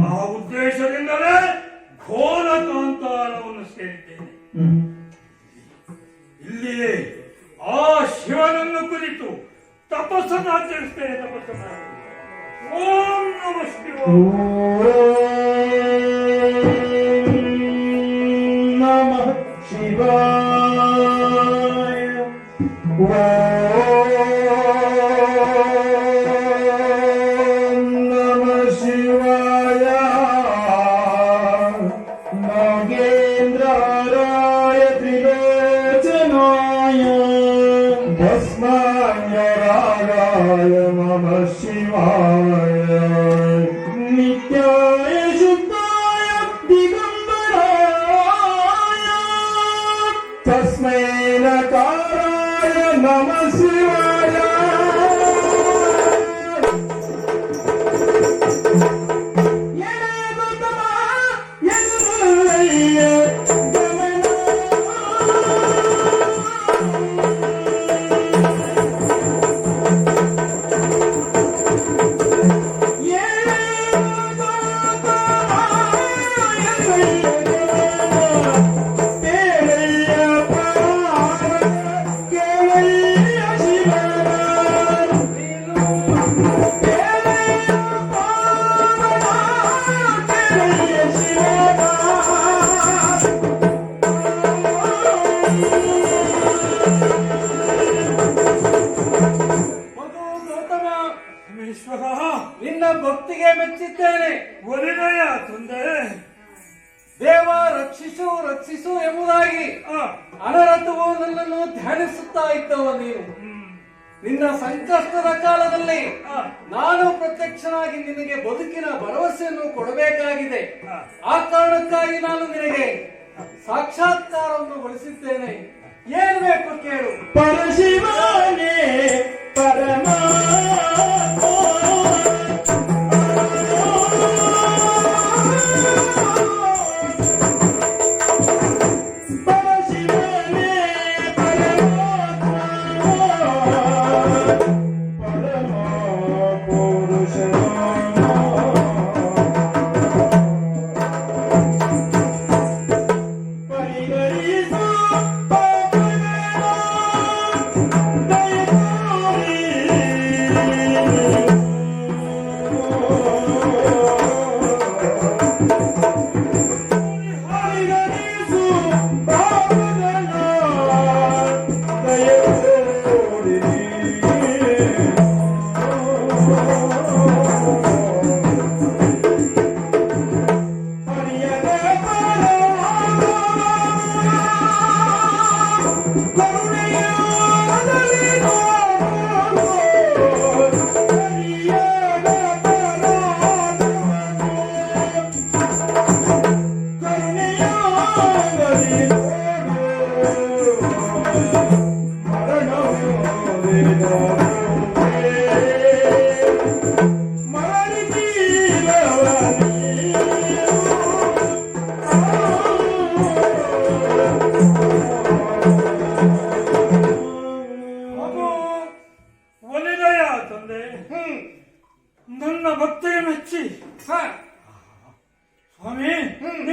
ಆ ಉದ್ದೇಶದಿಂದಲೇ ಘೋರ ಕಾಂತಾರವನ್ನು ಸೇರಿದ್ದೇನೆ. ಇಲ್ಲಿಯೇ ಆ ಶಿವನನ್ನು ಕುರಿತು ತಪಸ್ಸನ್ನು ಆಚರಿಸ್ತೇನೆ. ಓಂ ನಮಃ ಶಿವಾಯ. ನಮಃ ಶಿವಾಯ. नमः शिवाय. नित्याय शुद्धाय दिगंबराय तस्मै नकाराय नमः शिवाय. ನಿನ್ನ ಭಕ್ತಿಗೆ ಮೆಚ್ಚಿದ್ದೇನೆ. ಒಲಿದಯ ತಂದೆ. ದೇವ ರಕ್ಷಿಸು ಎಂಬುದಾಗಿ ಅನರತವು ನನ್ನನ್ನು ಧ್ಯಾನಿಸುತ್ತಾ ಇದ್ದವ ನೀನು. ನಿನ್ನ ಸಂಕಷ್ಟದ ಕಾಲದಲ್ಲಿ ನಾನು ಪ್ರತ್ಯಕ್ಷನಾಗಿ ನಿನಗೆ ಬದುಕಿನ ಭರವಸೆಯನ್ನು ಕೊಡಬೇಕಾಗಿದೆ. ಆ ಕಾರಣಕ್ಕಾಗಿ ನಾನು ನಿನಗೆ ಸಾಕ್ಷಾತ್ಕಾರವನ್ನು ಗೊಳಿಸಿದ್ದೇನೆ. ಏನು ಬೇಕು ಕೇಳು. ಪರಶಿವನೇ ಪರಮ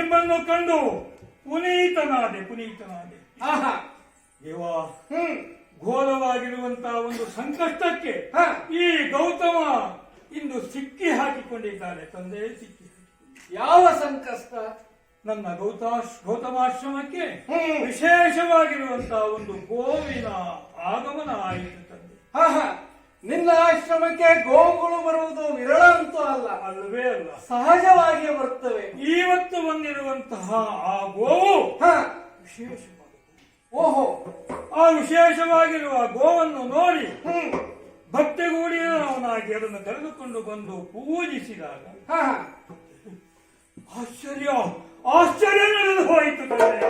ನಿಮ್ಮನ್ನು ಕಂಡು ಪುನೀತನಾದೆ. ಆಹಾ. ದೇವ, ಹ್ಮ್. ಘೋರವಾಗಿರುವಂತಹ ಒಂದು ಸಂಕಷ್ಟಕ್ಕೆ ಹ. ಈ ಗೌತಮ ಇಂದು ಸಿಕ್ಕಿ ಹಾಕಿಕೊಂಡಿದ್ದಾನೆ. ತಂದೆ, ಸಿಕ್ಕಿ ಯಾವ ಸಂಕಷ್ಟ? ನನ್ನ ಗೌತಮಾಶ್ರಮಕ್ಕೆ ಹ್ಮ್. ವಿಶೇಷವಾಗಿರುವಂತಹ ಒಂದು ಗೋವಿನ ಆಗಮನ ಆಯಿತು ತಂದೆ. ಆಹಾ. ನಿನ್ನ ಆಶ್ರಮಕ್ಕೆ ಗೋವುಗಳು ಬರುವುದು ವಿರಳ ಅಂತೂ ಅಲ್ಲ, ಅಲ್ಲವೇ ಅಲ್ಲ, ಸಹಜವಾಗಿಯೇ ಬರುತ್ತವೆ. ಇವತ್ತು ಬಂದಿರುವಂತಹ ಆ ಗೋವು ಹ. ವಿಶೇಷವಾದ ಓಹೋ. ಆ ವಿಶೇಷವಾಗಿರುವ ಗೋವನ್ನು ನೋಡಿ ಹ್ಮ್. ಭಕ್ತಿಗೂಡಿಯವನಾಗಿ ಅದನ್ನು ಕರೆದುಕೊಂಡು ಬಂದು ಪೂಜಿಸಿದಾಗ ಹ. ಆಶ್ಚರ್ಯ ನಡೆದು ಹೋಯಿತು ತಂದೆ.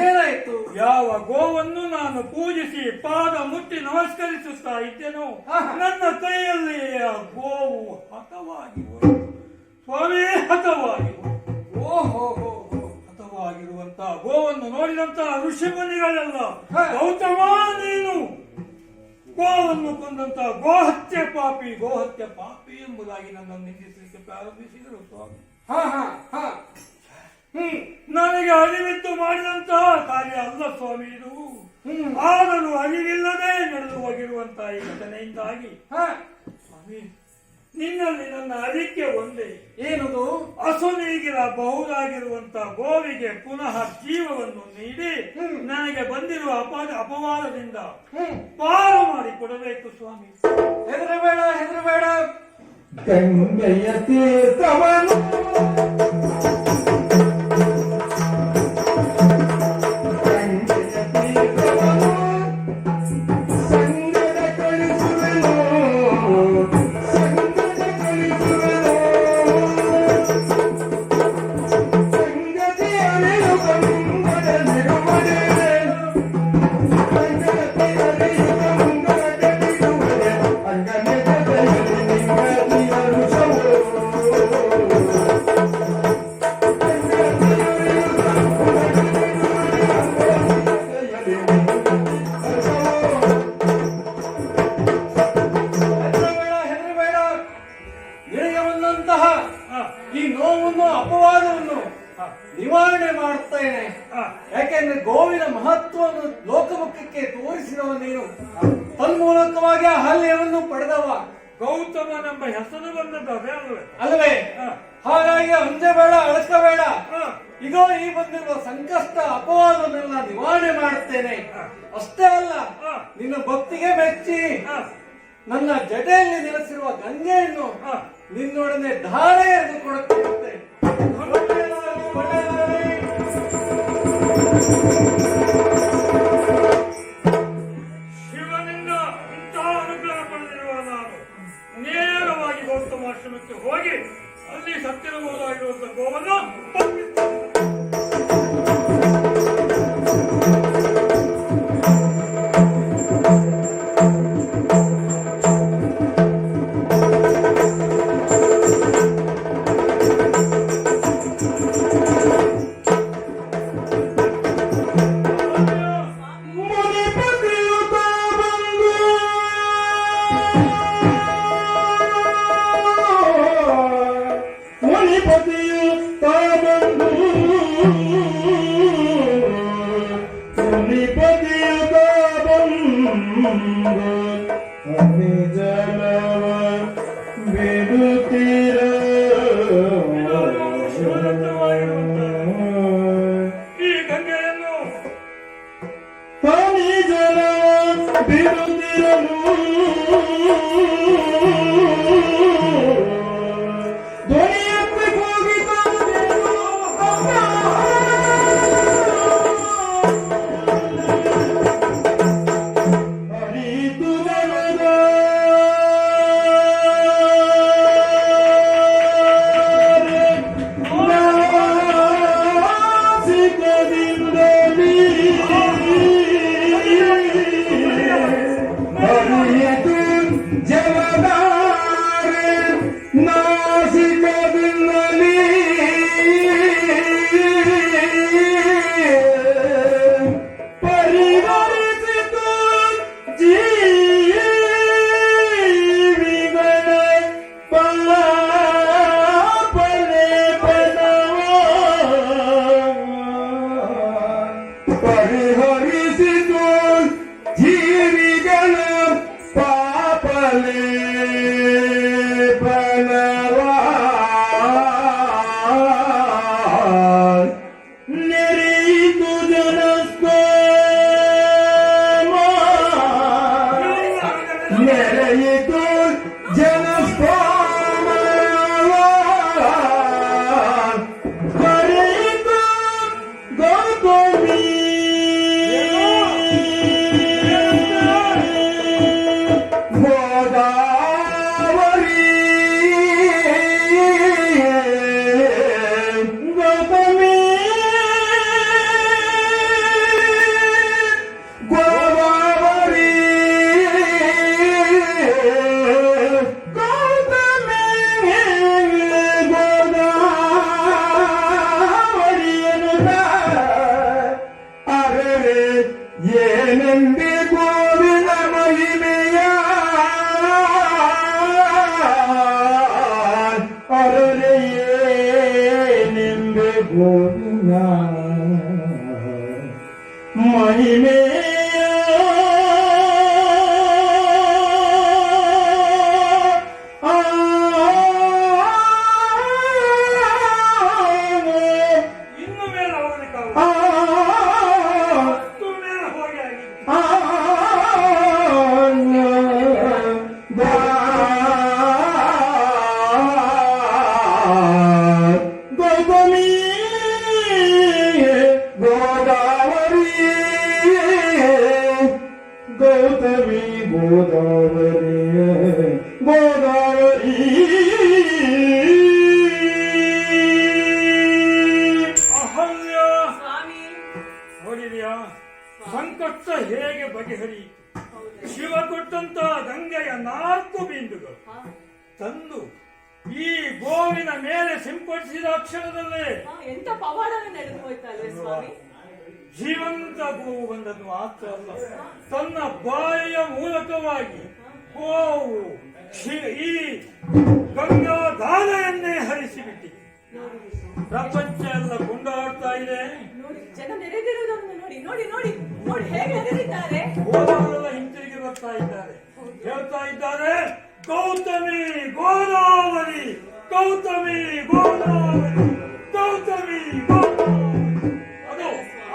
ಏನಾಯ್ತು? ಯಾವ ಗೋವನ್ನು ನಾನು ಪೂಜಿಸಿ ಪಾದ ಮುಟ್ಟಿ ನಮಸ್ಕರಿಸುತ್ತಾ ಇದ್ದೇನೋ, ನನ್ನ ಕೈಯಲ್ಲಿ ಆ ಗೋವು ಹತವಾಗಿ ಹೋಯಿತು. ಸ್ವಾಮಿ, ಹತವಾಗಿ ಹೋಯಿತು. ಓಹೋ. ಹತವಾಗಿರುವಂತಹ ಗೋವನ್ನು ನೋಡಿದಂತಹ ಋಷಿಮುನಿಗಳೆಲ್ಲ, ಗೌತಮ, ನೀನು ಗೋವನ್ನು ಕೊಂದಂತಹ ಗೋಹತ್ಯೆ ಪಾಪಿ ಎಂಬುದಾಗಿ ನನ್ನನ್ನು ನಿಂದಿಸಲಿಕ್ಕೆ ಪ್ರಾರಂಭಿಸಿದರು. ಸ್ವಾಮಿ, ನನಗೆ ಅರಿವಿತ್ತು ಮಾಡಿದಂತಹ ಕಾರ್ಯ ಅಲ್ಲ ಸ್ವಾಮಿ ಇದು. ಆದರೂ ಅರಿವಿಲ್ಲದೆ ನಡೆದು ಹೋಗಿರುವಂತಹ ಈ ಘಟನೆಯಿಂದಾಗಿ ಸ್ವಾಮಿ, ನಿನ್ನಲ್ಲಿ ನನ್ನ ಅರಿಕೆ ಒಂದೇ. ಏನದು? ಅಸುನೀಗಿರಬಹುದಾಗಿರುವಂತಹ ಗೋವಿಗೆ ಪುನಃ ಜೀವವನ್ನು ನೀಡಿ ನನಗೆ ಬಂದಿರುವ ಅಪವಾದದಿಂದ ಪಾರು ಮಾಡಿ ಕೊಡಬೇಕು ಸ್ವಾಮಿ. ಹೆದರಬೇಡ. ಗಂಗೆಯ ತೀರ್ಥವನು ಈ ನೋವನ್ನು ಅಪವಾದವನ್ನು ನಿವಾರಣೆ ಮಾಡುತ್ತೇನೆ. ಯಾಕೆಂದ್ರೆ ಗೋವಿನ ಮಹತ್ವವನ್ನು ಲೋಕಮುಖಕ್ಕೆ ತೋರಿಸಿದವ ನೀನು, ತನ್ಮೂಲಕವಾಗಿ ಆ ಹಲ್ಲೆಯನ್ನು ಪಡೆದವ. ಗೌತಮನೆಂಬ ಹೆಸರು ಬಂದದ್ದು ಅದೇ ಅಲ್ಲವೇ? ಹಾಗಾಗಿ ಅಂಜಬೇಡ, ಅಳಕಬೇಡ. ಇದೋ ಈ ಬಂದಿರುವ ಸಂಕಷ್ಟ ಅಪವಾದವನ್ನೆಲ್ಲ ನಿವಾರಣೆ ಮಾಡುತ್ತೇನೆ. ಅಷ್ಟೇ ಅಲ್ಲ, ನಿನ್ನ ಭಕ್ತಿಗೆ ಮೆಚ್ಚಿ ನನ್ನ ಜಡೆಯಲ್ಲಿ ನೆಲೆಸಿರುವ ಗಂಗೆಯನ್ನು ನಿನ್ನೊಡನೆ ಧಾರೆ ಎರೆದು ಕೊಡುತ್ತೆ. ಶಿವನಿಂದ ಇಂತಹ ಅನುಗ್ರಹ ಪಡೆದಿರುವ ನಾನು ನೇರವಾಗಿ ಗೌತಮಾಶ್ರಮಕ್ಕೆ ಹೋಗಿ ಅಲ್ಲಿ ಸತ್ತಿರಬಹುದಾಗಿರುವಂತಹ ಗೋವನ್ನು ಈ ಗಂಗೆಯನ್ನು ಧ್ವನಿಯಕ್ಕೆ ಹೋಗಿ ಗೋವಿನ ಮಹಿಮೆಯ ಇನ್ನು ಮೇಲೆ ಹೋಗಲಿಕ್ಕಾಗ ಮೇಲೆ ಹೋಗಿ ಆಗಿದೆ ಗೌತಮಿ ಗೋದಾವರಿ ಗೌತಮಿ ಗೋದಾವರಿ ಗೋದಾವರಿ ಅಹಲ್ಯ ಸ್ವಾಮಿ ನೋಡಿದ್ಯಾ ಸಂಕಷ್ಟ ಹೇಗೆ ಬಗೆಹರಿಯಿತು ಶಿವ ಕೊಟ್ಟಂತ ಗಂಗೆಯ 4 ಬಿಂದುಗಳು ಹಾ, ತಂದು ಈ ಗೋವಿನ ಮೇಲೆ ಸಿಂಪಡಿಸಿದ ಅಕ್ಷರದಲ್ಲೇ ಎಂತ ಪವಾಡನೆ ನಡೆದು ಹೋಯ್ತಲ್ವೇ ಸ್ವಾಮಿ. ಜೀವಂತ ಗೋವು ಬಂದದ್ದು ಮಾತ್ರ ಅಲ್ಲ, ತನ್ನ ಬಾಯಿಯ ಮೂಲಕವಾಗಿ ಗೋವು ಈ ಗಂಗಾ ಧಾರೆಯನ್ನೇ ಹರಿಸಿಬಿಟ್ಟಿದೆ. ಪ್ರಪಂಚ ಎಲ್ಲ ಕೊಂಡಾಡ್ತಾ ಇದೆ. ನೋಡಿ ಜನ ನೆರೆದಿರುವುದನ್ನು ನೋಡಿ ನೋಡಿ ನೋಡಿ ನೋಡಿ ಹೇಗೆ ನೆರೆದಿದ್ದಾರೆ. ಗೋದವರೆಲ್ಲ ಹಿಂತಿರುಗಿ ಬರ್ತಾ ಇದ್ದಾರೆ, ಹೇಳ್ತಾ ಇದ್ದಾರೆ ಗೌತಮಿ ಗೋದಾವರಿ ಗೌತಮಿ ಗೋದಾವರಿ ಗೌತಮಿ ಗೋದಾವರಿ. ಅದು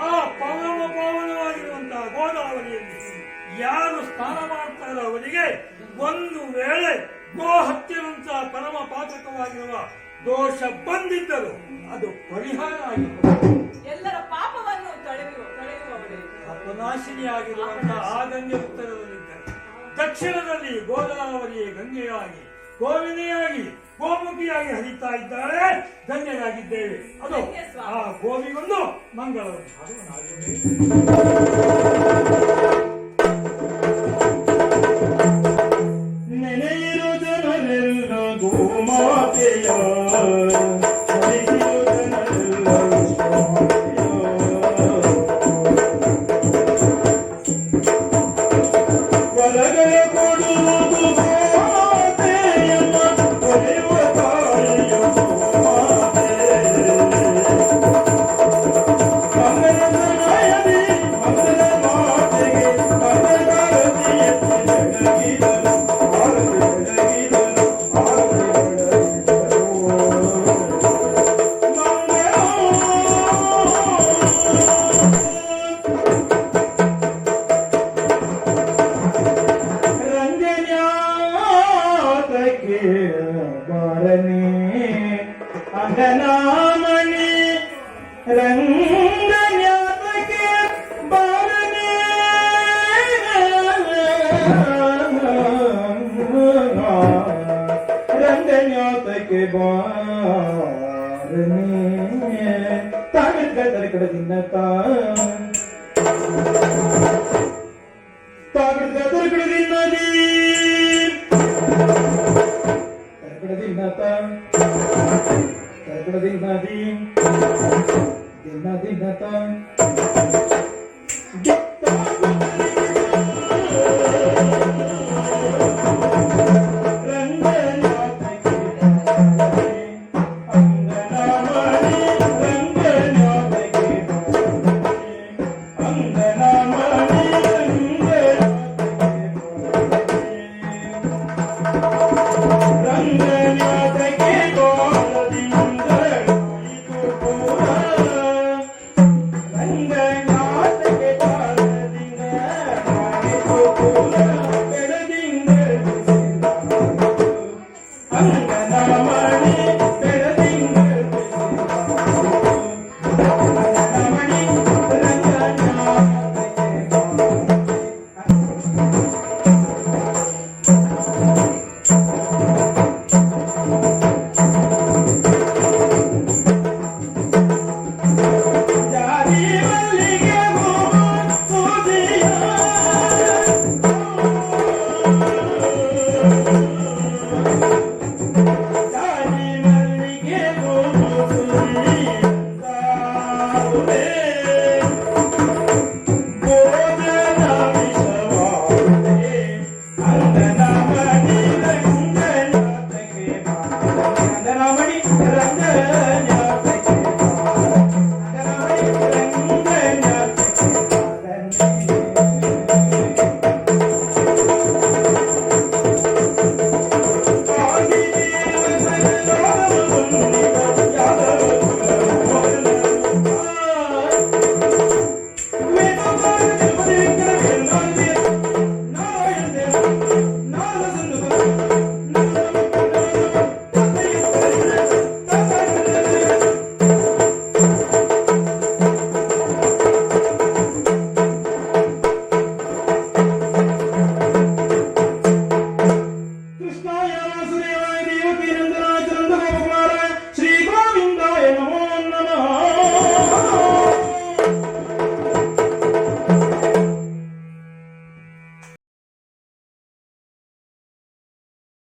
ಆ ಪವನ ಪಾವನವಾಗಿರುವಂತಹ ಗೋದಾವರಿಯಲ್ಲಿ ಯಾರು ಸ್ನಾನ ಮಾಡ್ತಾರೋ ಅವರಿಗೆ ಒಂದು ವೇಳೆ ಗೋ ಹತ್ಯೆಯಂತಹ ಪರಮ ಪಾತಕವಾಗಿರುವ ದೋಷ ಬಂದಿದ್ದರು ಅದು ಪರಿಹಾರ ಆಗಿದೆ. ಎಲ್ಲರ ಪಾಪವನ್ನು ತೊಳೆಯುವವರೇ. ಅಪನಾಶಿನಿಯಾಗಿರುವಂತಹ ಆ ಗಂಗೆ ಉತ್ತರದಲ್ಲಿದ್ದಾರೆ, ದಕ್ಷಿಣದಲ್ಲಿ ಗೋದಾವರಿಯೇ ಗಂಗೆಯಾಗಿ ಗೋವಿನಿಯಾಗಿ ಗೋಮುಖಿಯಾಗಿ ಹರಿತಾ ಇದ್ದಾರೆ. ಧನ್ಯರಾಗಿದ್ದೇವೆ. ಅದು ಆ ಗೋವಿಗೊಂದು ಮಂಗಳವನ್ನು ನೆನೆಯಿರು ಜನರೆಲ್ಲ ಗೋಮಾತೆಯ ನೆನೆಯಿರು ಜನರೆಲ್ಲ ವರಗಳ ಕೊಡುವುದು ಗೋಮಾತೆಯನ್ನ ಕೊರೆಯುವ ತಾಯಿಯ ಗೋಮಾತೆ ಮಂಗಲ ನಯನಿ ಮಂಗಲ ಮಾತೆಗೆ ಮಂಗಳಾರತಿ ಎತ್ತಿ ಬೆಳಗಿದರು ಆರತಿ ಬೆಳಗಿದರು ಆರತಿ ಬೆಳಗಿದರು ರಂಜನ್ಯಾತಕ್ಕೆ ಬಾರನೆ ಅಂಗನಾಮಣಿ ರಂಗನ್ಯಾತಕ್ಕೆ ಬಾರನೆ ರಂಗನ್ಯಾತಕ್ಕೆ ಬಾರನೆ ತಾಗಡ ಕಡದಿಂದ ತಾಗಡ ಕಡದಿಂದ ದಿನ